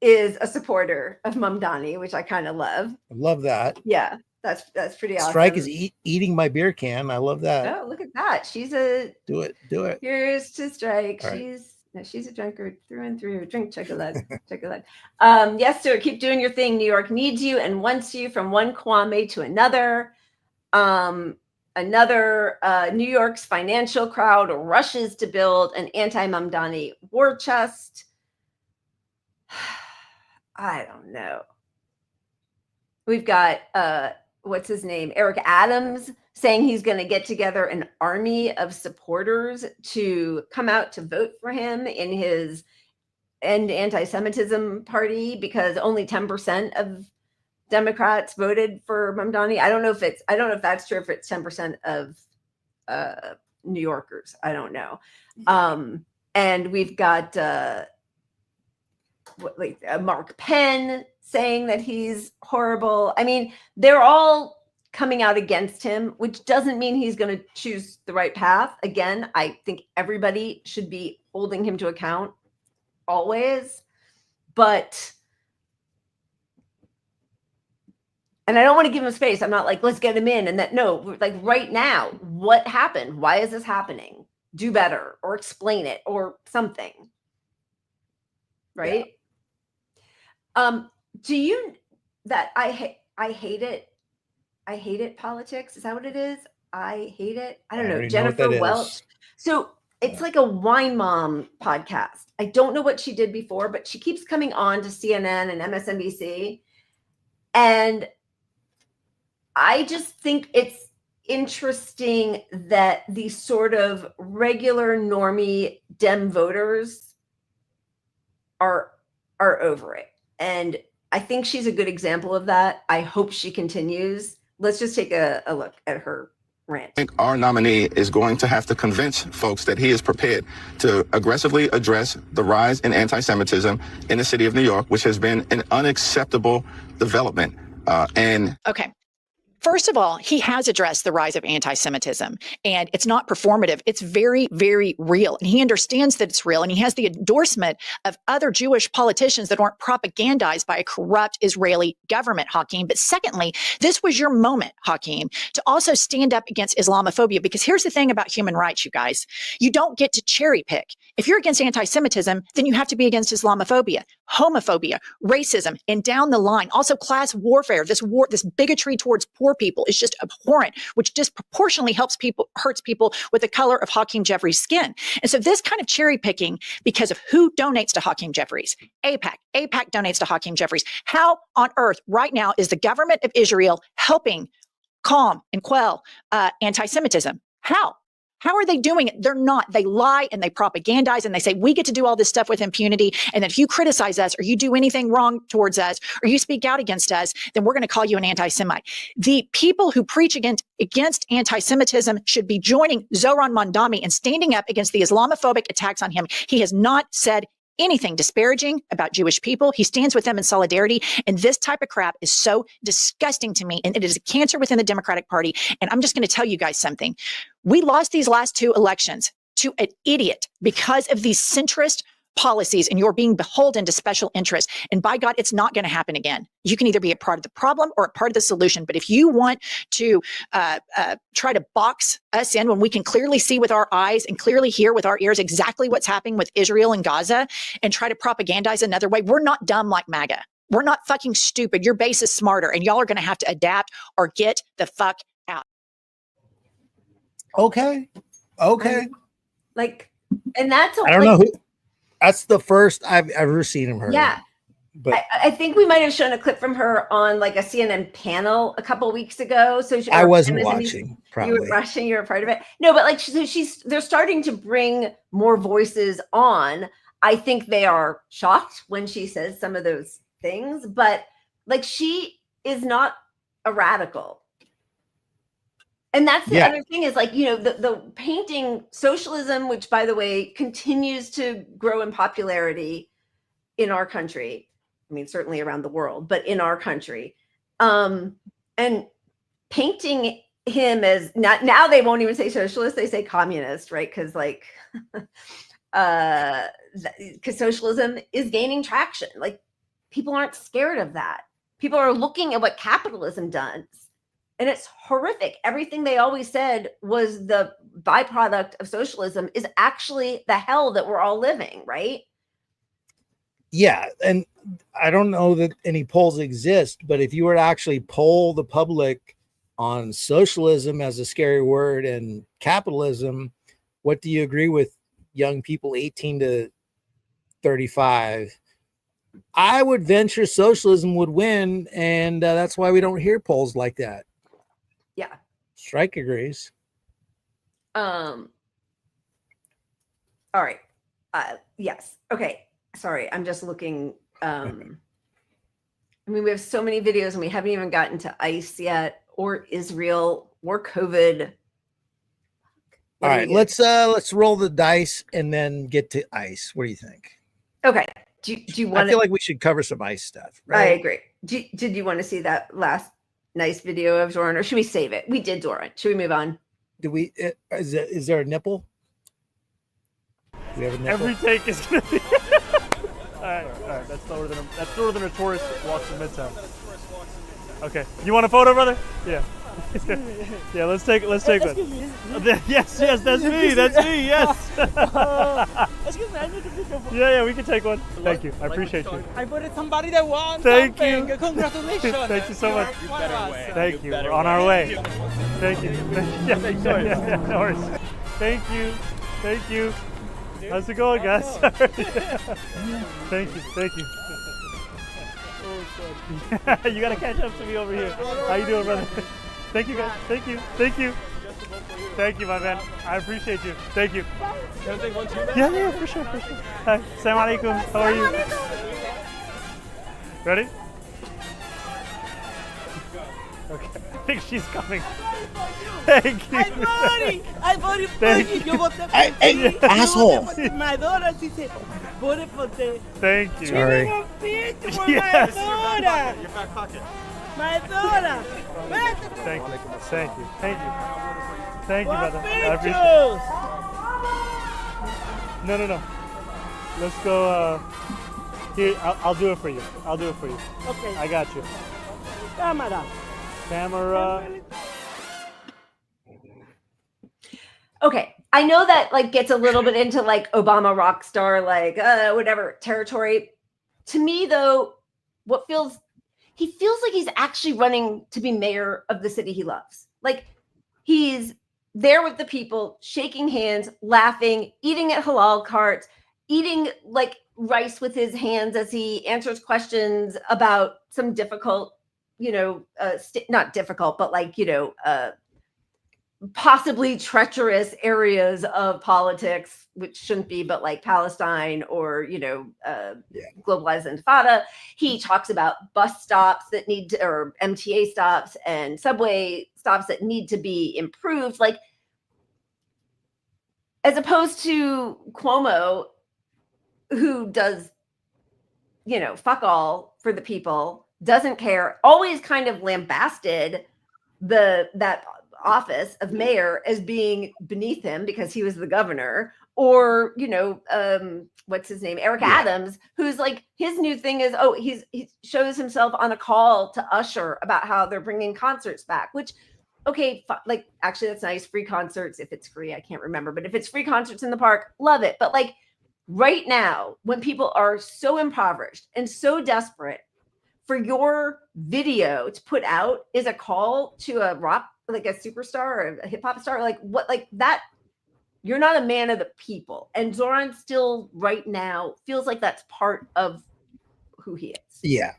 is a supporter of Mamdani, which I kind of love. I love that. Yeah, that's pretty awesome. Strike is eating my beer can. I love that. Oh, look at that. Do it. Here's to Strike. All right. She's a drunkard through and through. Drink chocolate. Yes, sir. Keep doing your thing. New York needs you and wants you from one Kwame to another. New York's financial crowd rushes to build an anti-Mamdani war chest. I don't know. We've got, what's his name? Eric Adams saying he's going to get together an army of supporters to come out to vote for him in his End Anti-Semitism party because only 10% of Democrats voted for Mamdani. I don't know if that's true, if it's 10% of New Yorkers. I don't know. And we've got Mark Penn saying that he's horrible. I mean, they're all coming out against him, which doesn't mean he's going to choose the right path. Again, I think everybody should be holding him to account always, and I don't want to give him space. I'm not like, let's get him in. And that, no, like right now, what happened? Why is this happening? Do better or explain it or something. Right? Yeah. Do you, that I hate it. I hate it politics. Is that what it is? I hate it. I don't know. Jennifer Welch. So it's like a wine mom podcast. I don't know what she did before, but she keeps coming on to CNN and MSNBC. And I just think it's interesting that these sort of regular normie Dem voters are over it. And I think she's a good example of that. I hope she continues. Let's just take a look at her rant. I think our nominee is going to have to convince folks that he is prepared to aggressively address the rise in anti-Semitism in the city of New York, which has been an unacceptable development. Okay. First of all, he has addressed the rise of anti-Semitism, and it's not performative. It's very, very real. And he understands that it's real. And he has the endorsement of other Jewish politicians that aren't propagandized by a corrupt Israeli government, Hakeem. But secondly, this was your moment, Hakeem, to also stand up against Islamophobia. Because here's the thing about human rights, you guys. You don't get to cherry pick. If you're against anti-Semitism, then you have to be against Islamophobia, homophobia, racism, and down the line. Also class warfare, this bigotry towards poor people is just abhorrent, which disproportionately hurts people with the color of Hakeem Jeffries' skin. And so this kind of cherry picking because of who donates to Hakeem Jeffries, AIPAC donates to Hakeem Jeffries. How on earth right now is the government of Israel helping calm and quell anti-Semitism? How are they doing it? They're not. They lie and they propagandize and they say, we get to do all this stuff with impunity. And that if you criticize us or you do anything wrong towards us or you speak out against us, then we're going to call you an anti-Semite. The people who preach against anti-Semitism should be joining Zoran Mamdani and standing up against the Islamophobic attacks on him. He has not said anything disparaging about Jewish people. He stands with them in solidarity. And this type of crap is so disgusting to me. And it is a cancer within the Democratic Party. And I'm just going to tell you guys something. We lost these last two elections to an idiot because of these centrist policies, and you're being beholden to special interests. And by God, it's not going to happen again. You can either be a part of the problem or a part of the solution. But if you want to try to box us in when we can clearly see with our eyes and clearly hear with our ears exactly what's happening with Israel and Gaza and try to propagandize another way, we're not dumb like MAGA. We're not fucking stupid. Your base is smarter, and y'all are going to have to adapt or get the fuck out. Okay. And that's I don't know who. That's the first I've ever seen him hurt. Yeah. But I think we might have shown a clip from her on like a CNN panel a couple weeks ago. So I wasn't watching. You were rushing. You were part of it. No, but like they're starting to bring more voices on. I think they are shocked when she says some of those things, but like she is not a radical. And that's the other thing is like, the painting socialism, which by the way, continues to grow in popularity in our country. I mean, certainly around the world, but in our country. And painting him as now they won't even say socialist, they say communist, right? Because like, because socialism is gaining traction. Like people aren't scared of that. People are looking at what capitalism does. And it's horrific. Everything they always said was the byproduct of socialism is actually the hell that we're all living, right? Yeah. And I don't know that any polls exist, but if you were to actually poll the public on socialism as a scary word and capitalism, what do you agree with young people 18 to 35? I would venture socialism would win. And that's why we don't hear polls like that. Yeah. Strike agrees. All right. Yes. Okay. Sorry. I'm just looking. I mean, we have so many videos and we haven't even gotten to ICE yet or Israel or COVID. All right. Let's roll the dice and then get to ICE. What do you think? Okay. Do you want I feel like we should cover some ICE stuff. Right? I agree. Did you want to see that last nice video of Zoran, or should we save it? We did Zoran. Should we move on? Do we? Is there a nipple? Do we have a nipple? Every take is gonna be. all right. That's slower than a tourist walks in Midtown. Okay. You want a photo, brother? Yeah. Yeah. Let's take one. Yes. That's me. Yes. Excuse me, I need to pick up. Yeah. We can take one. Thank you. I appreciate you. I voted somebody that won. Thank something. you. Congratulations. Thank you so much. Thank you. We're on our way. Thank you. Yeah. No worries. Thank you. How's it going, guys? Thank you. You gotta catch up to me over here. How you doing, brother? Thank you, guys. Thank you. Thank you, my man. I appreciate you. Thank you. Can I take one too? Yeah, for sure. Hi. Assalamu alaikum. How are you? Ready? Okay. I think she's coming. Thank you. I voted for you. You voted for Hey, asshole. My daughter, she said, voted for the. Thank you. Sorry. Yes. My daughter. Your back pocket. My daughter. Thank you. Thank you, brother. I appreciate it. No. Let's go. Here, I'll do it for you. Okay. I got you. Camera. Okay. I know that like gets a little bit into like Obama rock star, like whatever territory. To me, though, he feels like he's actually running to be mayor of the city he loves. Like he's there with the people, shaking hands, laughing, eating at halal carts, eating like rice with his hands as he answers questions about some difficult, not difficult, but like, possibly treacherous areas of politics, which shouldn't be, but like Palestine or, globalized intifada. He talks about bus stops that need to, or MTA stops and subway stops that need to be improved. Like, as opposed to Cuomo, who does, fuck all for the people, doesn't care, always kind of lambasted that office of mayor as being beneath him because he was the governor, or what's his name, Eric Adams, who's like, his new thing is, he shows himself on a call to Usher about how they're bringing concerts back, which, okay, like actually that's nice, free concerts, if it's free, I can't remember, but if it's free concerts in the park, love it. But like right now, when people are so impoverished and so desperate, for your video to put out is a call to a rock, like a superstar or a hip hop star, like what, like that, you're not a man of the people. And Zoran still right now feels like that's part of who he is. Yeah.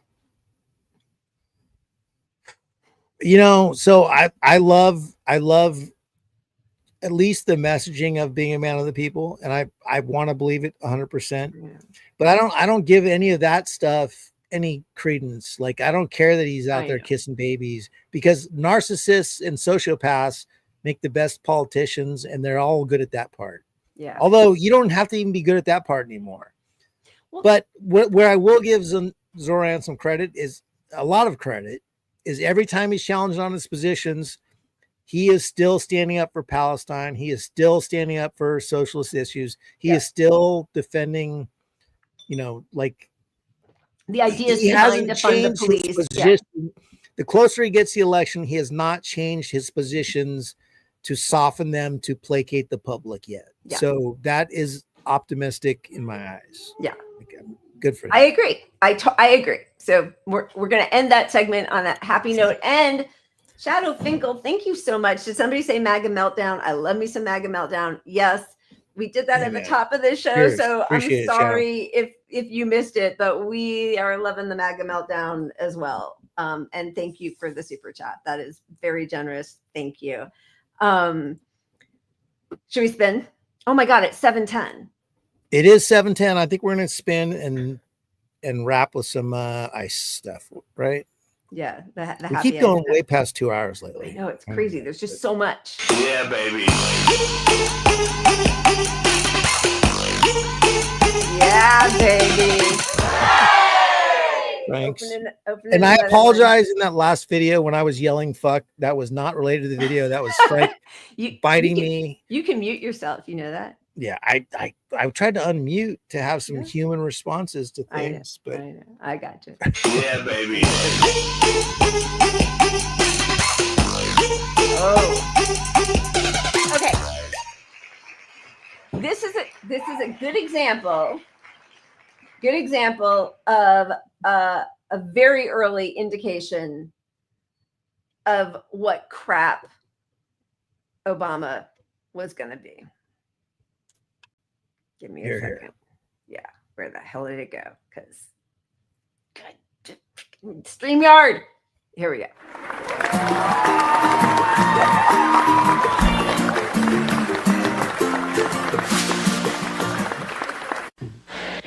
You know, so I love at least the messaging of being a man of the people, and I want to believe it 100%. Yeah. But I don't give any of that stuff any credence. Like, I don't care that he's out there kissing babies, because narcissists and sociopaths make the best politicians, and they're all good at that part. Yeah. Although you don't have to even be good at that part anymore. Well, but where I will give Zoran some credit, is a lot of credit, is every time he's challenged on his positions, he is still standing up for Palestine. He is still standing up for socialist issues. He is still defending, you know, like, the idea is he behind hasn't to fund the changed his police. position. The closer he gets to the election, he has not changed his positions to soften them to placate the public yet. Yeah. So that is optimistic in my eyes. Yeah. Good for him. I agree. I agree. So we're going to end that segment on a happy note. And Shadow Finkel, thank you so much. Did somebody say MAGA Meltdown? I love me some MAGA Meltdown. Yes, we did that at the top of the show. Cheers. So Appreciate I'm it, sorry if you missed it, but we are loving the MAGA Meltdown as well. And thank you for the super chat. That is very generous. Thank you. Should we spin? Oh my God, it's 7:10. It is 7:10. I think we're going to spin and wrap with some ice stuff, right? Yeah. The We happy keep going ending. way past 2 hours lately. I know, it's crazy. There's just so much. Yeah, baby. Yeah, baby. Thanks. Opening And I the apologize in that last video when I was yelling fuck. That was not related to the video. That was Frank biting me. You can mute yourself. You know that? Yeah, I tried to unmute to have some human responses to things, but I got you. Yeah, baby. Oh. Okay. This is a good example. Good example of a very early indication of what crap Obama was going to be. Give me a second. Yeah, where the hell did it go? Because StreamYard. Here we go.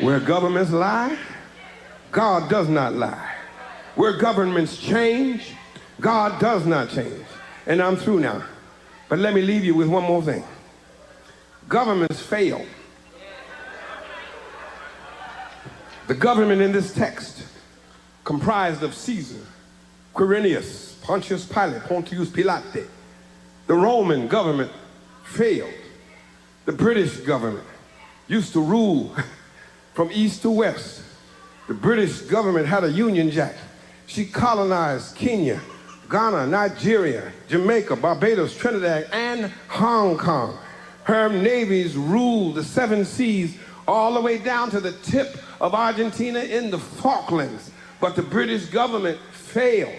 Where governments lie, God does not lie. Where governments change, God does not change. And I'm through now. But let me leave you with one more thing. Governments fail. The government in this text, comprised of Caesar, Quirinius, Pontius Pilate, Pontius Pilate. The Roman government failed. The British government used to rule from east to west. The British government had a Union Jack. She colonized Kenya, Ghana, Nigeria, Jamaica, Barbados, Trinidad, and Hong Kong. Her navies ruled the 7 seas all the way down to the tip of Argentina in the Falklands. But the British government failed.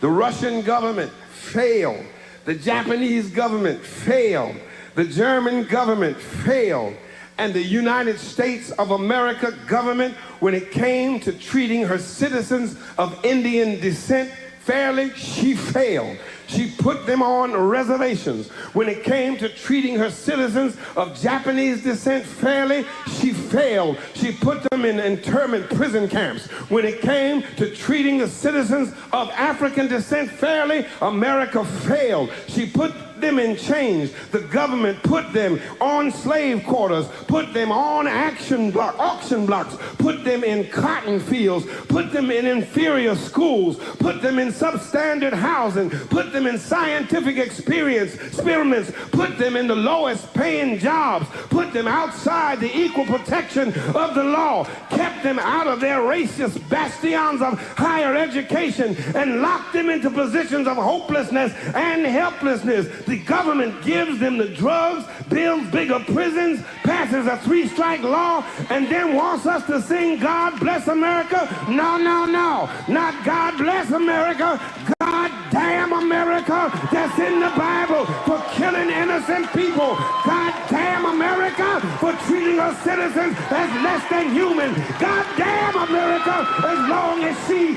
The Russian government failed. The Japanese government failed. The German government failed. And the United States of America government, when it came to treating her citizens of Indian descent fairly, she failed. She put them on reservations. When it came to treating her citizens of Japanese descent fairly, she failed. She put them in internment prison camps. When it came to treating the citizens of African descent fairly, America failed. She put them in chains. The government put them on slave quarters, put them on auction blocks, put them in cotton fields, put them in inferior schools, put them in substandard housing, put them in scientific experiments, put them in the lowest paying jobs, put them outside the equal protection of the law, kept them out of their racist bastions of higher education, and locked them into positions of hopelessness and helplessness. The government gives them the drugs, builds bigger prisons, passes a 3-strike law, and then wants us to sing God Bless America? No, no, no. Not God Bless America. God damn America that's in the Bible for killing innocent people. God damn America for treating us citizens as less than human. God damn America as long as she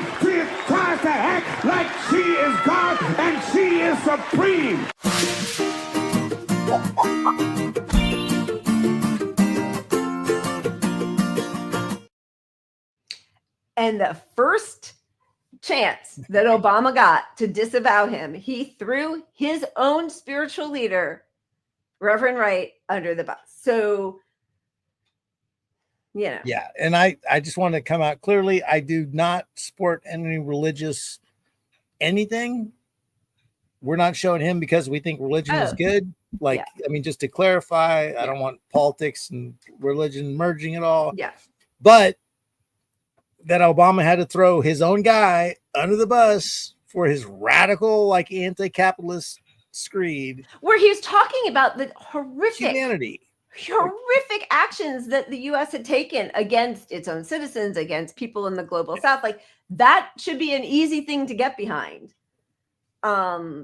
tries to act like she is God and she is supreme. And the first chance that Obama got to disavow him, he threw his own spiritual leader, Reverend Wright, under the bus. So, you know. Yeah. And I just want to come out clearly. I do not support any religious anything. We're not showing him because we think religion is good. Like, yeah. I mean, just to clarify, I don't want politics and religion merging at all. Yeah. But that Obama had to throw his own guy under the bus for his radical, like, anti-capitalist screed. Where he was talking about the horrific actions that the U.S. had taken against its own citizens, against people in the global South. Like, that should be an easy thing to get behind. Yeah,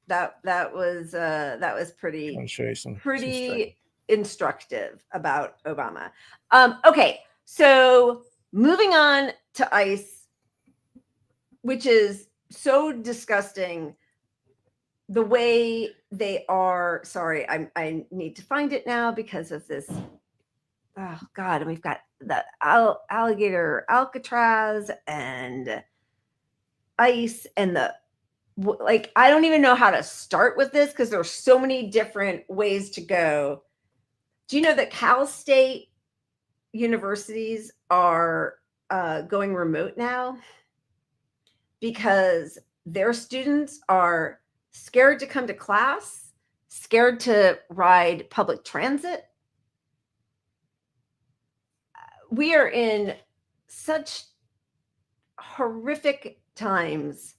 that was pretty instructive about Obama. Okay. So moving on to ICE, which is so disgusting, the way they are. Sorry, I need to find it now because of this. Oh God, and we've got the alligator Alcatraz and ICE and I don't even know how to start with this because there's so many different ways to go. Do you know that Cal State universities are going remote now because their students are scared to come to class, scared to ride public transit? We are in such horrific times.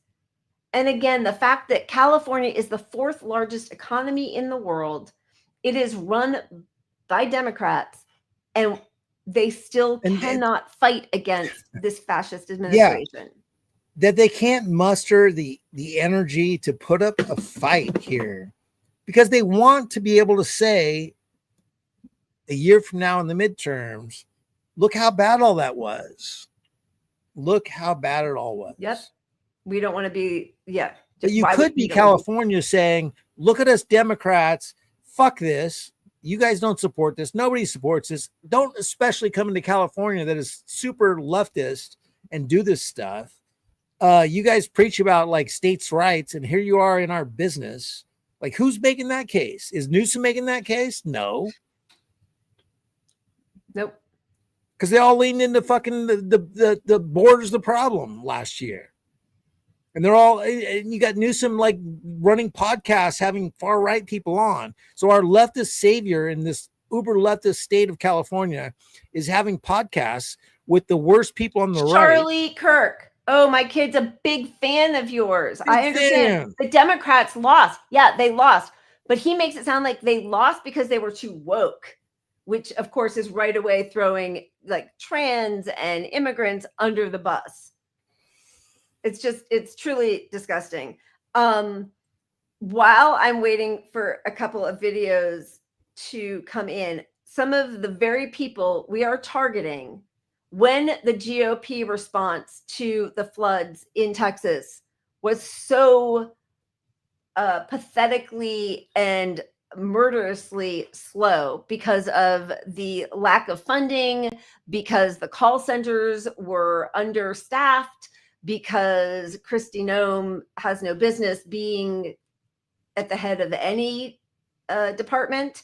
And again, the fact that California is the 4th largest economy in the world, it is run by Democrats, and they still cannot fight against this fascist administration. Yeah, that they can't muster the energy to put up a fight here because they want to be able to say a year from now in the midterms, look how bad all that was. Look how bad it all was. Yep. We don't want to be, But you could be California saying, look at us Democrats, fuck this. You guys don't support this. Nobody supports this. Don't especially come into California that is super leftist and do this stuff. You guys preach about like states' rights, and here you are in our business. Like, who's making that case? Is Newsom making that case? No. Nope. Because they all leaned into fucking the border's the problem last year. And they're all, and you got Newsom like running podcasts, having far right people on. So our leftist savior in this uber leftist state of California is having podcasts with the worst people on the right. Charlie Kirk. Oh, my kid's a big fan of yours. I understand. The Democrats lost. Yeah, they lost. But he makes it sound like they lost because they were too woke, which of course is right away throwing like trans and immigrants under the bus. It's truly disgusting. While I'm waiting for a couple of videos to come in, some of the very people we are targeting when the GOP response to the floods in Texas was so pathetically and murderously slow because of the lack of funding, because the call centers were understaffed, because Kristi Noem has no business being at the head of any department.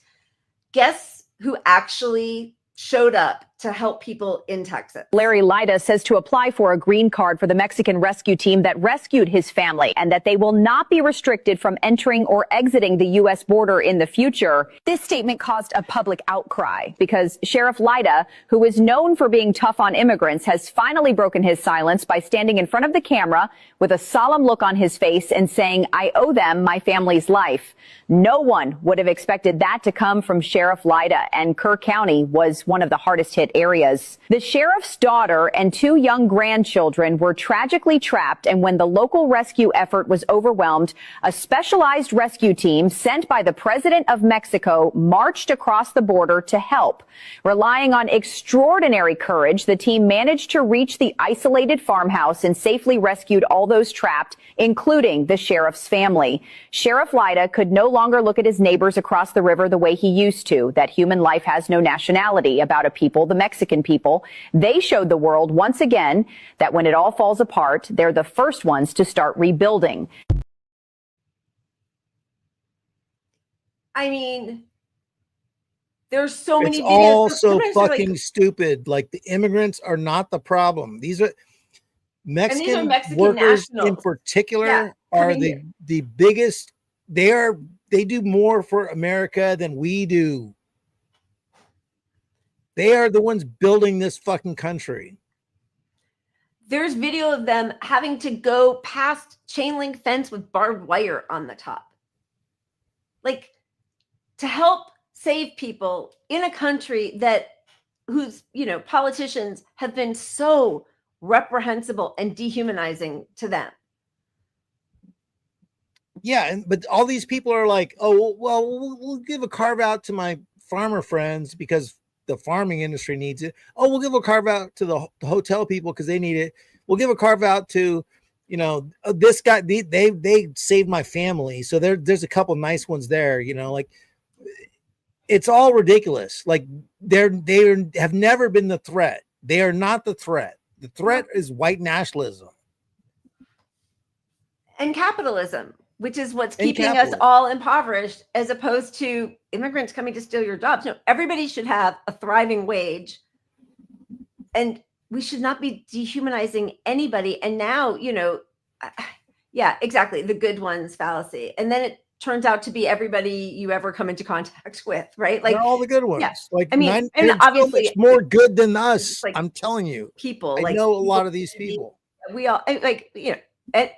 Guess who actually showed up to help people in Texas? Larry Lida says to apply for a green card for the Mexican rescue team that rescued his family and that they will not be restricted from entering or exiting the U.S. border in the future. This statement caused a public outcry because Sheriff Lida, who is known for being tough on immigrants, has finally broken his silence by standing in front of the camera with a solemn look on his face and saying, "I owe them my family's life." No one would have expected that to come from Sheriff Lida, and Kerr County was one of the hardest hit hit areas. The sheriff's daughter and 2 young grandchildren were tragically trapped, and when the local rescue effort was overwhelmed, a specialized rescue team sent by the president of Mexico marched across the border to help. Relying on extraordinary courage, the team managed to reach the isolated farmhouse and safely rescued all those trapped, including the sheriff's family. Sheriff Lyda could no longer look at his neighbors across the river the way he used to, that human life has no nationality. About a people, the Mexican people, they showed the world once again that when it all falls apart, they're the first ones to start rebuilding. I mean, there's so many it's videos. all so Sometimes they're fucking stupid. Like, the immigrants are not the problem. These are Mexican workers in nationals. particular are the biggest. They do more for America than we do. They are the ones building this fucking country. There's video of them having to go past chain link fence with barbed wire on the top. Like, to help save people in a country whose, politicians have been so reprehensible and dehumanizing to them. Yeah, but all these people are like, oh, well, we'll give a carve out to my farmer friends because the farming industry needs it. Oh, we'll give a carve out to the hotel people because they need it. We'll give a carve out to, this guy. They saved my family, so there's a couple nice ones there. Like, it's all ridiculous. Like, they have never been the threat. They are not the threat. The threat is white nationalism and capitalism, which is what's keeping us all impoverished, as opposed to immigrants coming to steal your jobs. No, everybody should have a thriving wage, and we should not be dehumanizing anybody. And now, yeah, exactly, the good ones fallacy. And then it turns out to be everybody you ever come into contact with, right? Like, they're all the good ones. Yeah. Like, I mean, and obviously so much more good than us. Like, I'm telling you, people. I know a lot of these people. We all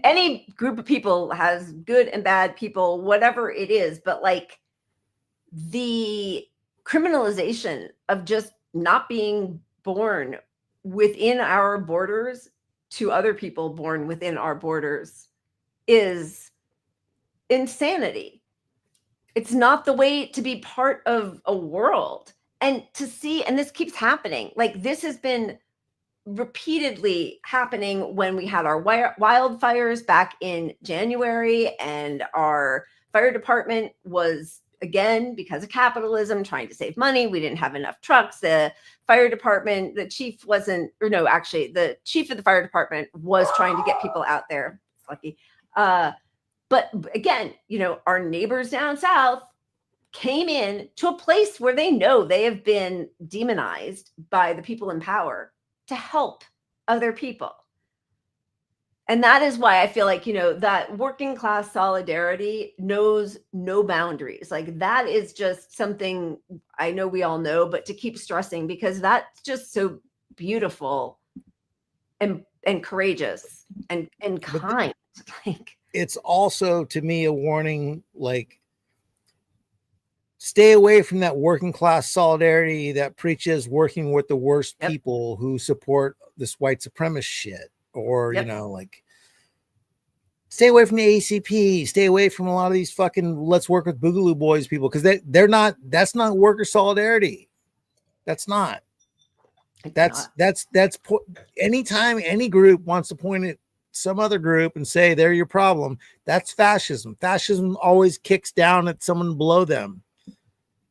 any group of people has good and bad people, whatever it is, but like, the criminalization of just not being born within our borders to other people born within our borders is insanity. It's not the way to be part of a world. And to see, and this keeps happening, like, this has been repeatedly happening when we had our wildfires back in January, and our fire department was, again, because of capitalism, trying to save money. We didn't have enough trucks. The fire department, the chief wasn't, or no, actually the chief of the fire department was trying to get people out there. It's lucky. But again, our neighbors down south came in to a place where they know they have been demonized by the people in power to help other people. And that is why I feel like, that working class solidarity knows no boundaries. Like, that is just something I know we all know, but to keep stressing, because that's just so beautiful and courageous and kind. Like, it's also, to me, a warning, like, stay away from that working class solidarity that preaches working with the worst people who support this white supremacist shit, or, like, stay away from the ACP, stay away from a lot of these fucking let's work with Boogaloo Boys people, because they're not, that's not worker solidarity. That's not. Anytime any group wants to point at some other group and say they're your problem, that's fascism. Fascism always kicks down at someone below them.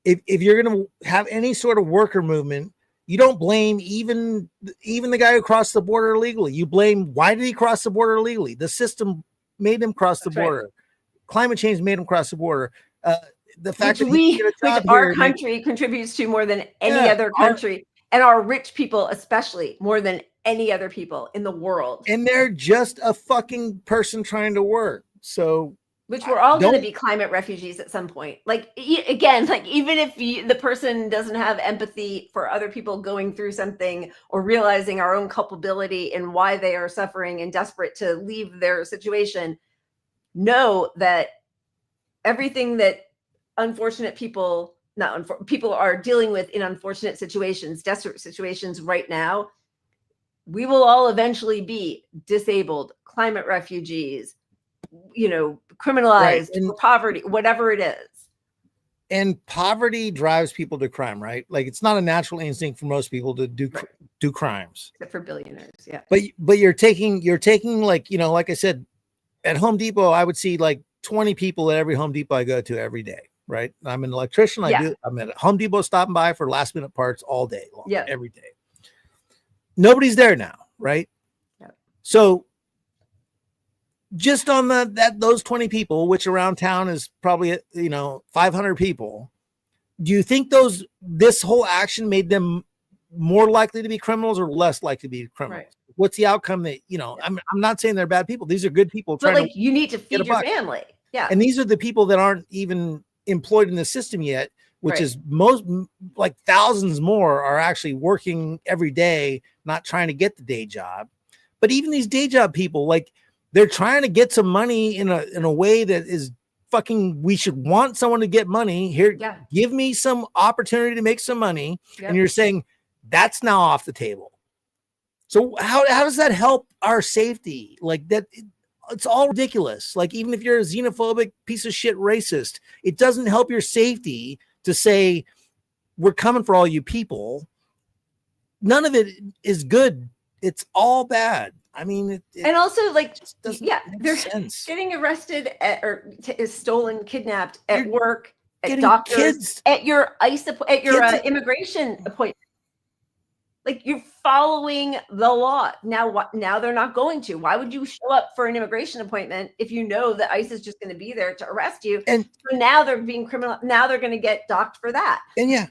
If you're going to have any sort of worker movement, you don't blame even the guy who crossed the border illegally. You blame, why did he cross the border illegally? The system made him cross the border. Right. Climate change made him cross the border. The fact that our country contributes to more than any other country, and our rich people especially, more than any other people in the world. And they're just a fucking person trying to work. So, which we're all going to be climate refugees at some point. Like, again, like, even if the person doesn't have empathy for other people going through something, or realizing our own culpability and why they are suffering and desperate to leave their situation, know that everything that unfortunate people people are dealing with in unfortunate situations, desperate situations right now. We will all eventually be disabled, climate refugees, criminalized for poverty, whatever it is. And poverty drives people to crime, right? Like it's not a natural instinct for most people to do crimes, except for billionaires. Yeah. But you're taking like, like I said, at Home Depot, I would see like 20 people at every Home Depot I go to every day, right? I'm an electrician. I'm at Home Depot stopping by for last minute parts all day long, every day. Nobody's there now, right? Yeah. So just on those 20 people, which around town is probably 500 people, do you think this whole action made them more likely to be criminals or less likely to be criminals? Right. What's the outcome that I'm not saying they're bad people. These are good people. But like you need to feed your family. Yeah. And these are the people that aren't even employed in the system yet, which is most, like thousands more are actually working every day, not trying to get the day job. But even these day job people, like they're trying to get some money in a way that is fucking, we should want someone to get money here. Yeah. Give me some opportunity to make some money. Yep. And you're saying that's now off the table. So how does that help our safety? Like that, it's all ridiculous. Like even if you're a xenophobic piece of shit racist, it doesn't help your safety to say we're coming for all you people. None of it is good. It's all bad. I mean, and also like, they're getting arrested is stolen, kidnapped at work, at doctors, at your immigration appointment. Like you're following the law. Now they're not going to. Why would you show up for an immigration appointment if you know that ICE is just going to be there to arrest you? And so now they're being criminal. Now they're going to get docked for that. And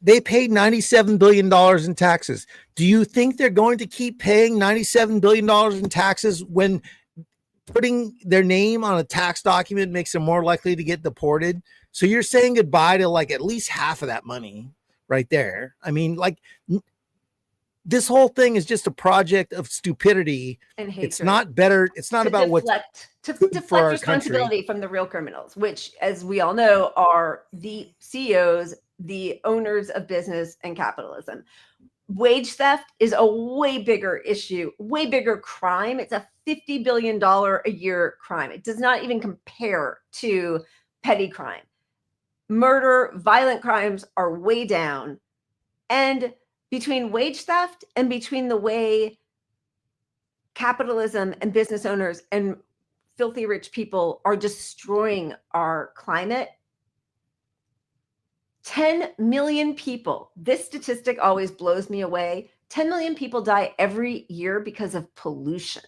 they paid $97 billion in taxes. Do you think they're going to keep paying $97 billion in taxes when putting their name on a tax document makes them more likely to get deported? So you're saying goodbye to like at least half of that money right there. I mean, like this whole thing is just a project of stupidity. And hatred. It's not better. It's not about what's to deflect responsibility from the real criminals, which, as we all know, are the CEOs, the owners of business and capitalism. Wage theft is a way bigger issue, way bigger crime. It's a $50 billion a year crime. It does not even compare to petty crime. Murder, violent crimes are way down. And between wage theft and between the way capitalism and business owners and filthy rich people are destroying our climate, 10 million people, this statistic always blows me away. 10 million people die every year because of pollution.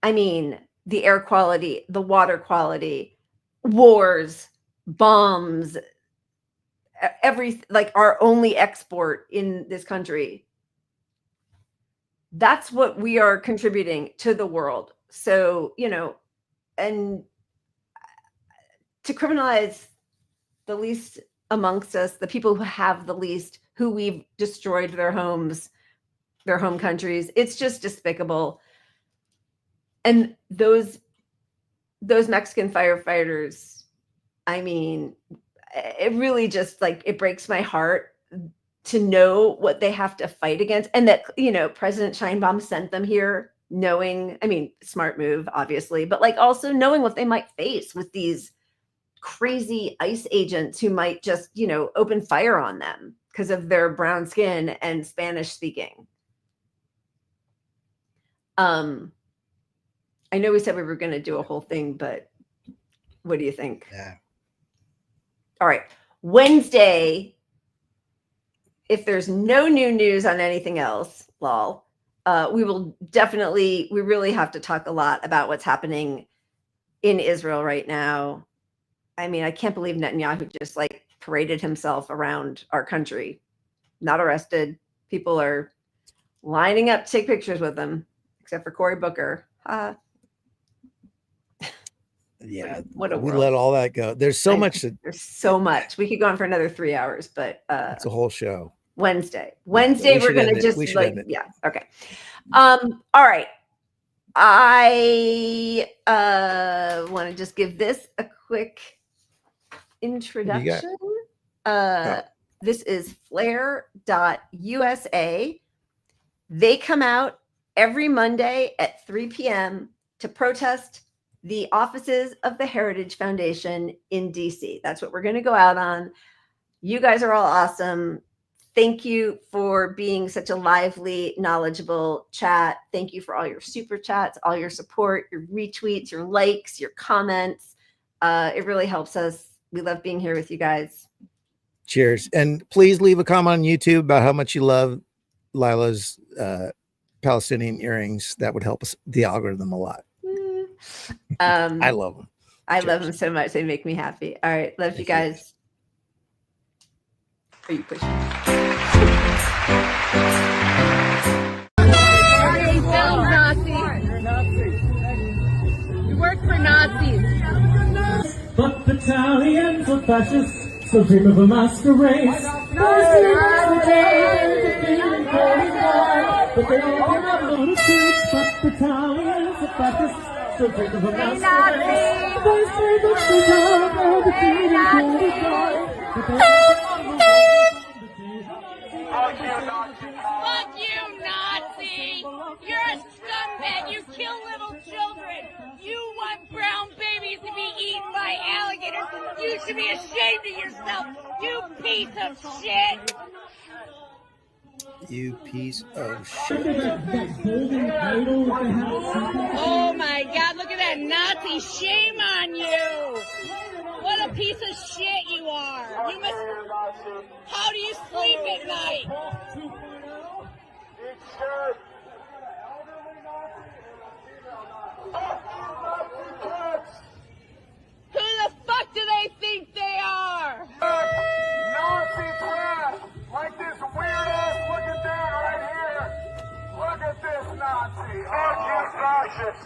I mean, the air quality, the water quality, wars, bombs, like our only export in this country. That's what we are contributing to the world. So, and to criminalize the least amongst us, the people who have the least, who we've destroyed their homes, their home countries, it's just despicable. And those Mexican firefighters, I mean, it really just like, it breaks my heart to know what they have to fight against. And that, President Sheinbaum sent them here knowing, I mean, smart move, obviously, but like also knowing what they might face with these crazy ICE agents who might just, open fire on them because of their brown skin and Spanish speaking. I know we said we were going to do a whole thing, but what do you think? Yeah. All right. Wednesday, if there's no new news on anything else, we really have to talk a lot about what's happening in Israel right now. I mean, I can't believe Netanyahu just like paraded himself around our country, not arrested. People are lining up to take pictures with him, except for Cory Booker. Yeah, what a we world. let all that go. There's so much. There's so much. We could go on for another 3 hours, but it's a whole show. Wednesday, we're gonna just like, yeah, okay. All right. I want to just give this a quick introduction. This is flare.usa. They come out every Monday at 3 p.m. to protest the offices of the Heritage Foundation in DC. That's what we're going to go out on. You guys are all awesome. Thank you for being such a lively, knowledgeable chat. Thank you for all your super chats, all your support, your retweets, your likes, your comments. It really helps us. We love being here with you guys. Cheers. And please leave a comment on YouTube about how much you love Lila's Palestinian earrings. That would help us, the algorithm, a lot. I love them. I love them so much. They make me happy. All right. Love you guys. Are you pushing? You work for Nazis. But battalions of fascists still dream of a master race. But they all have no mistakes. But battalions of fascists still dream of a master race. They say that they have no defeating Fuck you, Nazi! You're a scumbag! You kill little children! You want brown babies to be eaten by alligators! You should be ashamed of yourself! You piece of shit! You piece of shit. Oh my God, look at that Nazi! Shame on you! What a piece of shit you are! You must... How do you sleep at night? Who the fuck do they think they are? Nazi press! Like this weird ass looking dude right here! Look at this Nazi! Fuck you, fascist!